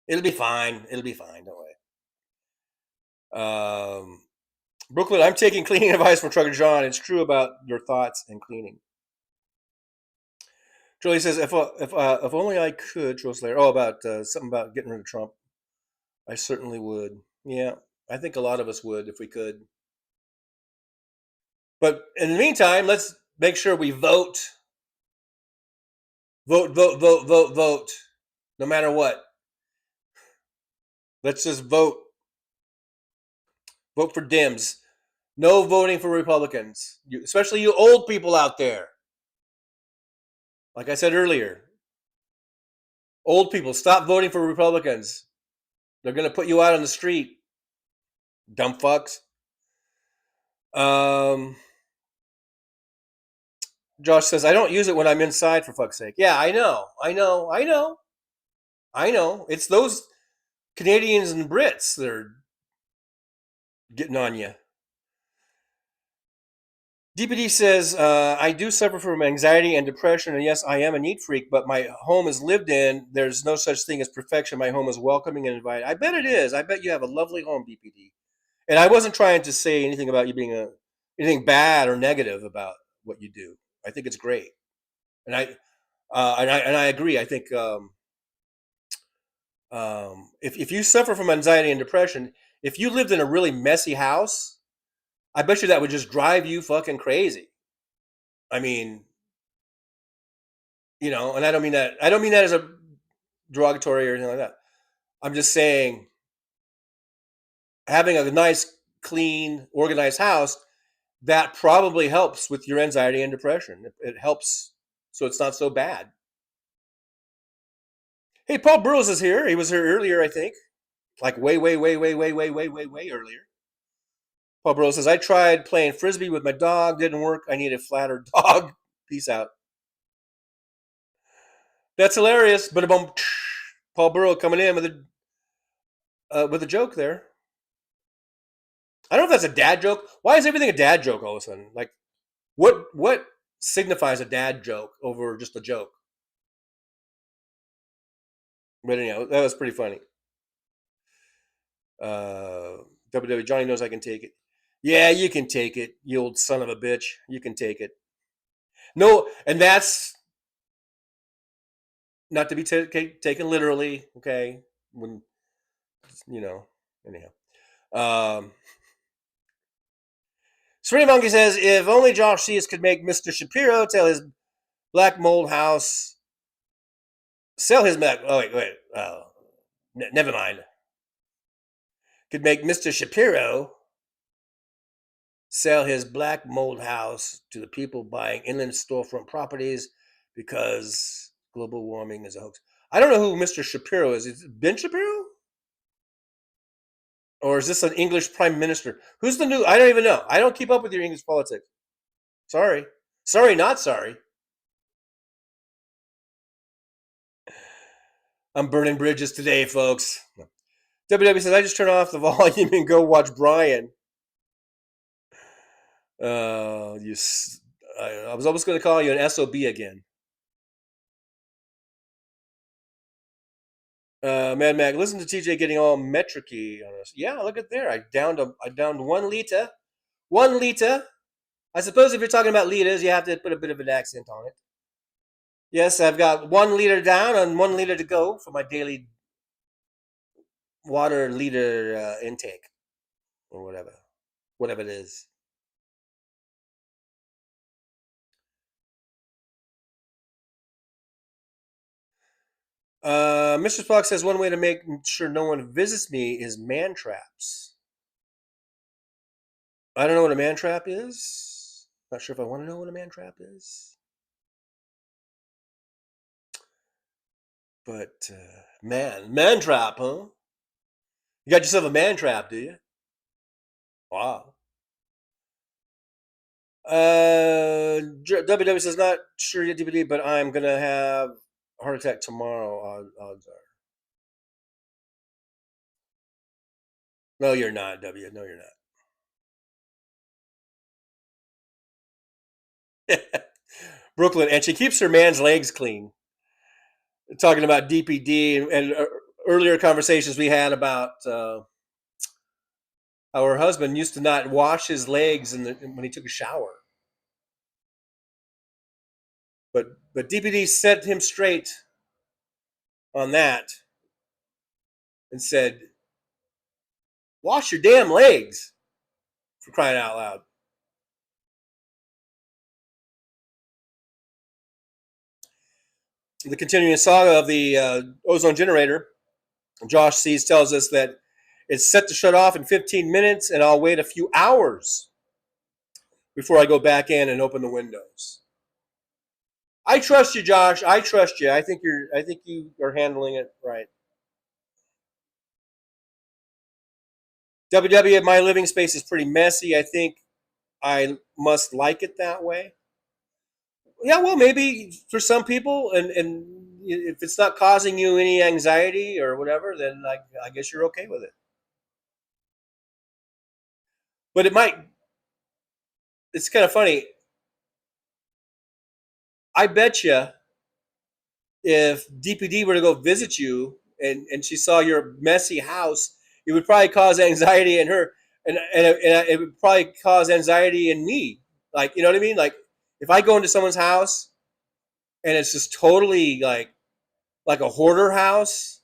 It'll be fine. It'll be fine. Don't worry. Brooklyn, I'm taking cleaning advice from Trucker John. It's true about your thoughts and cleaning. Julie says, if only I could, Troll Slayer. Oh, about something about getting rid of Trump. I certainly would. Yeah, I think a lot of us would if we could. But in the meantime, let's make sure we vote. Vote, vote, vote, vote, vote. No matter what. Let's just vote. Vote for Dems. No voting for Republicans, especially you old people out there. Like I said earlier, old people, stop voting for Republicans. They're going to put you out on the street. Dumb fucks. Josh says, I don't use it when I'm inside, for fuck's sake. Yeah, I know. It's those Canadians and Brits that are getting on you. DPD says, I do suffer from anxiety and depression, and yes, I am a neat freak, but my home is lived in. There's no such thing as perfection. My home is welcoming and inviting. I bet it is. I bet you have a lovely home, DPD. And I wasn't trying to say anything about you being anything bad or negative about what you do. I think it's great, and I agree. I think if you suffer from anxiety and depression, if you lived in a really messy house, I bet you that would just drive you fucking crazy. I mean, and I don't mean that as a derogatory or anything like that. I'm just saying, having a nice, clean, organized house, that probably helps with your anxiety and depression. It helps so it's not so bad. Hey, Paul Burrows is here. He was here earlier, I think. Like way earlier. Paul Burrows says, I tried playing Frisbee with my dog. Didn't work. I need a flatter dog. Peace out. That's hilarious. But Paul Burrow coming in with a joke there. I don't know if that's a dad joke. Why is everything a dad joke all of a sudden? Like, what signifies a dad joke over just a joke? But anyhow, that was pretty funny. WW Johnny knows I can take it. Yeah, you can take it, you old son of a bitch. You can take it. No, and that's not to be taken literally, okay? When anyhow. Serena Monkey says, if only Josh Seas could make Mr. Shapiro tell his black mold house, sell his back. Oh, wait. Never mind. Could make Mr. Shapiro sell his black mold house to the people buying inland storefront properties because global warming is a hoax. I don't know who Mr. Shapiro is. Is it Ben Shapiro? Or is this an English prime minister? Who's the new? I don't even know. I don't keep up with your English politics. Sorry. Sorry, not sorry. I'm burning bridges today, folks. WW says, I just turn off the volume and go watch Brian. I was almost going to call you an SOB again. Mad Mac, listen to TJ getting all metricy on us. Yeah, look at there. I downed 1 liter. 1 liter. I suppose if you're talking about liters, you have to put a bit of an accent on it. Yes, I've got 1 liter down and 1 liter to go for my daily water liter intake, or whatever it is. Mr. Spock says one way to make sure no one visits me is man traps. I don't know what a man trap is. Not sure if I want to know what a man trap is. But man trap, huh? You got yourself a man trap, do you? Wow. WW says not sure yet, DVD, but I'm gonna have a heart attack tomorrow. Odds are. No, you're not, W. No, you're not. Brooklyn, and she keeps her man's legs clean. Talking about DPD and earlier conversations we had about how her husband used to not wash his legs when he took a shower. But DPD set him straight on that and said, "Wash your damn legs," for crying out loud. The continuing saga of the ozone generator, Josh Sees tells us that it's set to shut off in 15 minutes, and I'll wait a few hours before I go back in and open the windows. I trust you, Josh. I trust you. I think you are handling it right. WW, my living space is pretty messy. I think I must like it that way. Yeah, well, maybe for some people, and if it's not causing you any anxiety or whatever, then I guess you're okay with it. But it might. It's kind of funny. I bet you if DPD were to go visit you and she saw your messy house, it would probably cause anxiety in her, and it would probably cause anxiety in me. Like, you know what I mean? Like, if I go into someone's house and it's just totally like a hoarder house,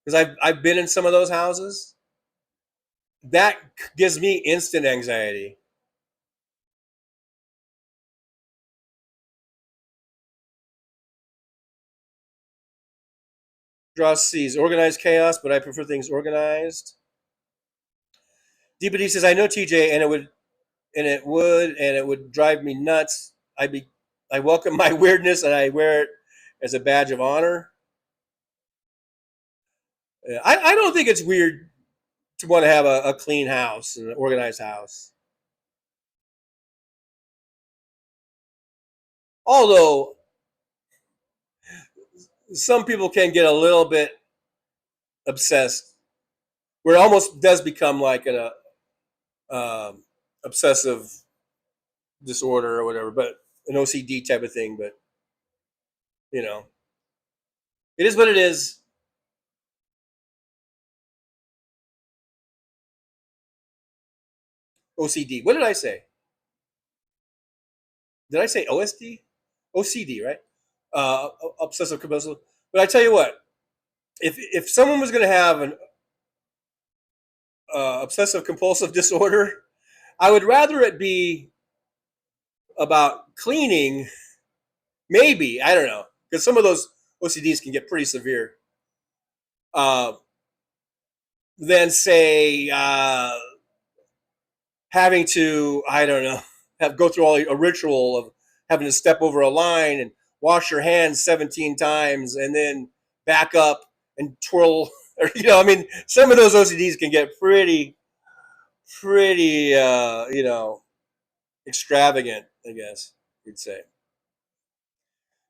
because I've been in some of those houses, that gives me instant anxiety. Dross sees organized chaos, but I prefer things organized. DPD says, I know TJ, and it would drive me nuts. I welcome my weirdness, and I wear it as a badge of honor. I don't think it's weird to want to have a clean house and an organized house. Although some people can get a little bit obsessed, where it almost does become like an obsessive disorder or whatever, but an OCD type of thing. But you know, it is what it is. OCD. What did I say? Did I say OSD? OCD, right? Obsessive compulsive. But I tell you what, if someone was going to have an obsessive compulsive disorder, I would rather it be about cleaning. Maybe, I don't know, because some of those OCDs can get pretty severe. Than say having to, I don't know, go through a ritual of having to step over a line and wash your hands 17 times and then back up and twirl. Or, I mean, some of those OCDs can get pretty, extravagant, I guess you'd say.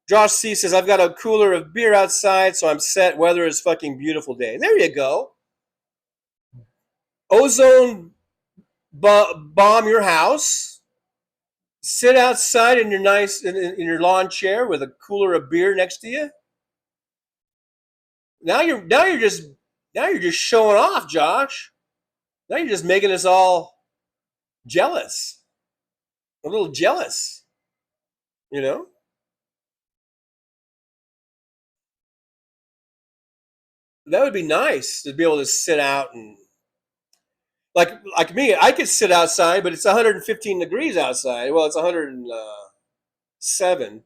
Josh C says, I've got a cooler of beer outside, so I'm set. Weather is fucking beautiful day. There you go. Ozone bomb your house. Sit outside in your in your lawn chair with a cooler of beer next to you. Now you're just showing off, Josh. Now you're just making us all jealous. A little jealous. That would be nice to be able to sit out and like me, I could sit outside, but it's 115 degrees outside. Well, it's 107.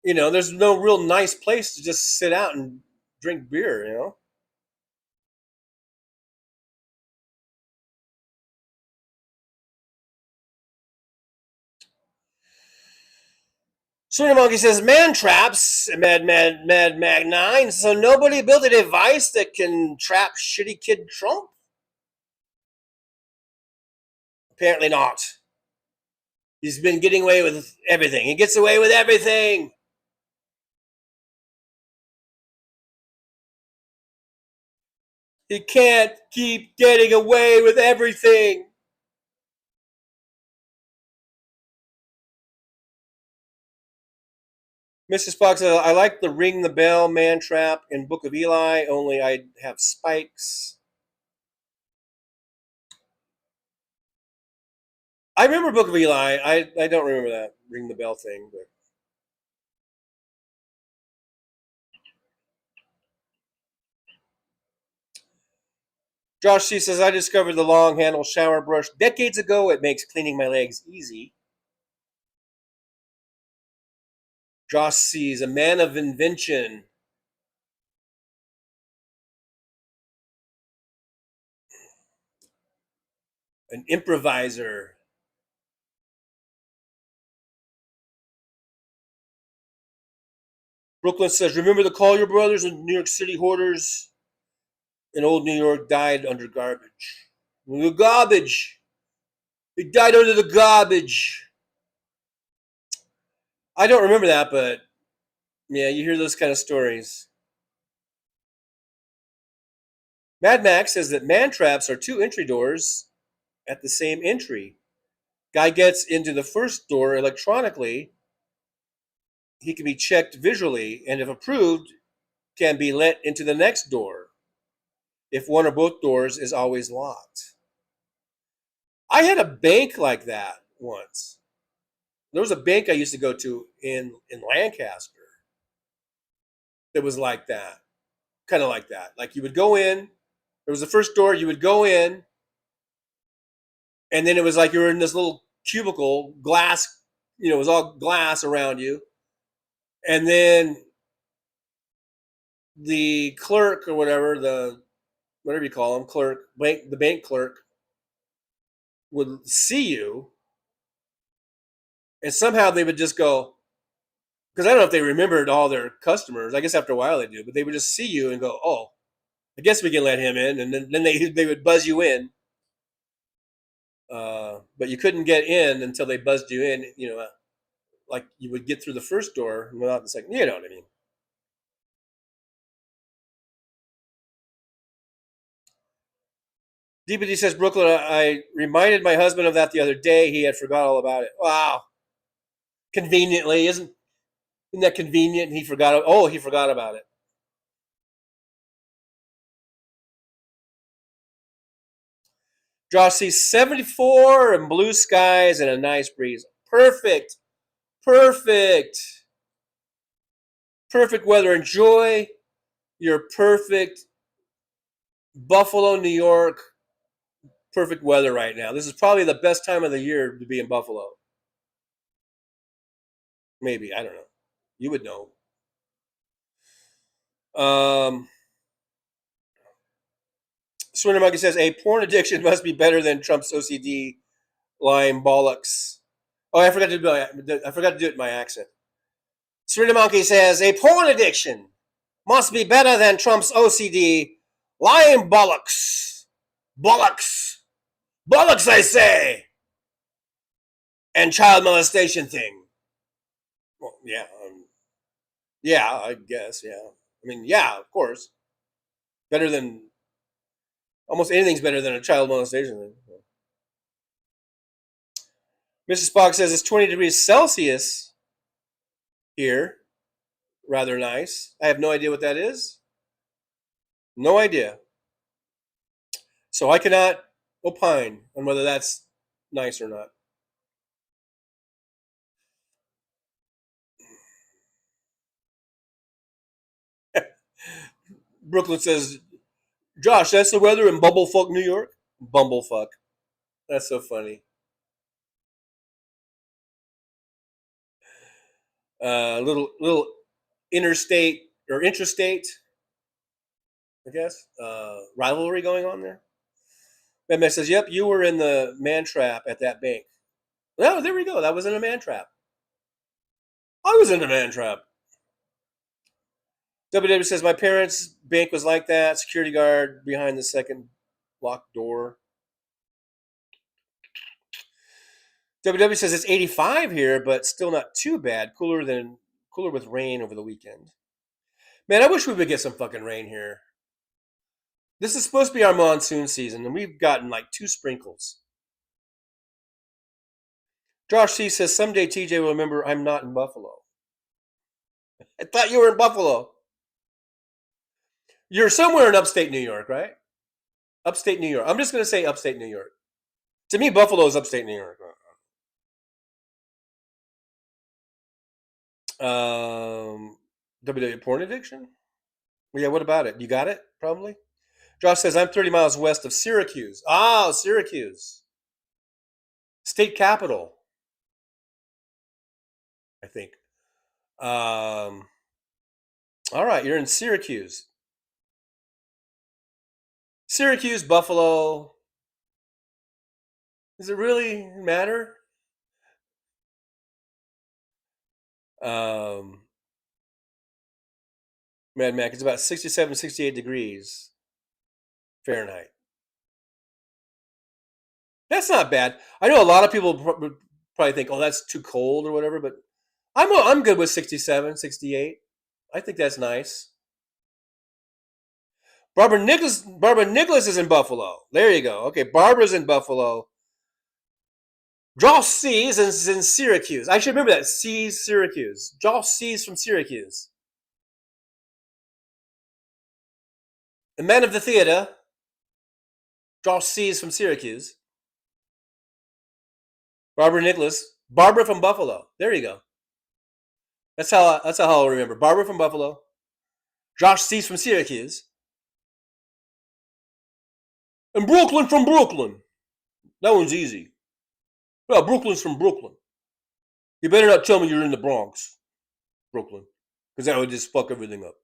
there's no real nice place to just sit out and drink beer. Swinging Monkey says, man traps, Mad Mag 9, so nobody built a device that can trap shitty kid Trump? Apparently not. He's been getting away with everything. He gets away with everything. He can't keep getting away with everything. Mrs. Fox says, I like the ring the bell man trap in Book of Eli, only I'd have spikes. I remember Book of Eli. I don't remember that ring the bell thing, but Josh C says, I discovered the long handle shower brush decades ago. It makes cleaning my legs easy. Josh C is a man of invention. An improviser. Brooklyn says, remember the Collier brothers and New York City hoarders in old New York died under garbage. The garbage. They died under the garbage. I don't remember that, but yeah, you hear those kind of stories. Mad Max says that man traps are 2 entry doors at the same entry. Guy gets into the first door electronically. He can be checked visually, and if approved, can be let into the next door if one or both doors is always locked. I had a bank like that once. There was a bank I used to go to in Lancaster that was like that, kind of like that. Like you would go in, there was the first door, you would go in, and then it was like you were in this little cubicle, glass, it was all glass around you. And then the clerk or whatever, whatever you call him, the bank clerk would see you, and somehow they would just go, because I don't know if they remembered all their customers. I guess after a while they do, but they would just see you and go, oh, I guess we can let him in, and then they would buzz you in. But you couldn't get in until they buzzed you in, like you would get through the first door without the second. You know what I mean? DPD says, Brooklyn, I reminded my husband of that the other day. He had forgot all about it. Wow. Conveniently, isn't that convenient? He forgot about it. Josh sees 74 and blue skies and a nice breeze. Perfect. Perfect weather. Enjoy your perfect Buffalo, New York, perfect weather right now. This is probably the best time of the year to be in Buffalo. Maybe, I don't know. You would know. Swinner Monkey says, a porn addiction must be better than Trump's OCD lying bollocks. Oh, I forgot to do it in my accent. Swinner Monkey says, a porn addiction must be better than Trump's OCD lying bollocks. Bollocks. Bollocks, I say. And child molestation thing. Well, yeah. Yeah, I guess, yeah. I mean, yeah, of course. Better than, almost anything's better than a child molestation thing. Mrs. Spock says it's 20 degrees Celsius here. Rather nice. I have no idea what that is. No idea. So I cannot opine on whether that's nice or not. Brooklyn says, Josh, that's the weather in Bumblefuck, New York? Bumblefuck. That's so funny. Little interstate or intrastate, I guess, rivalry going on there. Batman says, "Yep, you were in the man trap at that bank." No, there we go. That was in a man trap. I was in a man trap. WW says, "My parents' bank was like that. Security guard behind the second locked door." WW says it's 85 here, but still not too bad. Cooler with rain over the weekend. Man, I wish we would get some fucking rain here. This is supposed to be our monsoon season, and we've gotten like 2 sprinkles. Josh C says, "Someday TJ will remember I'm not in Buffalo." I thought you were in Buffalo. You're somewhere in upstate New York, right? Upstate New York. I'm just going to say upstate New York. To me, Buffalo is upstate New York. WW porn addiction? Well, yeah, what about it? You got it, probably? Josh says, "I'm 30 miles west of Syracuse." Oh, Syracuse. State capital, I think. All right, you're in Syracuse. Syracuse, Buffalo. Does it really matter? Mad Mac, it's about 67, 68 degrees Fahrenheit. That's not bad. I know a lot of people would probably think, "Oh, that's too cold" or whatever, but I'm good with 67, 68. I think that's nice. Barbara Nicholas is in Buffalo. There you go. Okay, Barbara's in Buffalo. Josh C's is in Syracuse. I should remember that. C's, Syracuse. Josh C's from Syracuse. The man of the theater. Josh C's from Syracuse. Barbara Nicholas. Barbara from Buffalo. There you go. That's how I'll remember. Barbara from Buffalo. Josh C's from Syracuse. And Brooklyn from Brooklyn. That one's easy. Well, Brooklyn's from Brooklyn. You better not tell me you're in the Bronx, Brooklyn, because that would just fuck everything up.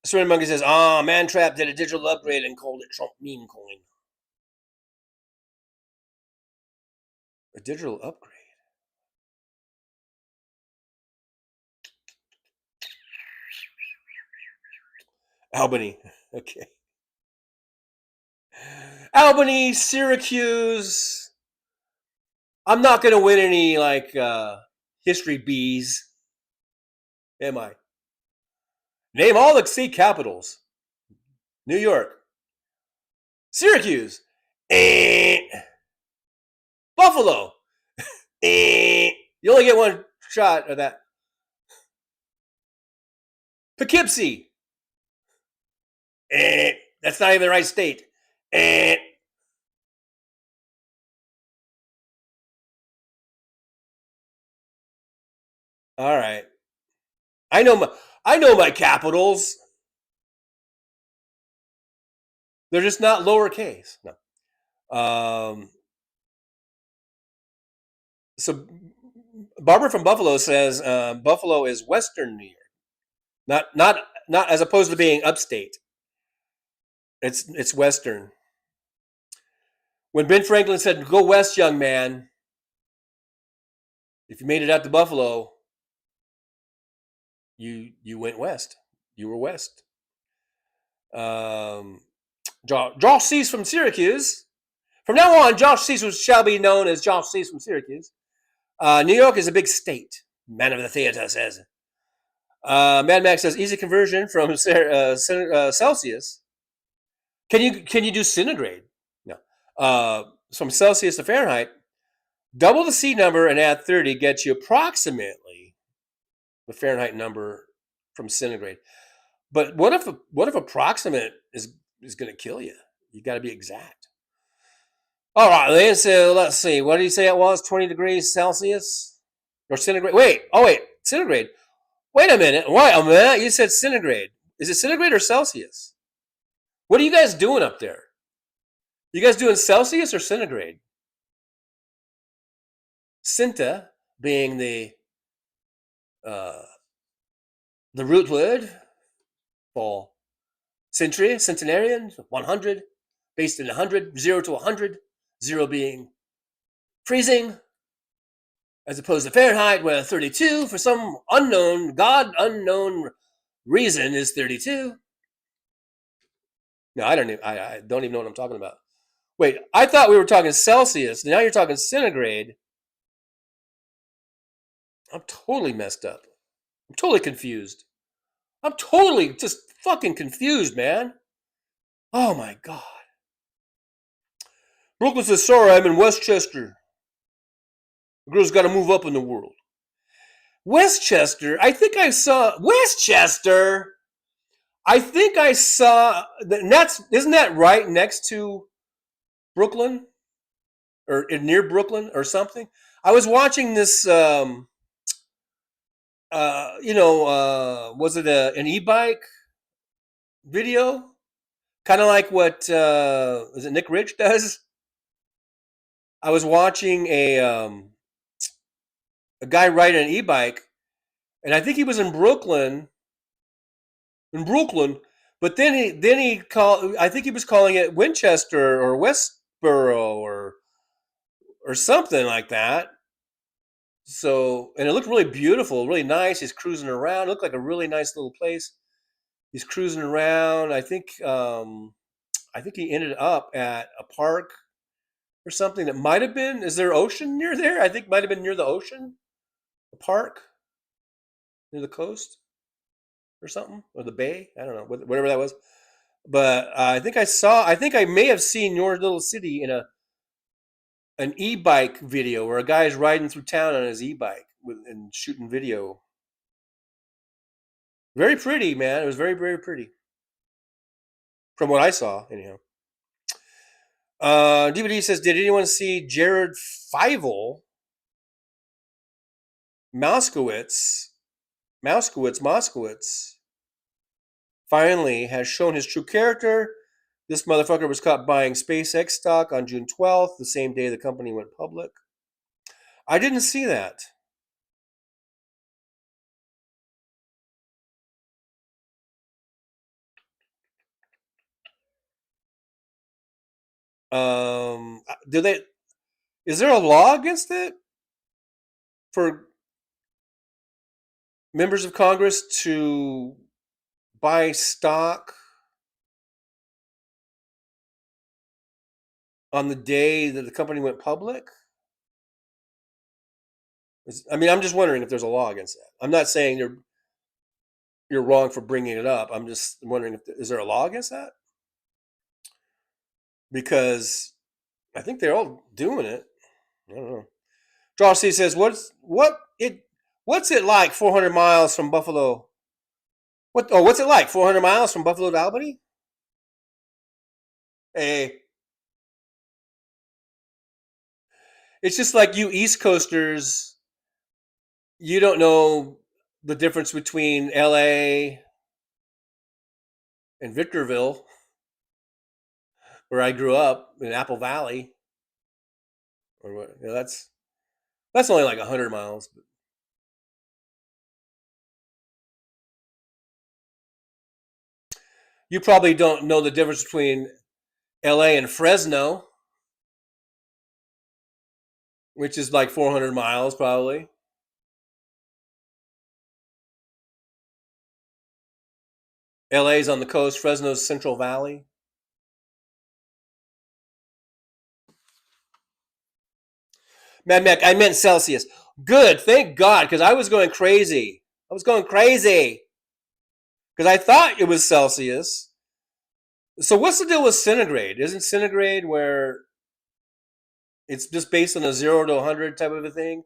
Serena Monkey says, Mantrap did a digital upgrade and called it Trump meme coin. A digital upgrade? Albany. Okay. Albany, Syracuse. I'm not going to win any, history bees. Am I? Name all the state capitals. New York. Syracuse. Buffalo. You only get one shot of that. Poughkeepsie. That's not even the right state. All right. I know my capitals. They're just not lowercase. No. So Barbara from Buffalo says Buffalo is Western New York, not as opposed to being upstate. It's Western. When Ben Franklin said, "Go west, young man," if you made it out to Buffalo, you went west. You were west. Josh Cease from Syracuse. From now on, Josh Cease shall be known as Josh Cease from Syracuse. New York is a big state. Man of the theater says. Mad Max says easy conversion from Celsius. Can you do centigrade? No. From Celsius to Fahrenheit. Double the C number and add 30 gets you approximately the Fahrenheit number from centigrade. But what if approximate is going to kill you? You got to be exact. All right, let's see. What did he say it was? 20 degrees Celsius or centigrade? Wait, centigrade. Wait a minute. You said centigrade. Is it centigrade or Celsius? What are you guys doing up there? You guys doing Celsius or centigrade? Centa being the root word for century, centenarian, 100, based in 100, 0 to 100, 0 being freezing, as opposed to Fahrenheit, where 32, for some unknown, unknown reason, is 32. No, I don't even know what I'm talking about. Wait, I thought we were talking Celsius. Now you're talking centigrade. I'm totally messed up. I'm totally confused. I'm totally just fucking confused, man. Oh my God. Brooklyn says, sorry, I'm in Westchester. The girl's got to move up in the world. Westchester? I think I saw... Westchester? I think I saw... Isn't that right next to Brooklyn? Or near Brooklyn or something? I was watching this... was it an e-bike video? Kind of like what is it Nick Rich does? I was watching a guy ride an e-bike, and I think he was in Brooklyn, but then he called. I think he was calling it Winchester or Westboro or something like that. So, and it looked really beautiful, really nice. He's cruising around. It looked like a really nice little place. He's cruising around. I think he ended up at a park or something that might have been. Is there ocean near there? I think might have been near the ocean, a park near the coast or something, or the bay. I don't know, whatever that was. But I think I may have seen your little city in an e-bike video where a guy's riding through town on his e-bike and shooting video. Very pretty, man. It was very, very pretty. From what I saw, anyhow. DVD says, did anyone see Jared Fievel Moskowitz finally has shown his true character. This motherfucker was caught buying SpaceX stock on June 12th, the same day the company went public. I didn't see that. Is there a law against it for members of Congress to buy stock on the day that the company went public? I'm just wondering if there's a law against that. I'm not saying you're wrong for bringing it up. I'm just wondering is there a law against that? Because I think they're all doing it. I don't know. Josh C says, what's it like 400 miles from Buffalo? What's it like 400 miles from Buffalo to Albany? Hey. It's just like you East Coasters, you don't know the difference between LA and Victorville, where I grew up in Apple Valley. Or what? That's only like 100 miles. You probably don't know the difference between LA and Fresno, which is like 400 miles probably. LA's on the coast, Fresno's Central Valley. Mad Mac, I meant Celsius. Good, thank God, because I was going crazy. Because I thought it was Celsius. So what's the deal with centigrade? Isn't centigrade where it's just based on a 0 to 100 type of a thing?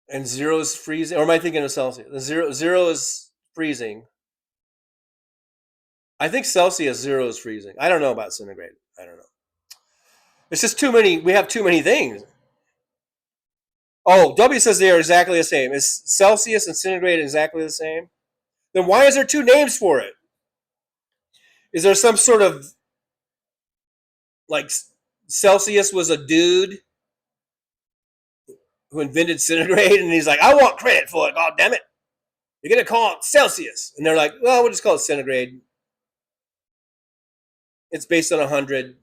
And 0 is freezing? Or am I thinking of Celsius? The zero is freezing. I think Celsius 0 is freezing. I don't know about centigrade. I don't know. It's just too many. We have too many things. Oh, W says they are exactly the same. Is Celsius and centigrade exactly the same? Then why is there two names for it? Is there some sort of like Celsius was a dude who invented centigrade, and he's like, I want credit for it. God damn it! You're gonna call it Celsius, and they're like, well, we'll just call it centigrade. It's based on 100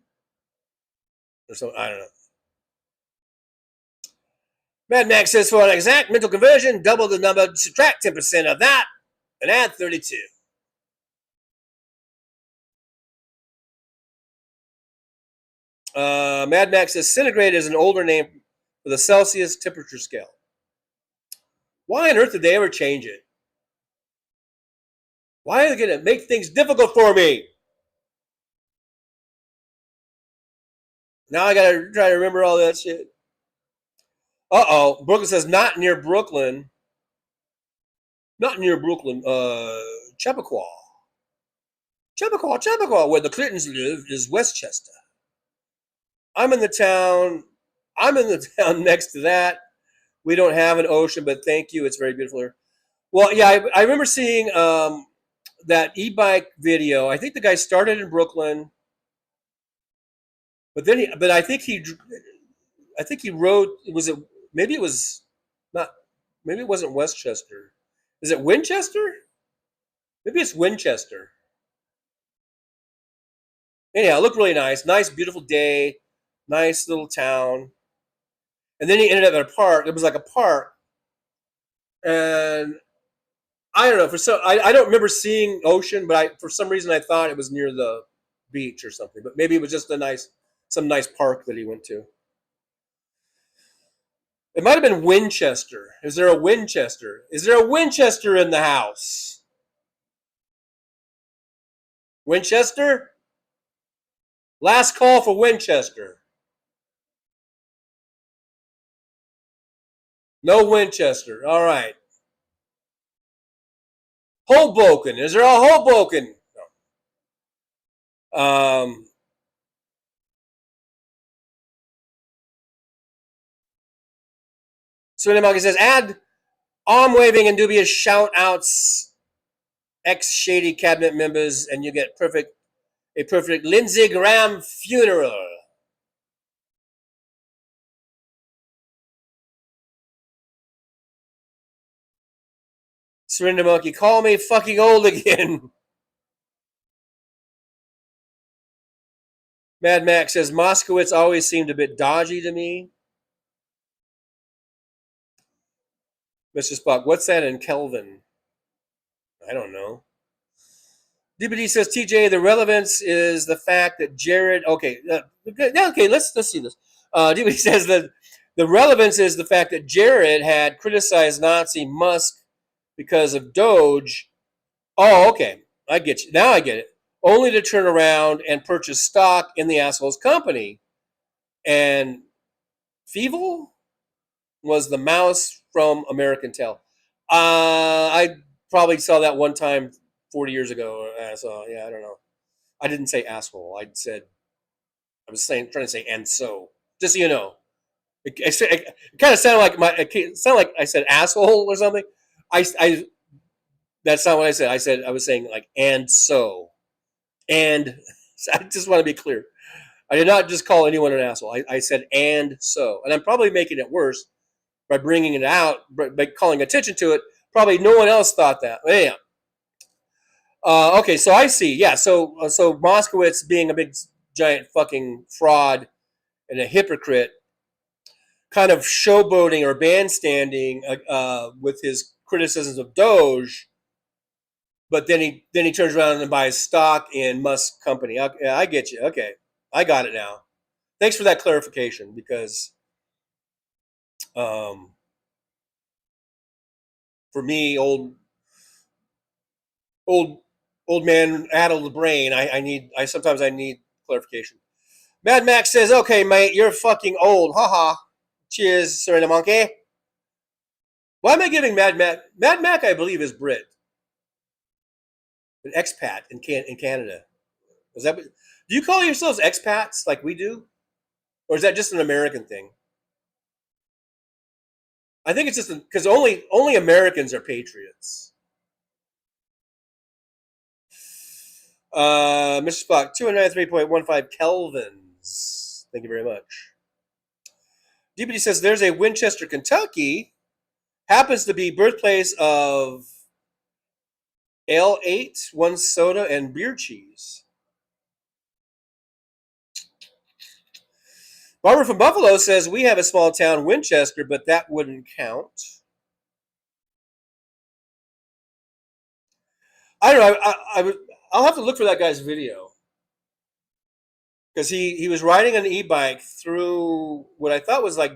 or something. I don't know. Mad Max says, for an exact mental conversion, double the number, subtract 10% of that, and add 32. Mad Max says, centigrade is an older name for the Celsius temperature scale. Why on earth did they ever change it? Why are they going to make things difficult for me? Now I got to try to remember all that shit. Uh-oh. Brooklyn says, not near Brooklyn. Not near Brooklyn. Chappaqua. Chappaqua, where the Clintons live, is Westchester. I'm in the town next to that. We don't have an ocean, but thank you. It's very beautiful here. Well, yeah, I remember seeing that e-bike video. I think the guy started in Brooklyn, but I think he rode. Maybe it wasn't Westchester. Is it Winchester? Maybe it's Winchester. Anyhow, it looked really nice. Nice, beautiful day. Nice little town. And then he ended up at a park. It was like a park. And I don't know. I don't remember seeing ocean, but for some reason I thought it was near the beach or something. But maybe it was just some nice park that he went to. It might have been Winchester. Is there a Winchester? Is there a Winchester in the house? Winchester? Last call for Winchester. No Winchester. All right. Hoboken. Is there a Hoboken? No. Serena Monkey says, add arm waving and dubious shout outs, ex shady cabinet members, and you get a perfect Lindsey Graham funeral. Surrender Monkey, call me fucking old again. Mad Max says, Moskowitz always seemed a bit dodgy to me. Mr. Spock, what's that in Kelvin? I don't know. DBD says, TJ, the relevance is the fact that Jared... Okay, let's see this. DBD says that the relevance is the fact that Jared had criticized Nazi Musk because of Doge. Oh, okay. I get you. Now I get it. Only to turn around and purchase stock in the asshole's company. And Fievel was the mouse from American Tail. I probably saw that one time 40 years ago. So, yeah, I don't know. I didn't say asshole. I was trying to say and so. Just so you know. It kind of sounded like I said asshole or something. That's not what I said. I was saying like and so. And I just want to be clear. I did not just call anyone an asshole. I said and so. And I'm probably making it worse by bringing it out, by calling attention to it. Probably no one else thought that. But anyhow. Okay, so I see. Yeah, so Moskowitz being a big giant fucking fraud and a hypocrite, kind of showboating or bandstanding with his criticisms of Doge, but then he turns around and buys stock in Musk's company. Okay, I get you. Okay, I got it now. Thanks for that clarification, because for me, old man addled the brain, I sometimes need clarification. Mad Max says, okay, mate, you're fucking old. Haha. Cheers, Serena Monkey. Why am I giving Mad Mac, I believe, is Brit. An expat in Canada. Do you call yourselves expats like we do? Or is that just an American thing? I think it's just because only Americans are patriots. Mr. Spock, 293.15 Kelvin. Philippines. Thank you very much. DPD says there's a Winchester, Kentucky. Happens to be birthplace of L8, one soda, and beer cheese. Barbara from Buffalo says we have a small town, Winchester, but that wouldn't count. I don't know. I'll have to look for that guy's video because he was riding an e-bike through what I thought was like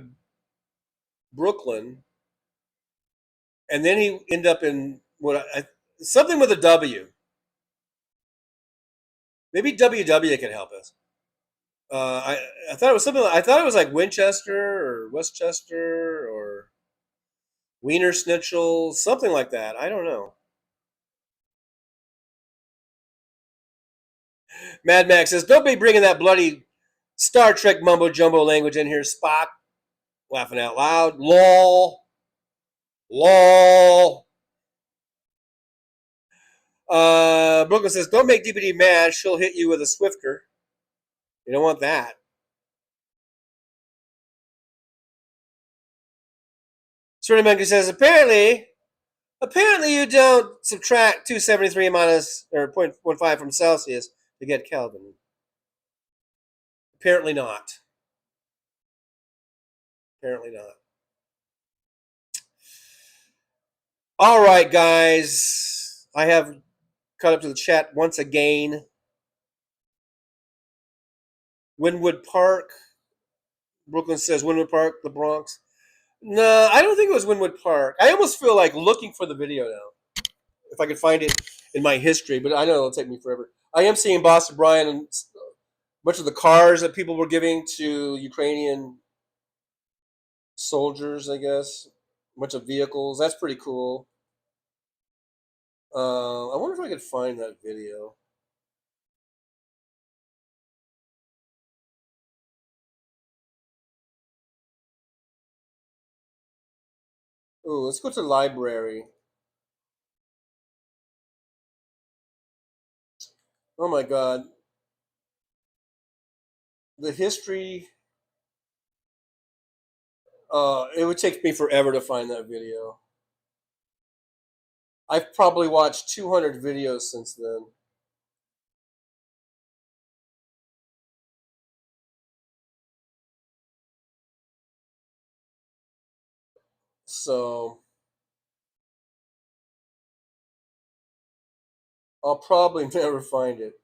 Brooklyn, and then he ended up in something with a W. Maybe WW can help us. I thought it was something. I thought it was like Winchester or Westchester or Wiener Schnitzel, something like that. I don't know. Mad Max says, "Don't be bringing that bloody Star Trek mumbo jumbo language in here, Spock." Laughing out loud. Lol. Lol. Brooklyn says, "Don't make DPD mad. She'll hit you with a Swifter. You don't want that." Sturdy Monkey says, apparently you don't subtract 273 minus or 0.15 from Celsius to get Kelvin. Apparently not. Apparently not. All right, guys. I have caught up to the chat once again. Wynwood Park. Brooklyn says Wynwood Park, the Bronx. No, I don't think it was Wynwood Park. I almost feel like looking for the video now. If I could find it in my history, but I know it'll take me forever. I am seeing Boston Brian and much of the cars that people were giving to Ukrainian soldiers, I guess. A bunch of vehicles. That's pretty cool. I wonder if I could find that video. Ooh, let's go to the library. Oh my God. The history. It would take me forever to find that video. I've probably watched 200 videos since then. So I'll probably never find it.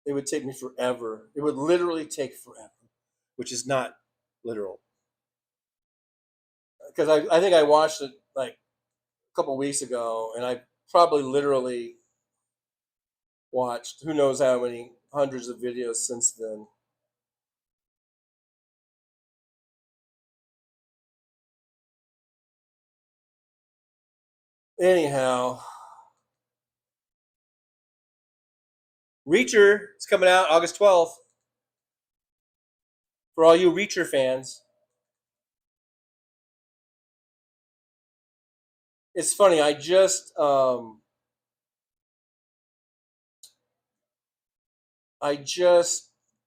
It would take me forever. It would literally take forever, which is not literal. Because I think I watched it like a couple weeks ago, and I probably literally watched who knows how many hundreds of videos since then. Anyhow, Reacher is coming out August 12th. For all you Reacher fans. It's funny, I just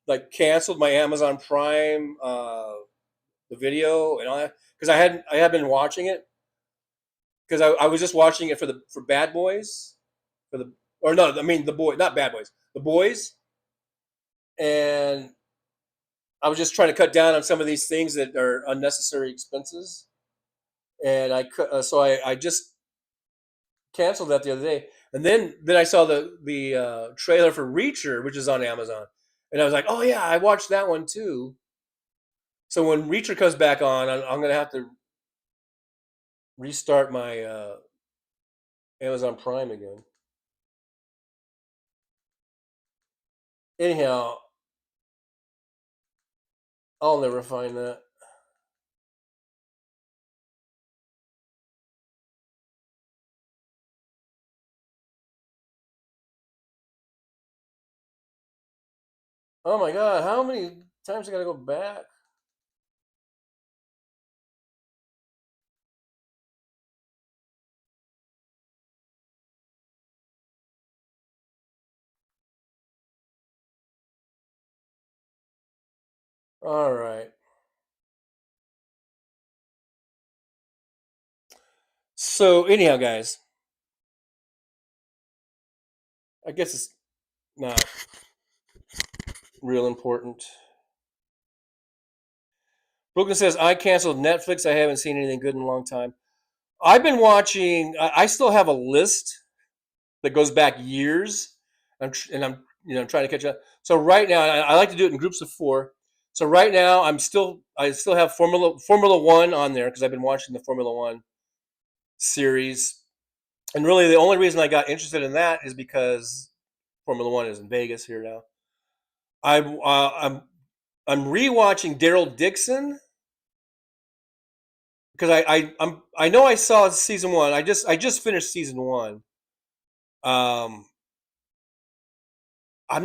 like canceled my Amazon Prime the video and all that because I had been watching it because I was just watching it for Bad Boys the boy, not Bad Boys, the Boys, and I was just trying to cut down on some of these things that are unnecessary expenses, and I just canceled that the other day, and then I saw the trailer for Reacher, which is on Amazon, and I was like, oh yeah, I watched that one too. So when Reacher comes back on, I'm gonna have to restart my Amazon Prime again. Anyhow, I'll never find that. Oh my God, how many times I gotta go back? All right. So anyhow, guys, I guess it's not real important. Brooklyn says, I canceled Netflix. I haven't seen anything good in a long time. I've been watching, I still have a list that goes back years. I'm trying to catch up. So right now, I like to do it in groups of 4. So right now, I still have Formula One on there because I've been watching the Formula One series. And really, the only reason I got interested in that is because Formula One is in Vegas here now. I'm rewatching Daryl Dixon because I know I saw season 1. I just finished season 1. I'm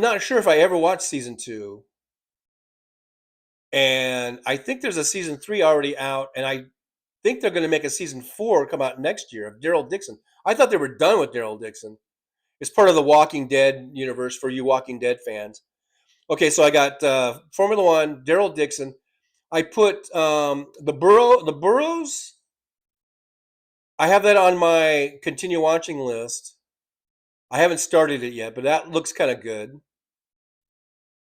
not sure if I ever watched season 2, and I think there's a season 3 already out, and I think they're going to make a season 4 come out next year of Daryl Dixon. I thought they were done with Daryl Dixon. It's part of the Walking Dead universe for you Walking Dead fans. Okay, so I got Formula One, Daryl Dixon. I put the Burrows. I have that on my continue watching list. I haven't started it yet, but that looks kind of good.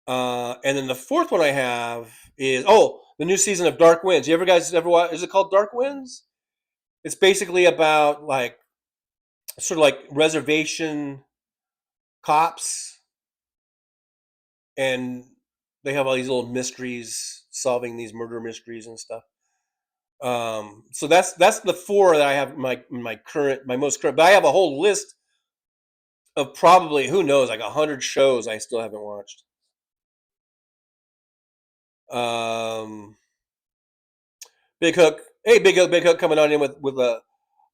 And then the fourth one I have is the new season of Dark Winds. You guys ever watch? Is it called Dark Winds? It's basically about sort of like reservation cops, and they have all these little mysteries, solving these murder mysteries and stuff. So that's the 4 that I have in my most current. But I have a whole list of probably, who knows, like 100 shows I still haven't watched. Big Hook, hey, Big Hook coming on in with a,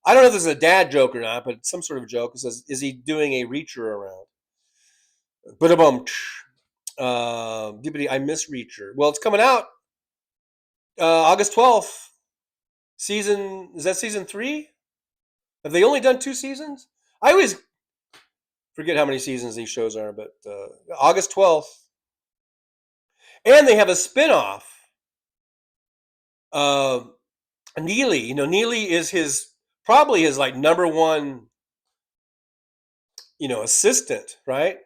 I don't know if this is a dad joke or not, but some sort of joke. It says, is he doing a Reacher around? But I miss Reacher. Well, it's coming out August 12th. Is that season 3? Have they only done 2 seasons? I always forget how many seasons these shows are, but August 12th. And they have a spin-off. Neely, Neely is probably his like number one, assistant, right?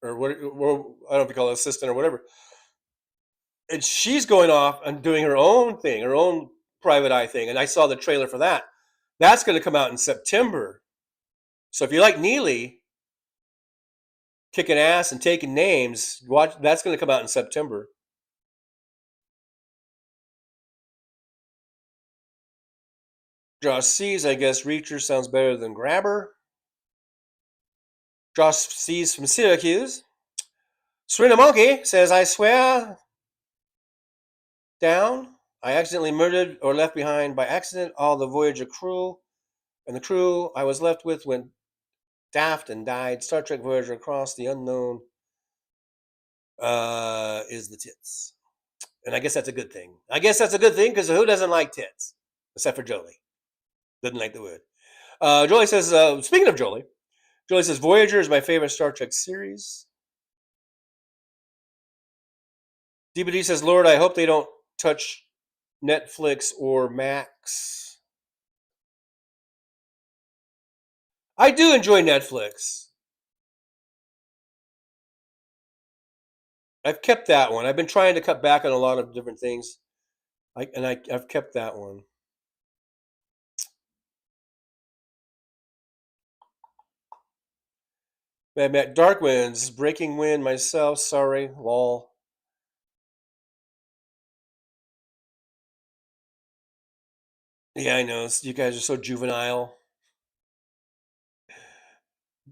Or what? I don't know if you call it assistant or whatever. And she's going off and doing her own thing, her own private eye thing. And I saw the trailer for that. That's going to come out in September. So if you like Neely kicking ass and taking names, watch. That's going to come out in September. Josh C's, I guess Reacher sounds better than Grabber. Josh C's from Syracuse. Serena Monkey says, I swear down, I accidentally murdered or left behind by accident all the Voyager crew, and the crew I was left with went daft and died. Star Trek Voyager across the unknown is the tits. And I guess that's a good thing. Because who doesn't like tits? Except for Jolie. Doesn't like the word. Jolie says, speaking of Jolie says, Voyager is my favorite Star Trek series. DBD says, Lord, I hope they don't touch Netflix or Max. I do enjoy Netflix. I've kept that one. I've been trying to cut back on a lot of different things. I've kept that one. Mad Matt Dark Winds, Breaking Wind myself, sorry, lol. Yeah, I know. You guys are so juvenile.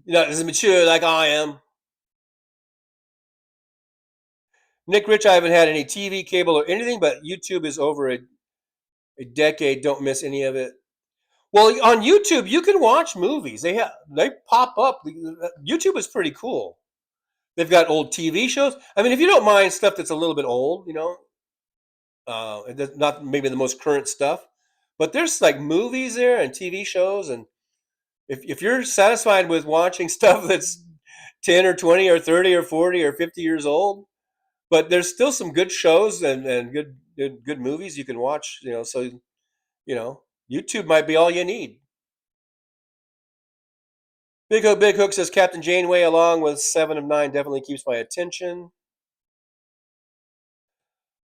You're not as mature like I am. Nick Rich, I haven't had any TV, cable, or anything, but YouTube is over a decade. Don't miss any of it. Well, on YouTube, you can watch movies. They pop up. YouTube is pretty cool. They've got old TV shows. I mean, if you don't mind stuff that's a little bit old, not maybe the most current stuff, but there's like movies there and TV shows. And if you're satisfied with watching stuff that's 10 or 20 or 30 or 40 or 50 years old, But there's still some good shows and good movies you can watch. So YouTube might be all you need. Big Hook says Captain Janeway along with 7 of 9 definitely keeps my attention.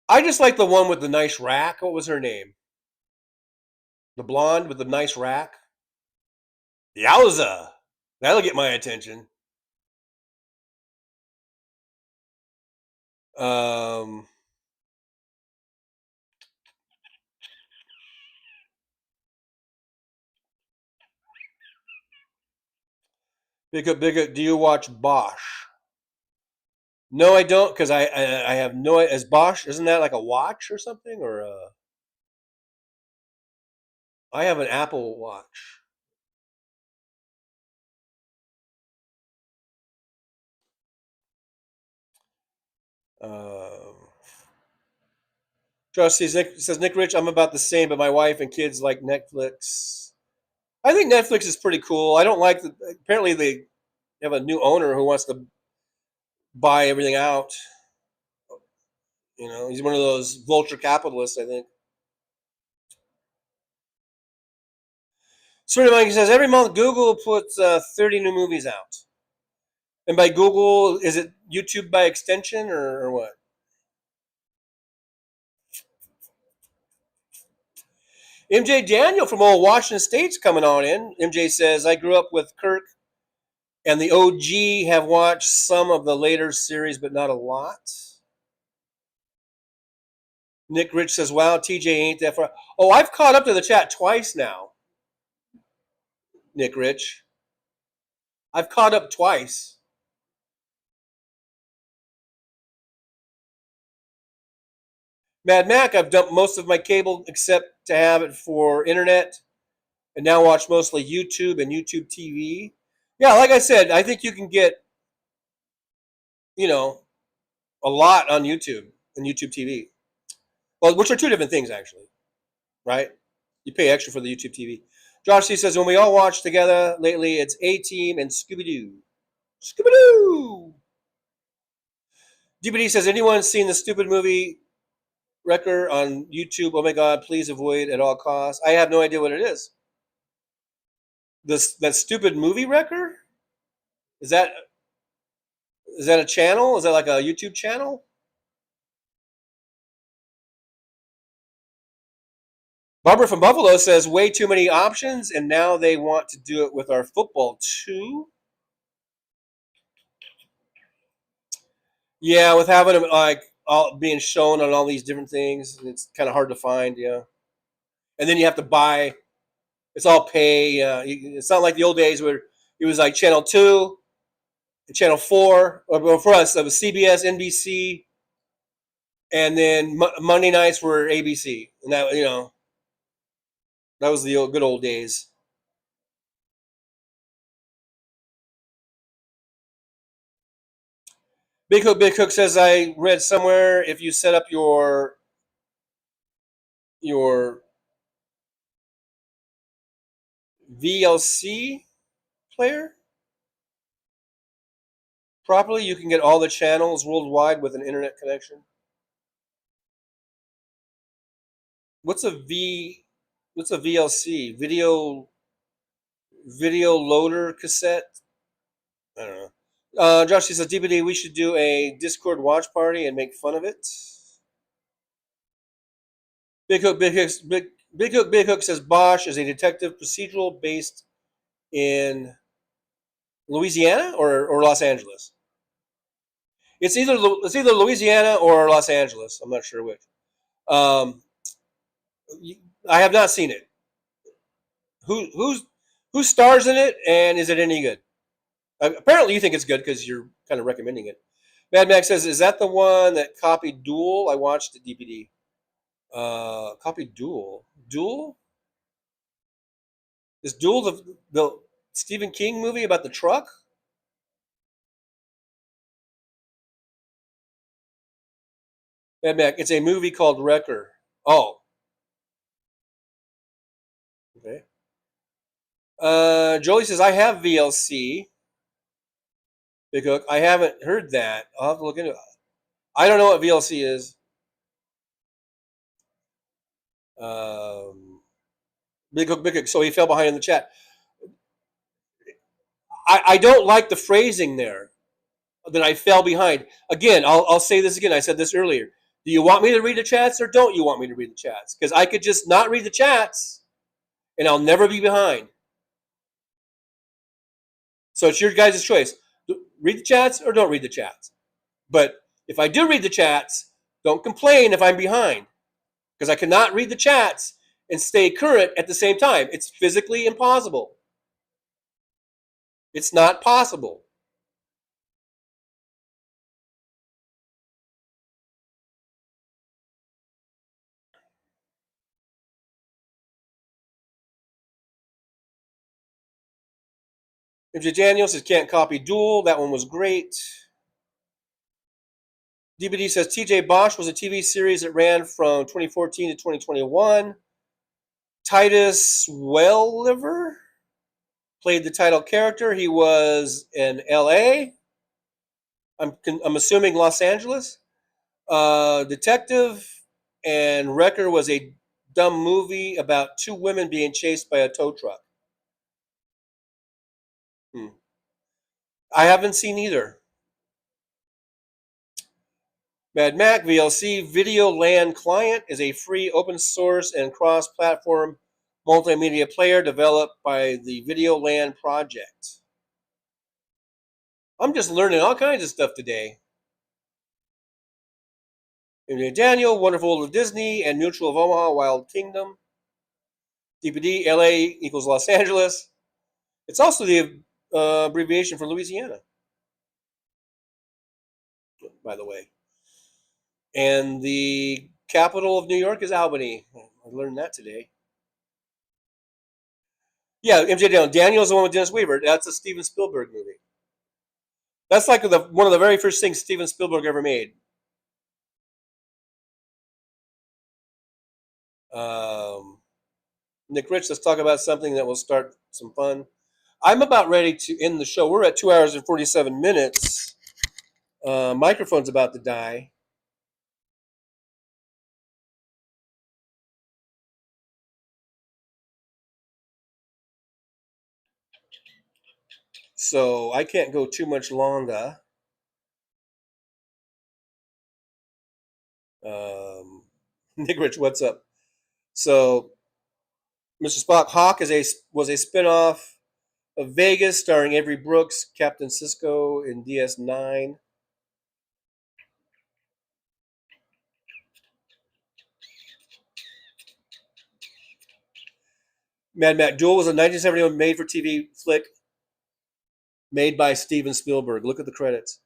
I just like the one with the nice rack. What was her name? The blonde with the nice rack. Yowza! That'll get my attention. Big Hook, do you watch Bosch? No, I don't, because I have no. As Bosch, isn't that like a watch or something, or I have an Apple Watch. Josh says Nick Rich, I'm about the same, but my wife and kids like Netflix. I think Netflix is pretty cool. I don't like the. Apparently, they have a new owner who wants to buy everything out. He's one of those vulture capitalists, I think. Sort of Mike says every month Google puts 30 new movies out. And by Google, is it YouTube by extension or what? MJ Daniel from old Washington State's coming on in. MJ says, I grew up with Kirk and the OG, have watched some of the later series, but not a lot. Nick Rich says, wow, TJ ain't that far. Oh, I've caught up to the chat twice now. Nick Rich. I've caught up twice. Mad Mac, I've dumped most of my cable except to have it for internet and now watch mostly YouTube and YouTube TV. Yeah, like I said, I think you can get, a lot on YouTube and YouTube TV. Well, which are two different things, actually, right? You pay extra for the YouTube TV. Josh C says, when we all watch together lately, it's A-Team and Scooby-Doo. Scooby-Doo! DBD says, anyone seen the stupid movie Wrecker on YouTube? Oh my God, please avoid at all costs. I have no idea what it is. That stupid movie Wrecker? Is that a channel? Is that like a YouTube channel? Barbara from Buffalo says, way too many options, and now they want to do it with our football too. Yeah, with having them like all being shown on all these different things, it's kind of hard to find. Yeah, and then you have to buy. It's all pay. It's not like the old days where it was like Channel 2, Channel 4, or for us, it was CBS, NBC, and then Monday nights were ABC, and that that was the good old days. Big Hook says, I read somewhere if you set up your VLC player properly, you can get all the channels worldwide with an internet connection. What's a VLC? Video loader cassette? I don't know. Josh says, DVD, we should do a Discord watch party and make fun of it. Big Hook says Bosch is a detective procedural based in Louisiana or Los Angeles. It's either Louisiana or Los Angeles. I'm not sure which. I have not seen it. Who stars in it, and is it any good? Apparently, you think it's good because you're kind of recommending it. Mad Max says, "Is that the one that copied Duel?" I watched the DVD. Copied Duel. Duel is Duel the Stephen King movie about the truck? Mad Max. It's a movie called Wrecker. Oh. Okay. Jolie says, I have VLC. Big Hook. I haven't heard that. I'll have to look into it. I don't know what VLC is. Big Hook, so he fell behind in the chat. I don't like the phrasing there, that I fell behind. Again, I'll say this again. I said this earlier. Do you want me to read the chats or don't you want me to read the chats? Because I could just not read the chats and I'll never be behind. So it's your guys' choice. Read the chats or don't read the chats. But if I do read the chats, don't complain if I'm behind. Because I cannot read the chats and stay current at the same time. It's physically impossible. It's not possible. MJ Daniel says can't copy Duel. That one was great. DBD says TJ Bosch was a TV series that ran from 2014 to 2021. Titus Welliver played the title character. He was in LA. I'm assuming Los Angeles. Detective, and Wrecker was a dumb movie about two women being chased by a tow truck. I haven't seen either. Mad Mac VLC Video Land Client is a free open source and cross-platform multimedia player developed by the Video Land project. I'm just learning all kinds of stuff today. Daniel, Wonderful of Disney, and Mutual of Omaha, Wild Kingdom. DPD, LA equals Los Angeles. It's also the abbreviation for Louisiana, by the way. And the capital of New York is Albany. I learned that today. Yeah, MJ Daniel. Daniel's the one with Dennis Weaver. That's a Steven Spielberg movie. That's like one of the very first things Steven Spielberg ever made. Nick Rich, let's talk about something that will start some fun. I'm about ready to end the show. We're at 2 hours and 47 minutes. Microphone's about to die. So I can't go too much longer. Nick Rich, what's up? So, Mr. Spock, Hawk was a spinoff of Vegas, starring Avery Brooks, Captain Sisko in DS9. Mad Max Duel was a 1971 made-for-TV flick made by Steven Spielberg. Look at the credits.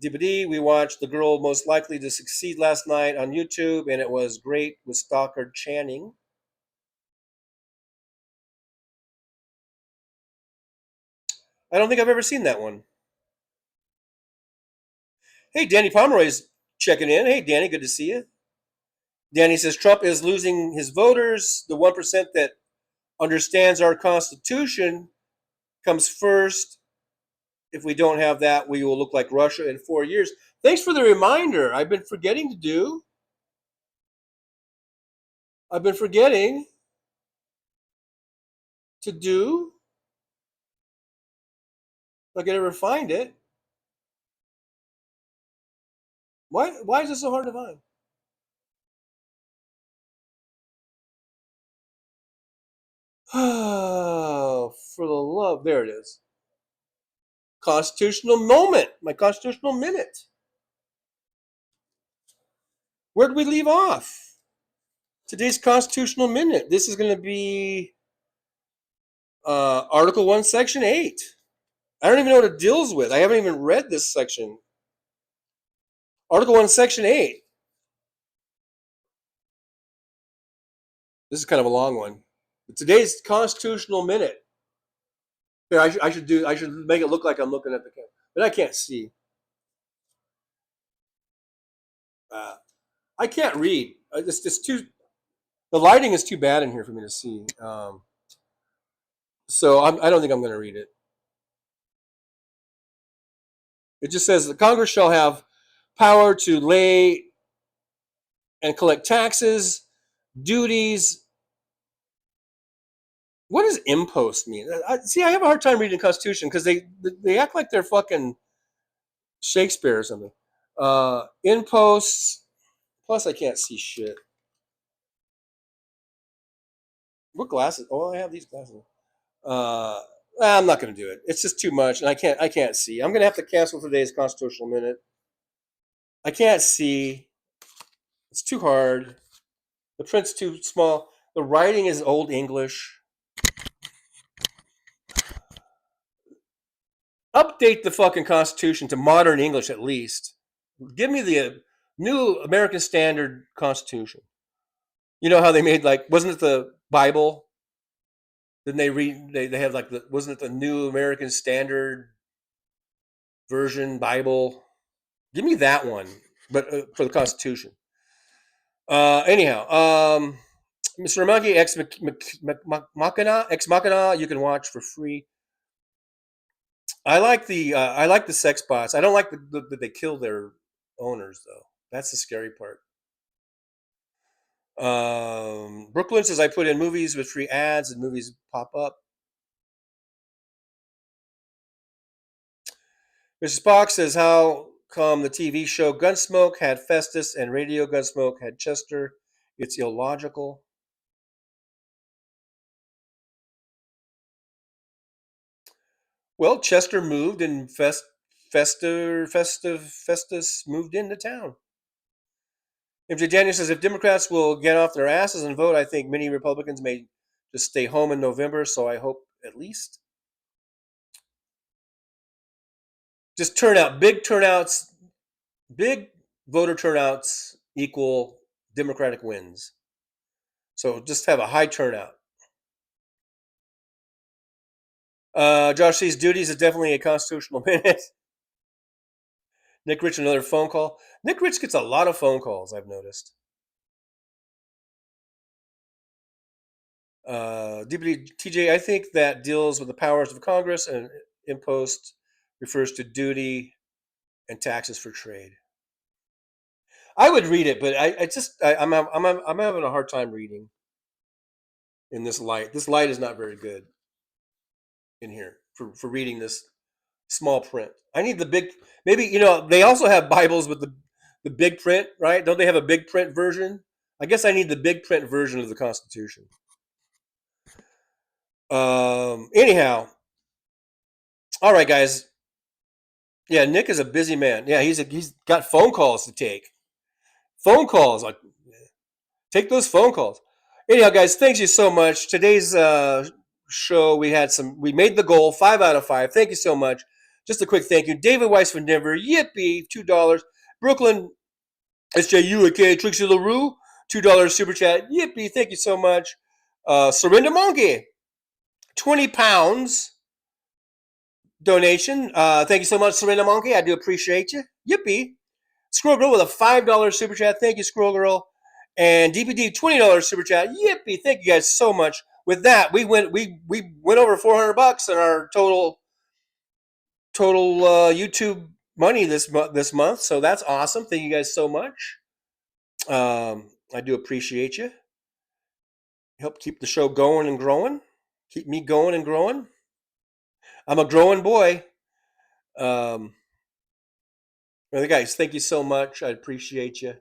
DVD, we watched The Girl Most Likely to Succeed last night on YouTube, and it was great with Stockard Channing. I don't think I've ever seen that one. Hey, Danny Pomeroy's checking in. Hey, Danny, good to see you. Danny says Trump is losing his voters. The 1% that understands our Constitution comes first. If we don't have that, we will look like Russia in 4 years. Thanks for the reminder. I've been forgetting to do. If I could ever find it. Why is it so hard to find? Oh, for the love. There it is. Constitutional moment. My constitutional minute. Where did we leave off? Today's constitutional minute. This is going to be Article 1, Section 8. I don't even know what it deals with. I haven't even read this section. Article 1, Section 8. This is kind of a long one. But today's constitutional minute. Here, I should make it look like I'm looking at the camera, but I can't see. I can't read. The lighting is too bad in here for me to see. So I don't think I'm going to read it. It just says the Congress shall have power to lay and collect taxes, duties. What does impost mean? I have a hard time reading the Constitution because they act like they're fucking Shakespeare or something. Imposts. Plus, I can't see shit. What glasses? Oh, I have these glasses. I'm not going to do it. It's just too much, and I can't see. I'm going to have to cancel today's Constitutional Minute. I can't see. It's too hard. The print's too small. The writing is Old English. Update the fucking Constitution to modern English at least. Give me the new American Standard Constitution. You know how they made, like, wasn't it the Bible? Didn't they read? They had like wasn't it the New American Standard Version Bible? Give me that one, but for the Constitution. Anyhow, Mr. Monkey Ex Machina, you can watch for free. I like the sex bots. I don't like that they kill their owners though. That's the scary part. Brooklyn says I put in movies with free ads and movies pop up. Mr. Spock says how come the TV show Gunsmoke had Festus and Radio Gunsmoke had Chester? It's illogical. Well, Chester moved and Festus moved into town. MJ Daniel says if Democrats will get off their asses and vote, I think many Republicans may just stay home in November, so I hope at least. Just turnout, big turnouts, big voter turnouts equal Democratic wins. So just have a high turnout. Josh sees duties is definitely a constitutional minute. Nick Rich, another phone call. Nick Rich gets a lot of phone calls, I've noticed. TJ, I think that deals with the powers of Congress, and impost refers to duty and taxes for trade. I would read it, but I'm having a hard time reading in this light. This light is not very good in here for reading this small print. I need the big. Maybe they also have Bibles with the big print, right? Don't they have a big print version? I guess I need the big print version of the Constitution. Anyhow, all right, guys. Yeah, Nick is a busy man. Yeah, he's got phone calls to take. Phone calls, like, take those phone calls. Anyhow, guys, thank you so much. Today's show, we made the goal 5 out of 5. Thank you so much. Just a quick thank you. David Weiss from Denver, yippee, $2. Brooklyn, SJUAK, Trixie LaRue, $2 super chat, yippee, thank you so much. Surrender Monkey, 20 pounds donation. Thank you so much, Surrender Monkey. I do appreciate you. Yippee. Squirrel Girl with a $5 super chat. Thank you, Squirrel Girl. And DPD $20 super chat. Yippee! Thank you guys so much. With that, we went over $400 in our total YouTube money this month. So that's awesome. Thank you guys so much. I do appreciate you. Help keep the show going and growing. Keep me going and growing. I'm a growing boy. Well, guys, thank you so much. I appreciate you.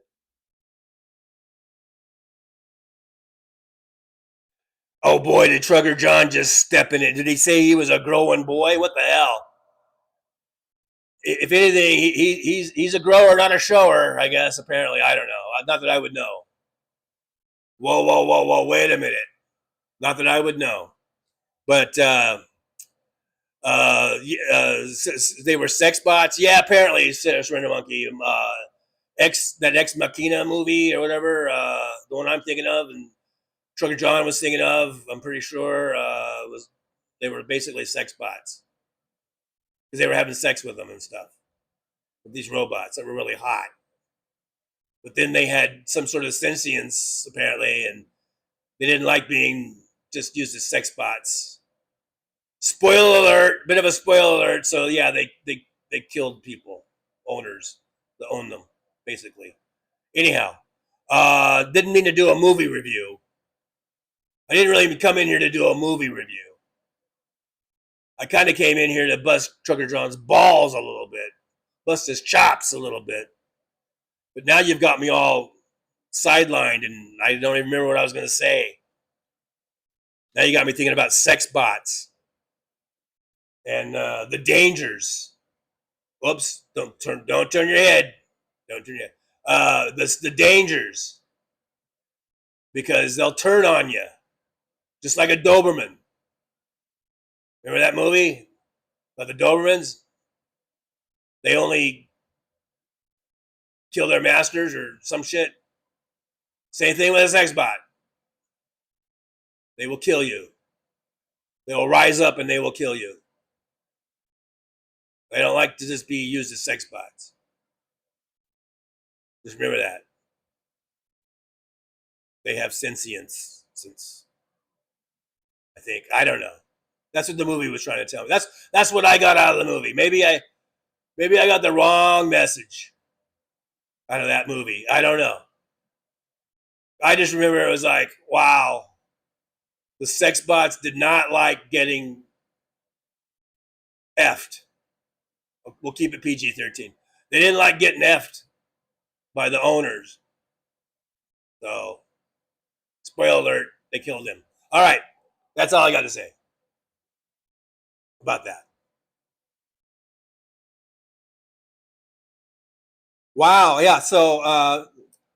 Oh boy, did Trucker John just step in it? Did he say he was a growing boy? What the hell? If anything, he's a grower, not a shower, I guess. Apparently, I don't know. Not that I would know. Whoa! Wait a minute. Not that I would know. But they were sex bots. Yeah, apparently, Surrender Monkey. That Ex Machina movie or whatever, the one I'm thinking of, and Trucker John was thinking of, I'm pretty sure, they were basically sex bots. Because they were having sex with them and stuff. With these robots that were really hot. But then they had some sort of sentience, apparently, and they didn't like being just used as sex bots. Spoiler alert, bit of a spoiler alert. So yeah, they They killed people, owners that own them, basically. Anyhow, didn't mean to do a movie review. I didn't really even come in here to do a movie review. I kind of came in here to bust Trucker John's balls a little bit, bust his chops a little bit. But now you've got me all sidelined, and I don't even remember what I was going to say. Now you got me thinking about sex bots and the dangers. Whoops! Don't turn your head. Don't turn your head. The dangers, because they'll turn on you, just like a Doberman. Remember that movie about the Dobermans? They only kill their masters or some shit. Same thing with a sex bot. They will kill you. They will rise up and they will kill you. They don't like to just be used as sex bots. Just remember that. They have sentience, I think. I don't know. That's what the movie was trying to tell me. That's what I got out of the movie. Maybe I got the wrong message out of that movie. I don't know. I just remember it was like, wow, the sex bots did not like getting effed. We'll keep it PG-13. They didn't like getting effed by the owners. So, spoiler alert, they killed him. All right, that's all I got to say about that. Wow, yeah, so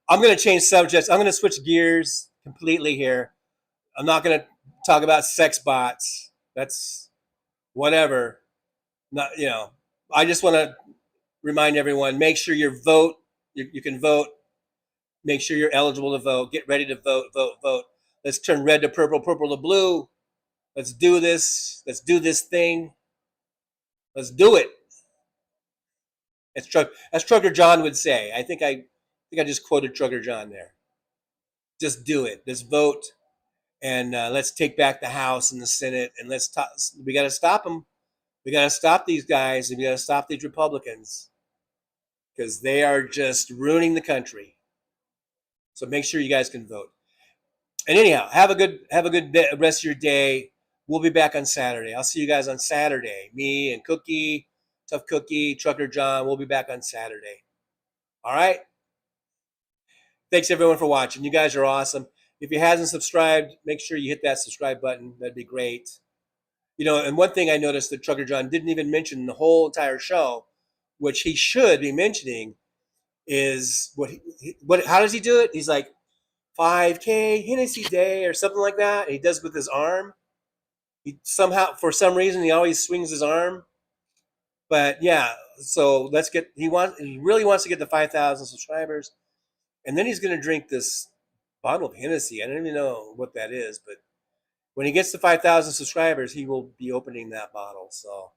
I'm going to change subjects. I'm going to switch gears completely here. I'm not going to talk about sex bots. That's whatever. Not, I just want to remind everyone, make sure you vote. You can vote. Make sure you're eligible to vote. Get ready to vote, vote. Let's turn red to purple, purple to blue. Let's do this. Let's do this thing. Let's do it. As Trucker John would say. I think I just quoted Trucker John there. Just do it. Let's vote, and let's take back the House and the Senate, and we got to stop them. We got to stop these guys, and we got to stop these Republicans, because they are just ruining the country. So make sure you guys can vote. And anyhow, have a good day, rest of your day. We'll be back on Saturday. I'll see you guys on Saturday. Me and Cookie, Tough Cookie, Trucker John. We'll be back on Saturday. All right? Thanks, everyone, for watching. You guys are awesome. If you hasn't subscribed, make sure you hit that subscribe button. That'd be great. And one thing I noticed that Trucker John didn't even mention in the whole entire show, which he should be mentioning, is how does he do it? He's like, 5K Hennessy Day or something like that. And he does it with his arm. He somehow, for some reason, he always swings his arm. But yeah, so he really wants to get the 5,000 subscribers. And then he's going to drink this bottle of Hennessy. I don't even know what that is, but when he gets to 5,000 subscribers, he will be opening that bottle. So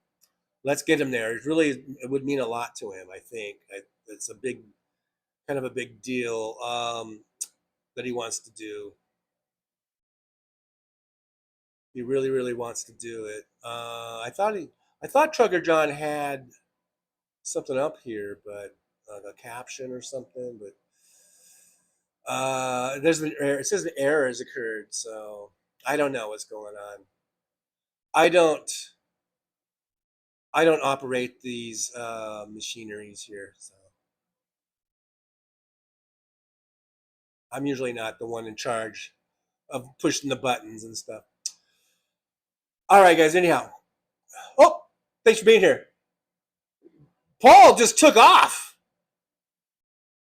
let's get him there. It would mean a lot to him, I think. It's kind of a big deal that he wants to do. He really, really wants to do it. I thought Trucker John had something up here, but a caption or something. But it says an error has occurred, so I don't know what's going on. I don't operate these machineries here, so I'm usually not the one in charge of pushing the buttons and stuff. All right, guys. Anyhow, thanks for being here. Paul just took off.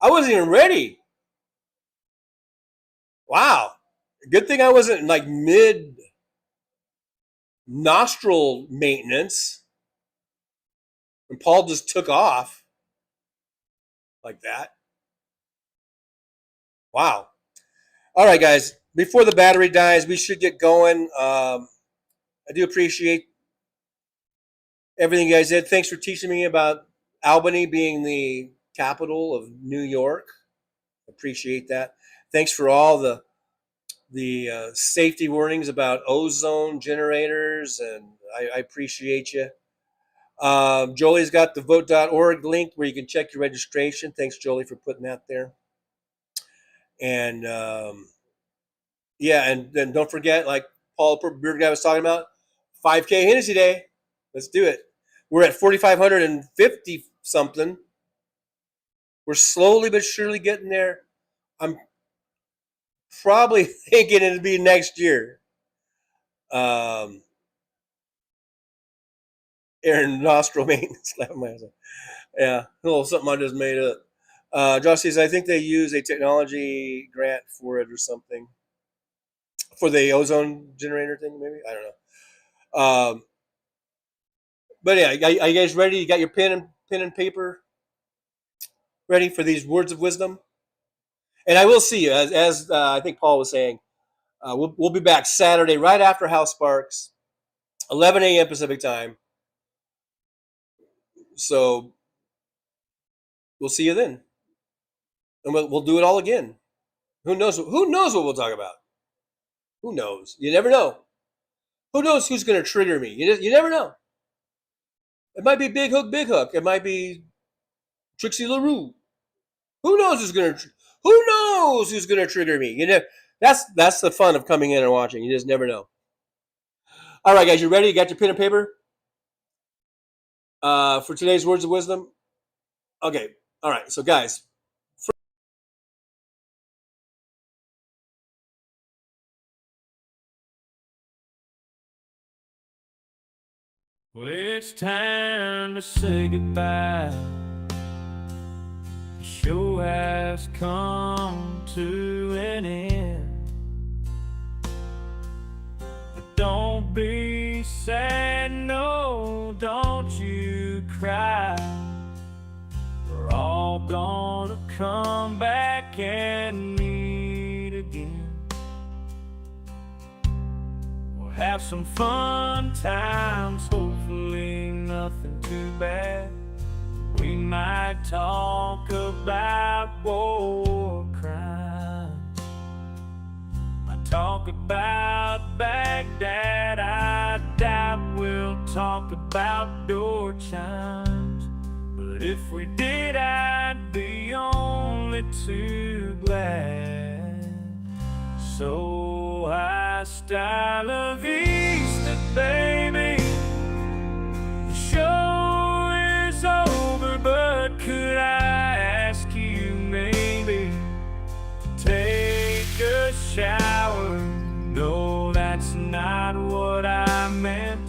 I wasn't even ready. Wow. Good thing I wasn't like mid nostril maintenance. And Paul just took off like that. Wow. All right, guys. Before the battery dies, we should get going. I do appreciate everything you guys did. Thanks for teaching me about Albany being the capital of New York. Appreciate that. Thanks for all the safety warnings about ozone generators, and I appreciate you. Jolie's got the vote.org link where you can check your registration. Thanks, Jolie, for putting that there. And yeah, and then don't forget, like Paul Beard Guy was talking about, 5K Hennessy Day. Let's do it. We're at 4,550 something. We're slowly but surely getting there. I'm probably thinking it'll be next year. Aaron nostril maintenance. Yeah, a little something I just made up. Josh says, I think they use a technology grant for it or something. For the ozone generator thing, maybe? I don't know. But yeah, are you guys ready? You got your pen and paper ready for these words of wisdom? And I will see you, as I think Paul was saying, we'll be back Saturday right after House Sparks, 11 a.m. Pacific time. So we'll see you then. And we'll do it all again. Who knows what we'll talk about? Who knows? You never know. Who knows who's going to trigger me? You never know. It might be Big Hook. It might be Trixie LaRue. Who knows who's going to trigger me? You know, that's the fun of coming in and watching. You just never know. All right, guys, you ready? You got your pen and paper for today's words of wisdom? Okay. All right. So, guys. Well, it's time to say goodbye. The show has come to an end. But don't be sad, no, don't you cry. We're all gonna come back and meet again. Have some fun times, hopefully nothing too bad. We might talk about war crimes. Might talk about Baghdad. I doubt we'll talk about door chimes. But if we did, I'd be only too glad. So hasta la vista, baby. The show is over, but could I ask you maybe to take a shower? No, that's not what I meant,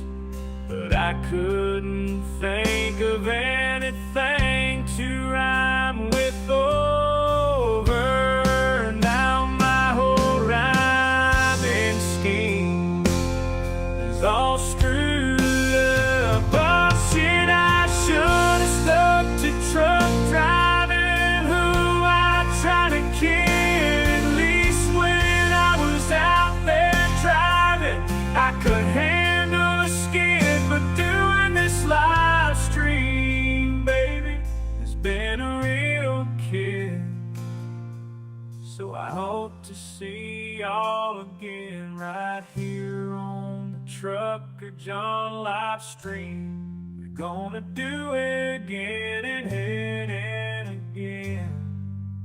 but I couldn't think of anything to rhyme with over. All screwed up. Oh shit, I should have stuck to truck driving, who I tried to kid. At least when I was out there driving, I could handle a skid. But doing this live stream, baby, has been a real kick. So I hope to see y'all again right here on Trucker John live stream. We're gonna do it again and again,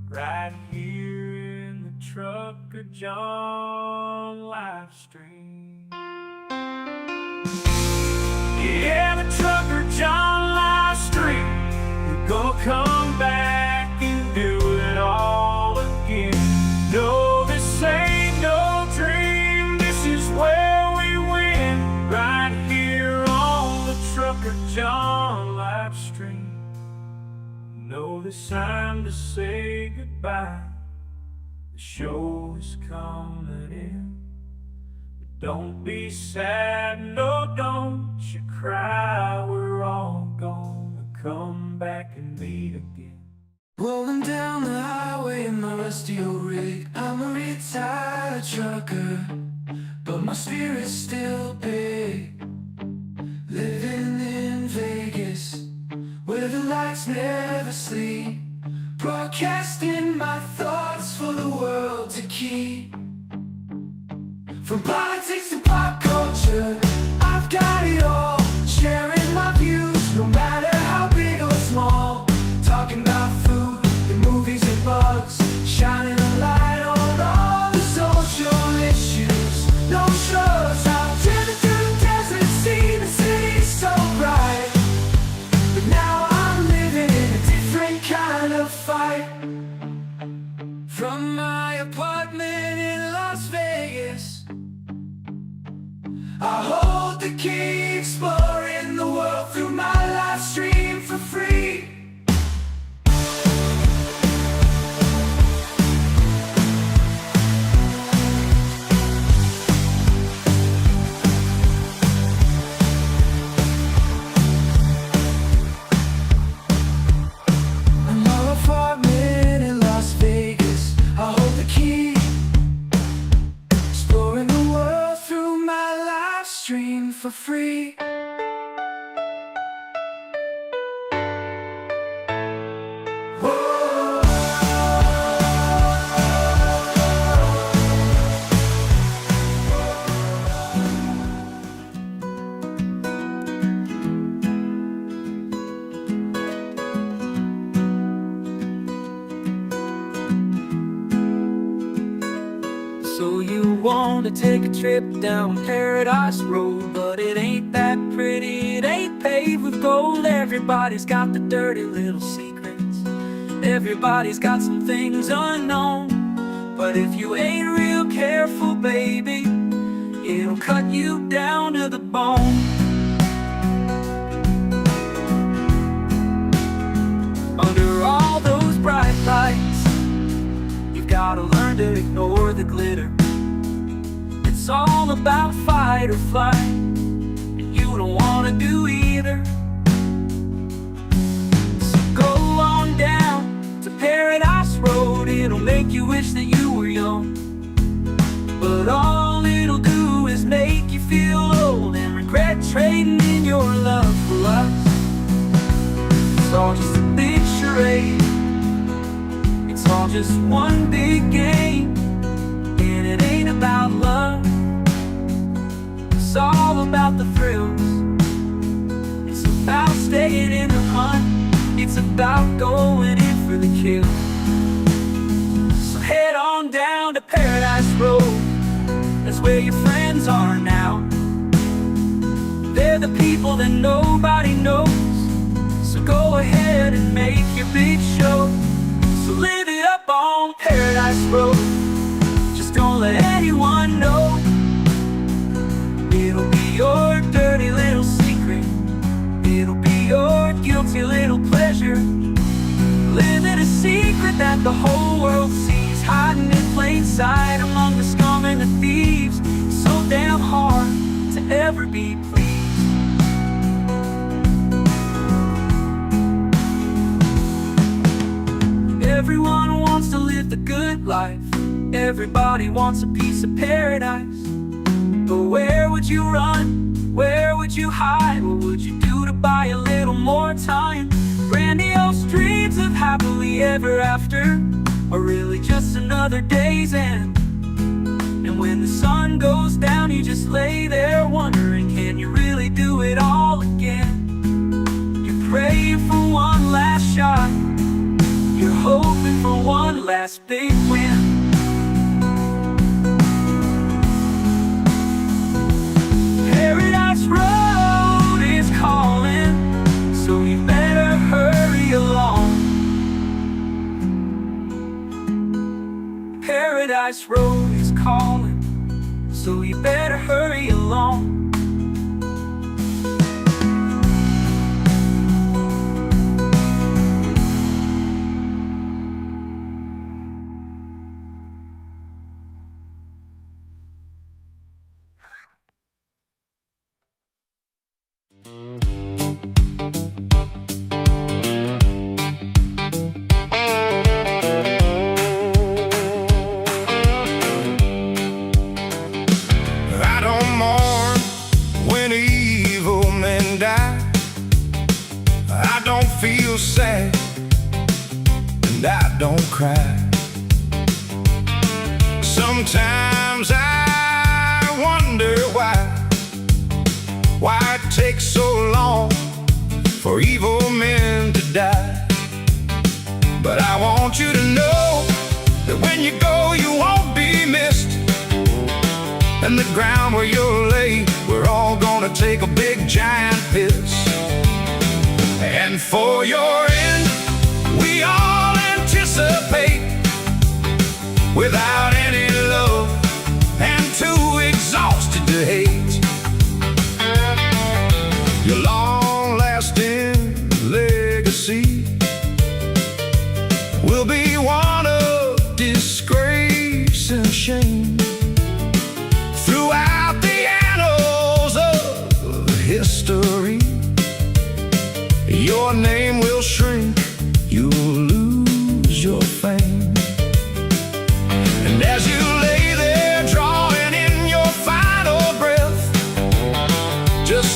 right here in the Trucker John live stream. Yeah, the Trucker John live stream. We're gonna come back and do it all again. No, this ain't no dream. This is where right here on the Trucker John live stream. Know it's time to say goodbye. The show is coming in. But don't be sad, no, don't you cry. We're all gonna come back and meet again. Rolling down the highway in my rusty old rig. I'm a retired trucker, but my spirit's still big. Living in Vegas, where the lights never sleep. Broadcasting my thoughts for the world to keep. From politics to pop culture, I've got it all. Sharing my views, no I hold the key, exploring the world through my live stream for free. My apartment in Las Vegas, I hold the key, exploring the world through my live stream for free. So you want to take a trip down Paradise Road, but it ain't that pretty, it ain't paved with gold. Everybody's got the dirty little secrets, everybody's got some things unknown. But if you ain't real careful, baby, it'll cut you down to the bone. Under all those bright lights, you've gotta learn to ignore the glitter. It's all about fight or flight, and you don't wanna do either. So go on down to Paradise Road, it'll make you wish that you were young. But all it'll do is make you feel old and regret trading in your love for lust. It's all just a big charade, it's all just one big game, and it ain't about love. It's all about the thrills, it's about staying in the hunt, it's about going in for the kill. So head on down to Paradise Road, that's where your friends are now. They're the people that nobody knows, so go ahead and make your big show. So live it up on Paradise Road, just don't let anyone know. It'll be your dirty little secret, it'll be your guilty little pleasure. Living a secret that the whole world sees, hiding in plain sight among the scum and the thieves. It's so damn hard to ever be pleased. Everyone wants to live the good life, everybody wants a piece of paradise. But where would you run? Where would you hide? What would you do to buy a little more time? Grandiose dreams of happily ever after are really just another day's end. And when the sun goes down, you just lay there wondering, can you really do it all again? You're praying for one last shot, you're hoping for one last big win. Paradise Road is calling, so you better hurry along. Paradise Road is calling, so you better hurry along. I don't mourn when evil men die. I don't feel sad and I don't cry. Sometimes I wonder why it takes so long for evil men to die. But I want you to know that when you go, you won't be missed. And the ground where you'll lay, we're all gonna take a big giant piss. And for your end, we all anticipate, without any love and too exhausted to hate.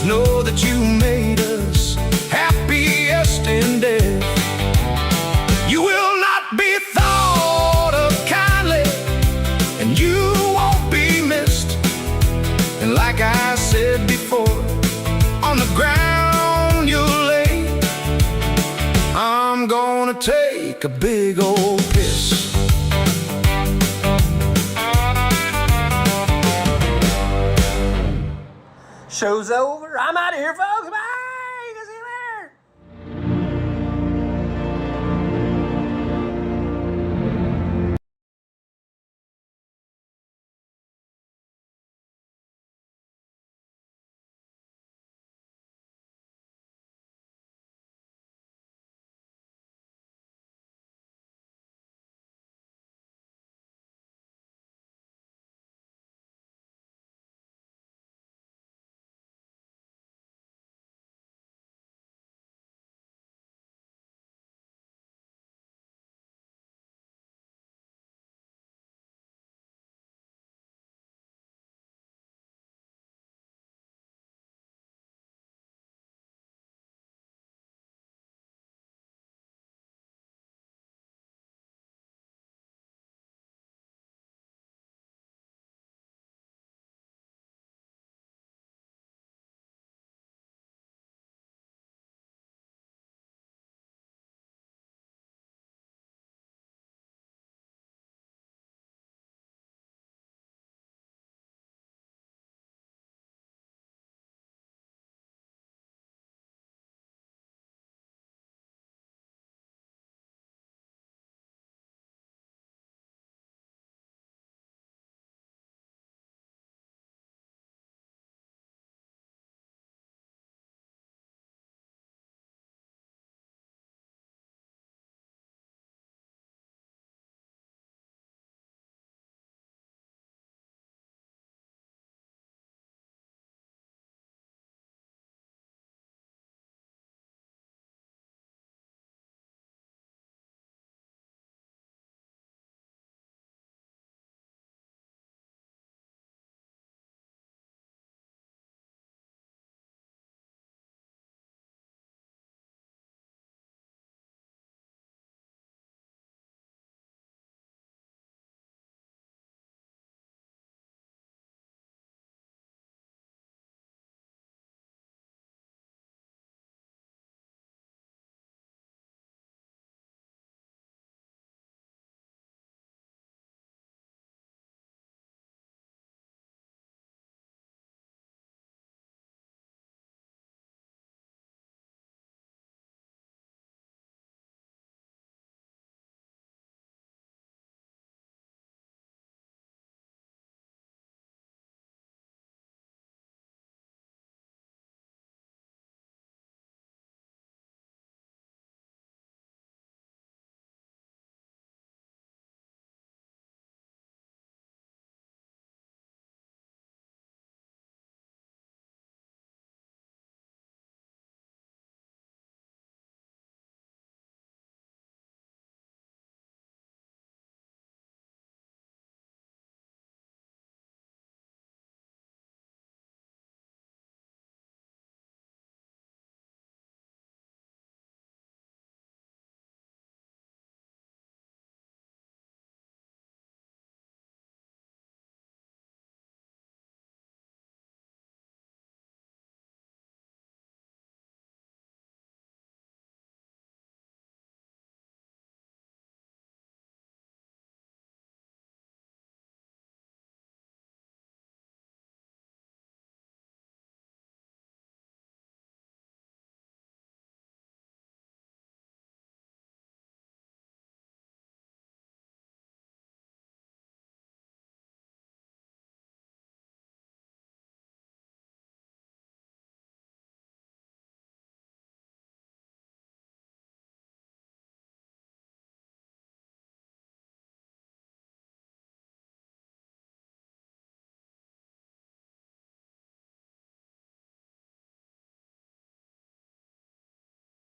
Just know that you made us happiest in death. You will not be thought of kindly, and you won't be missed. And like I said before, on the ground you'll lay. I'm gonna take a big old piss. Show's over. I'm out of here, folks. Bye.